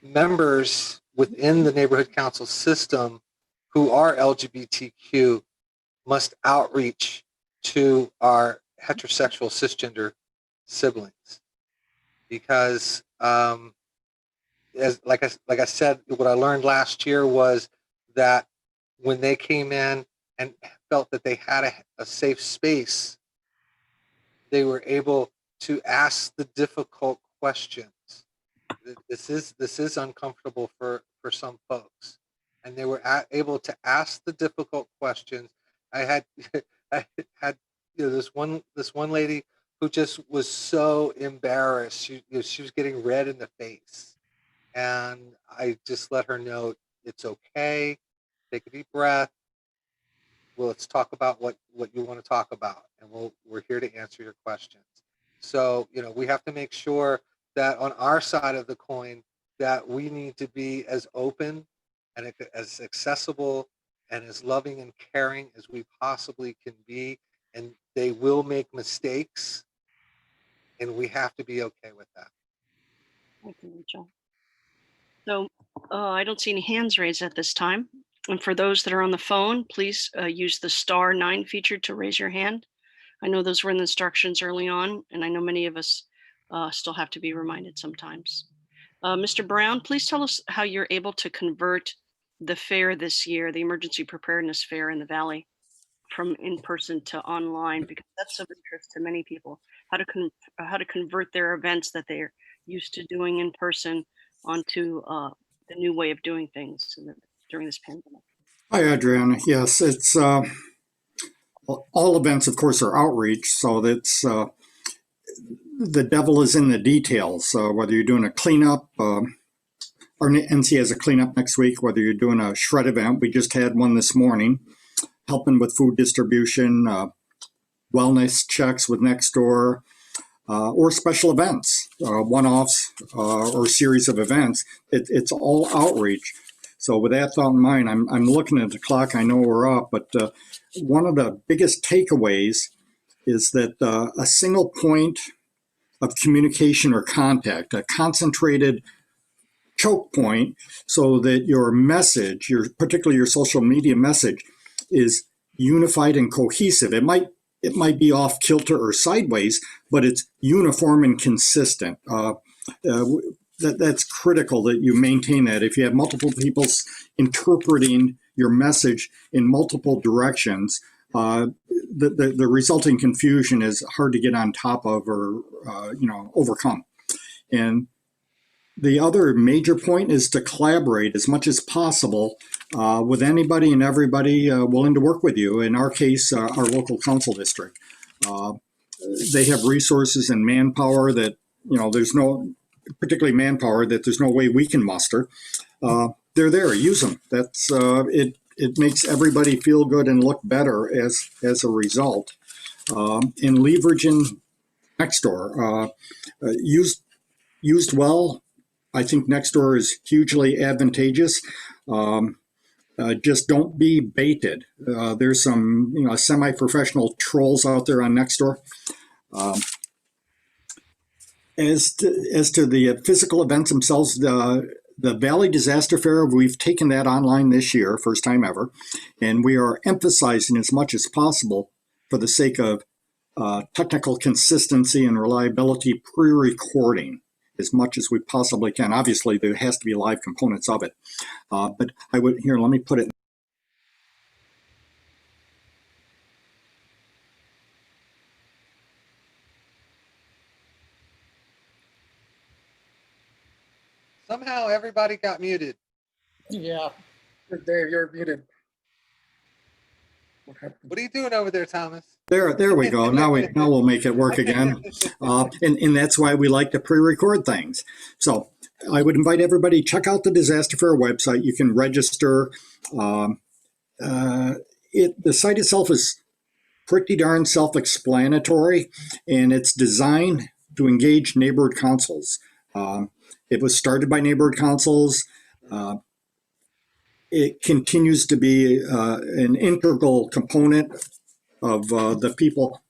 Speaker 15: members within the neighborhood council system who are LGBTQ must outreach to our heterosexual cisgender siblings, because as like I said, what I learned last year was that when they came in and felt that they had a safe space, they were able to ask the difficult questions. This is uncomfortable for some folks, and they were able to ask the difficult questions. I had you know, this one lady who just was so embarrassed. She was getting red in the face, and I just let her know it's okay. Take a deep breath. Well, let's talk about what you want to talk about, and we're here to answer your questions. So, you know, we have to make sure that on our side of the coin that we need to be as open and as accessible and as loving and caring as we possibly can be. And they will make mistakes, and we have to be okay with that.
Speaker 1: Thank you, Rachel. So I don't see any hands raised at this time. And for those that are on the phone, please use the *9 feature to raise your hand. I know those were in the instructions early on, and I know many of us still have to be reminded sometimes. Mr. Brown, please tell us how you're able to convert the fair this year, the Emergency Preparedness Fair in the Valley, from in-person to online, because that's of interest to many people, how to convert their events that they're used to doing in person onto the new way of doing things during this pandemic.
Speaker 9: Hi, Adriana. Yes, it's all events, of course, are outreach, so that's the devil is in the details. Whether you're doing a cleanup, our NC has a cleanup next week, whether you're doing a shred event, we just had one this morning, helping with food distribution, wellness checks with Nextdoor, or special events, one-offs, or series of events. It's all outreach. So with that thought in mind, I'm looking at the clock. I know we're up, but one of the biggest takeaways is that a single point of communication or contact, a concentrated choke point, so that your message, particularly your social media message, is unified and cohesive. It might be off kilter or sideways, but it's uniform and consistent. That's critical that you maintain that. If you have multiple people interpreting your message in multiple directions, the resulting confusion is hard to get on top of or overcome. And the other major point is to collaborate as much as possible with anybody and everybody willing to work with you. In our case, our local council district. They have resources and manpower that, there's no, particularly manpower that there's no way we can muster. They're there, use them. That's it makes everybody feel good and look better as a result. In leveraging Nextdoor, used well, I think Nextdoor is hugely advantageous. Just don't be baited. There's some semi-professional trolls out there on Nextdoor. As to the physical events themselves, the Valley Disaster Fair, we've taken that online this year, first time ever, and we are emphasizing as much as possible for the sake of technical consistency and reliability pre-recording as much as we possibly can. Obviously, there has to be live components of it, but I would here. Let me put it.
Speaker 15: Somehow everybody got muted.
Speaker 14: Yeah.
Speaker 2: Dave, you're muted.
Speaker 15: What are you doing over there, Thomas?
Speaker 9: There we go. Now we'll make it work again, and that's why we like to pre-record things. So I would invite everybody to check out the Disaster Fair website. You can register. The site itself is pretty darn self-explanatory, and it's designed to engage neighborhood councils. It was started by neighborhood councils. It continues to be an integral component of the people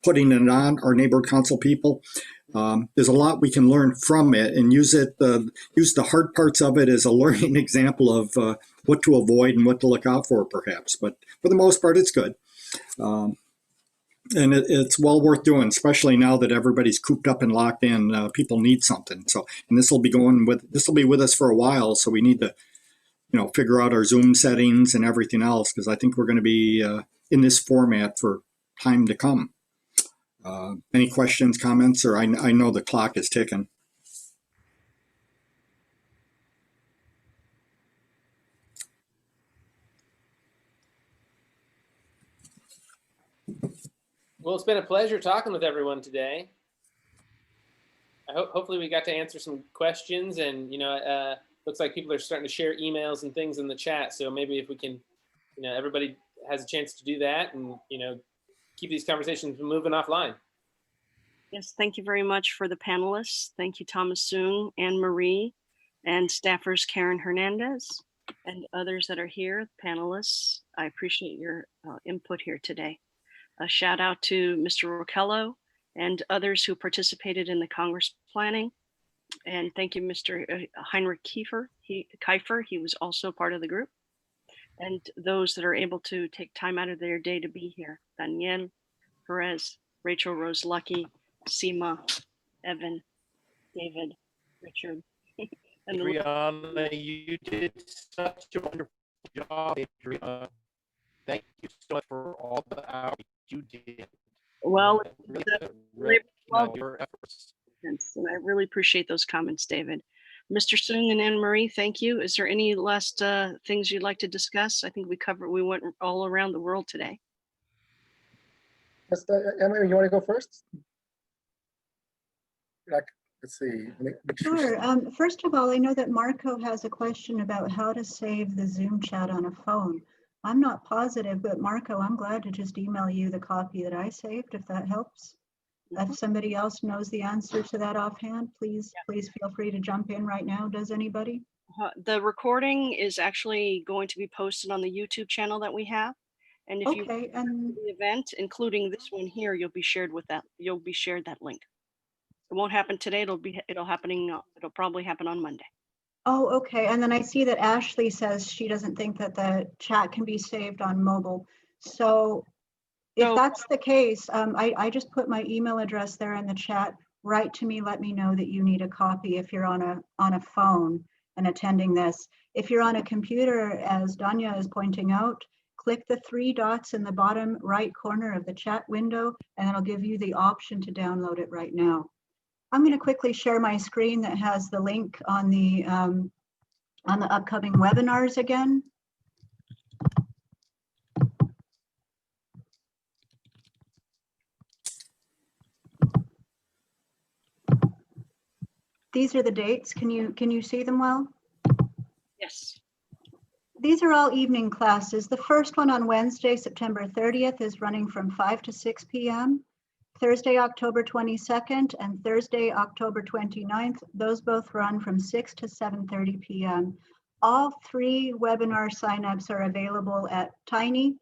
Speaker 9: putting it on, our neighborhood council people. There's a lot we can learn from it and use it. Use the hard parts of it as a learning example of what to avoid and what to look out for, perhaps. But for the most part, it's good. And it's well worth doing, especially now that everybody's cooped up and locked in. People need something. So, and this will be with us for a while. So we need to, figure out our Zoom settings and everything else, because I think we're going to be in this format for time to come. Any questions, comments, or I know the clock is ticking.
Speaker 5: Well, it's been a pleasure talking with everyone today. Hopefully we got to answer some questions, and looks like people are starting to share emails and things in the chat. So maybe if we can, everybody has a chance to do that, and keep these conversations moving offline.
Speaker 1: Yes, thank you very much for the panelists. Thank you, Thomas Soong, Anne Marie, and staffers Karen Hernandez, and others that are here, panelists. I appreciate your input here today. A shout out to Mr. Rokello and others who participated in the Congress planning. And thank you, Mr. Heinrich Kiefer. He was also part of the group. And those that are able to take time out of their day to be here. Danielle, Perez, Rachel Rose Lucky, Seema, Evan, David, Richard. And
Speaker 17: Adriana, you did such a wonderful job, Adriana. Thank you so much for all the hours you did.
Speaker 1: Well,
Speaker 17: your efforts.
Speaker 1: And I really appreciate those comments, David. Mr. Soong and Anne Marie, thank you. Is there any last things you'd like to discuss? I think we went all around the world today.
Speaker 2: Yes, Emily, you want to go first? Let's see.
Speaker 4: Sure. First of all, I know that Marco has a question about how to save the Zoom chat on a phone. I'm not positive, but Marco, I'm glad to just email you the copy that I saved, if that helps. If somebody else knows the answer to that offhand, please feel free to jump in right now. Does anybody?
Speaker 1: The recording is actually going to be posted on the YouTube channel that we have. And if you the event, including this one here, you'll be shared that link. It won't happen today. It'll probably happen on Monday.
Speaker 4: Oh, okay. And then I see that Ashley says she doesn't think that the chat can be saved on mobile. So if that's the case, I just put my email address there in the chat. Write to me, let me know that you need a copy if you're on a phone and attending this. If you're on a computer, as Danya is pointing out, click the 3 dots in the bottom right corner of the chat window, and it'll give you the option to download it right now. I'm going to quickly share my screen that has the link on the upcoming webinars again. These are the dates. Can you see them well?
Speaker 1: Yes.
Speaker 4: These are all evening classes. The first one on Wednesday, September 30th is running from 5 to 6 p.m. Thursday, October 22nd and Thursday, October 29th. Those both run from 6 to 7:30 p.m. All 3 webinar signups are available at tiny.cc/NC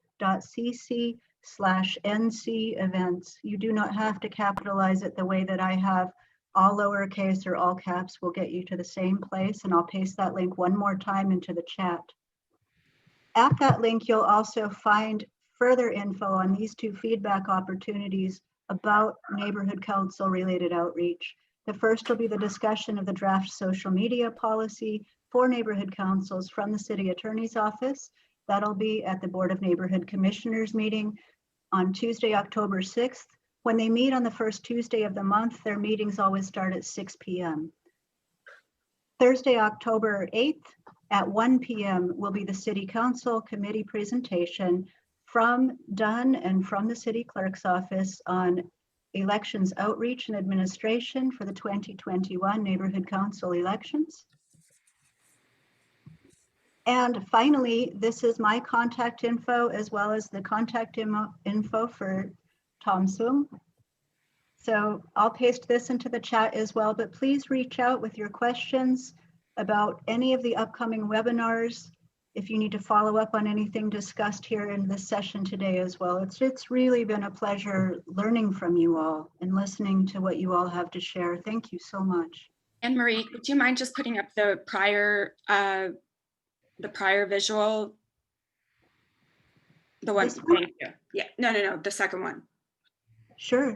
Speaker 4: events. You do not have to capitalize it the way that I have All lowercase or all caps will get you to the same place, and I'll paste that link one more time into the chat. At that link, you'll also find further info on these two feedback opportunities about neighborhood council related outreach. The first will be the discussion of the draft social media policy for neighborhood councils from the city attorney's office. That'll be at the Board of Neighborhood Commissioners meeting on Tuesday, October 6th. When they meet on the first Tuesday of the month, their meetings always start at 6 p.m. Thursday, October 8th at 1 p.m. will be the City Council Committee presentation from Dunn and from the City Clerk's office on elections outreach and administration for the 2021 Neighborhood Council elections. And finally, this is my contact info as well as the contact info for Tom Sung. So I'll paste this into the chat as well, but please reach out with your questions about any of the upcoming webinars. If you need to follow up on anything discussed here in this session today as well. It's really been a pleasure learning from you all and listening to what you all have to share. Thank you so much.
Speaker 8: Anne Marie, would you mind just putting up the prior visual? The one, thank you. Yeah, no, the second one.
Speaker 4: Sure.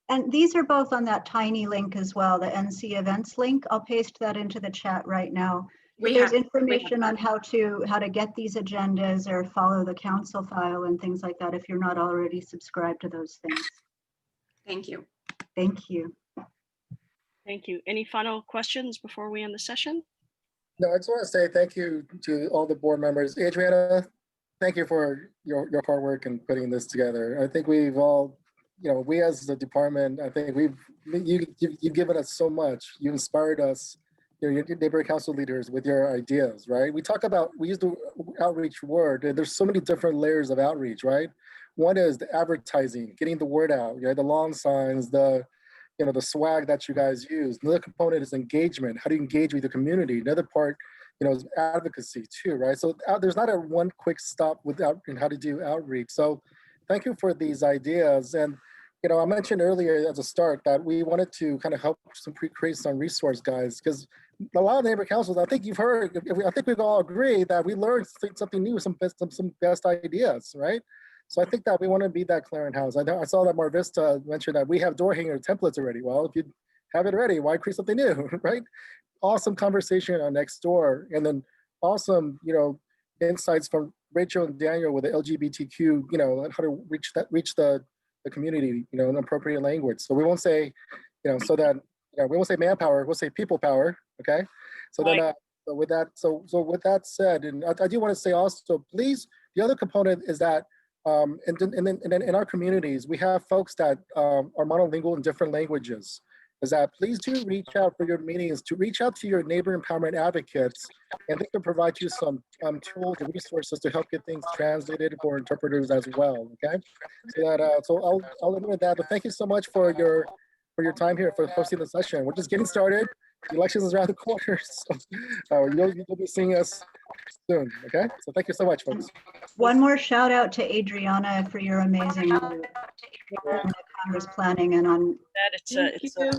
Speaker 4: And these are both on that tiny link as well, the NC events link. I'll paste that into the chat right now. There's information on how to get these agendas or follow the council file and things like that if you're not already subscribed to those things.
Speaker 8: Thank you.
Speaker 4: Thank you.
Speaker 1: Thank you. Any final questions before we end the session?
Speaker 2: No, I just want to say thank you to all the board members. Adriana, thank you for your hard work in putting this together. I think we've all, we as the department, I think you've given us so much. You inspired us, your neighborhood council leaders with your ideas, right? We use the outreach word, and there's so many different layers of outreach, right? One is the advertising, getting the word out, the lawn signs, the swag that you guys use. Another component is engagement. How do you engage with the community? Another part, is advocacy too, right? So there's not a one quick stop without in how to do outreach. So thank you for these ideas. And, I mentioned earlier as a start that we wanted to kind of help create some resource guides, because a lot of neighborhood councils, I think you've heard, I think we've all agreed that we learned something new, some best ideas, right? So I think that we want to be that clearinghouse. I saw that Mar Vista mentioned that we have door hanger templates already. Well, if you have it ready, why create something new, right? Awesome conversation on Nextdoor, and then awesome, insights from Rachel and Daniel with the LGBTQ, how to reach the community, in appropriate language. So we won't say, so that, we won't say manpower, we'll say people power, okay? So then, so with that said, and I do want to say also, please, the other component is that and then in our communities, we have folks that are monolingual in different languages. Is that please do reach out for your meetings, to reach out to your neighbor empowerment advocates, and they can provide you some tools and resources to help get things translated for interpreters as well. Okay, so I'll end with that. But thank you so much for your time here, for hosting the session. We're just getting started. The elections is around the corner, so you'll be seeing us soon. Okay, so thank you so much, folks.
Speaker 4: One more shout out to Adriana for your amazing work in the Congress planning and on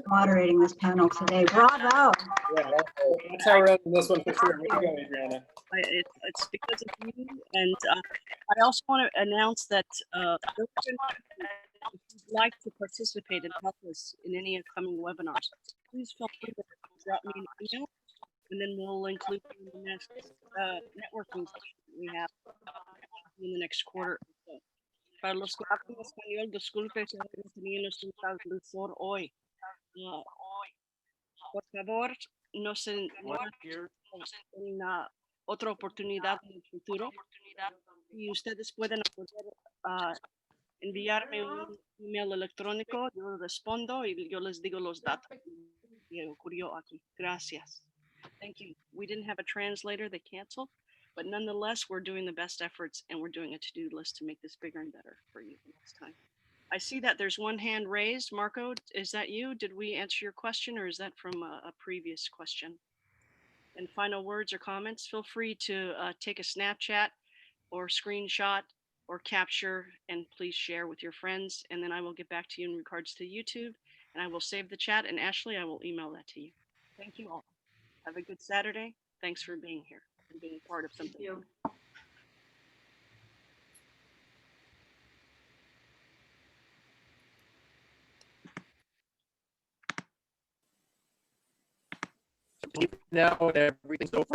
Speaker 4: moderating this panel today. Bravo!
Speaker 5: Yeah, that's how we're ending this one for sure. Way to go, Adriana.
Speaker 1: It's because of you, and I also want to announce that if you'd like to participate and help us in any upcoming webinars, please feel free to drop me an email, and then we'll include you in the next networking session we have in the next quarter. Para los que hablan español, disculpe si hemos tenido un traductor hoy. Por favor, no se una otra oportunidad en el futuro. Y ustedes pueden poder enviarme un email electrónico, yo respondo y yo les digo los datos que ocurrió aquí. Gracias. Thank you. We didn't have a translator, they canceled, but nonetheless, we're doing the best efforts and we're doing a to-do list to make this bigger and better for you next time. I see that there's one hand raised. Marco, is that you? Did we answer your question, or is that from a previous question? And final words or comments, feel free to take a Snapchat or screenshot or capture, and please share with your friends. And then I will get back to you in regards to YouTube And I will save the chat, and Ashley, I will email that to you. Thank you all. Have a good Saturday. Thanks for being here and being part of something.
Speaker 4: Thank you.
Speaker 17: Now everything's over.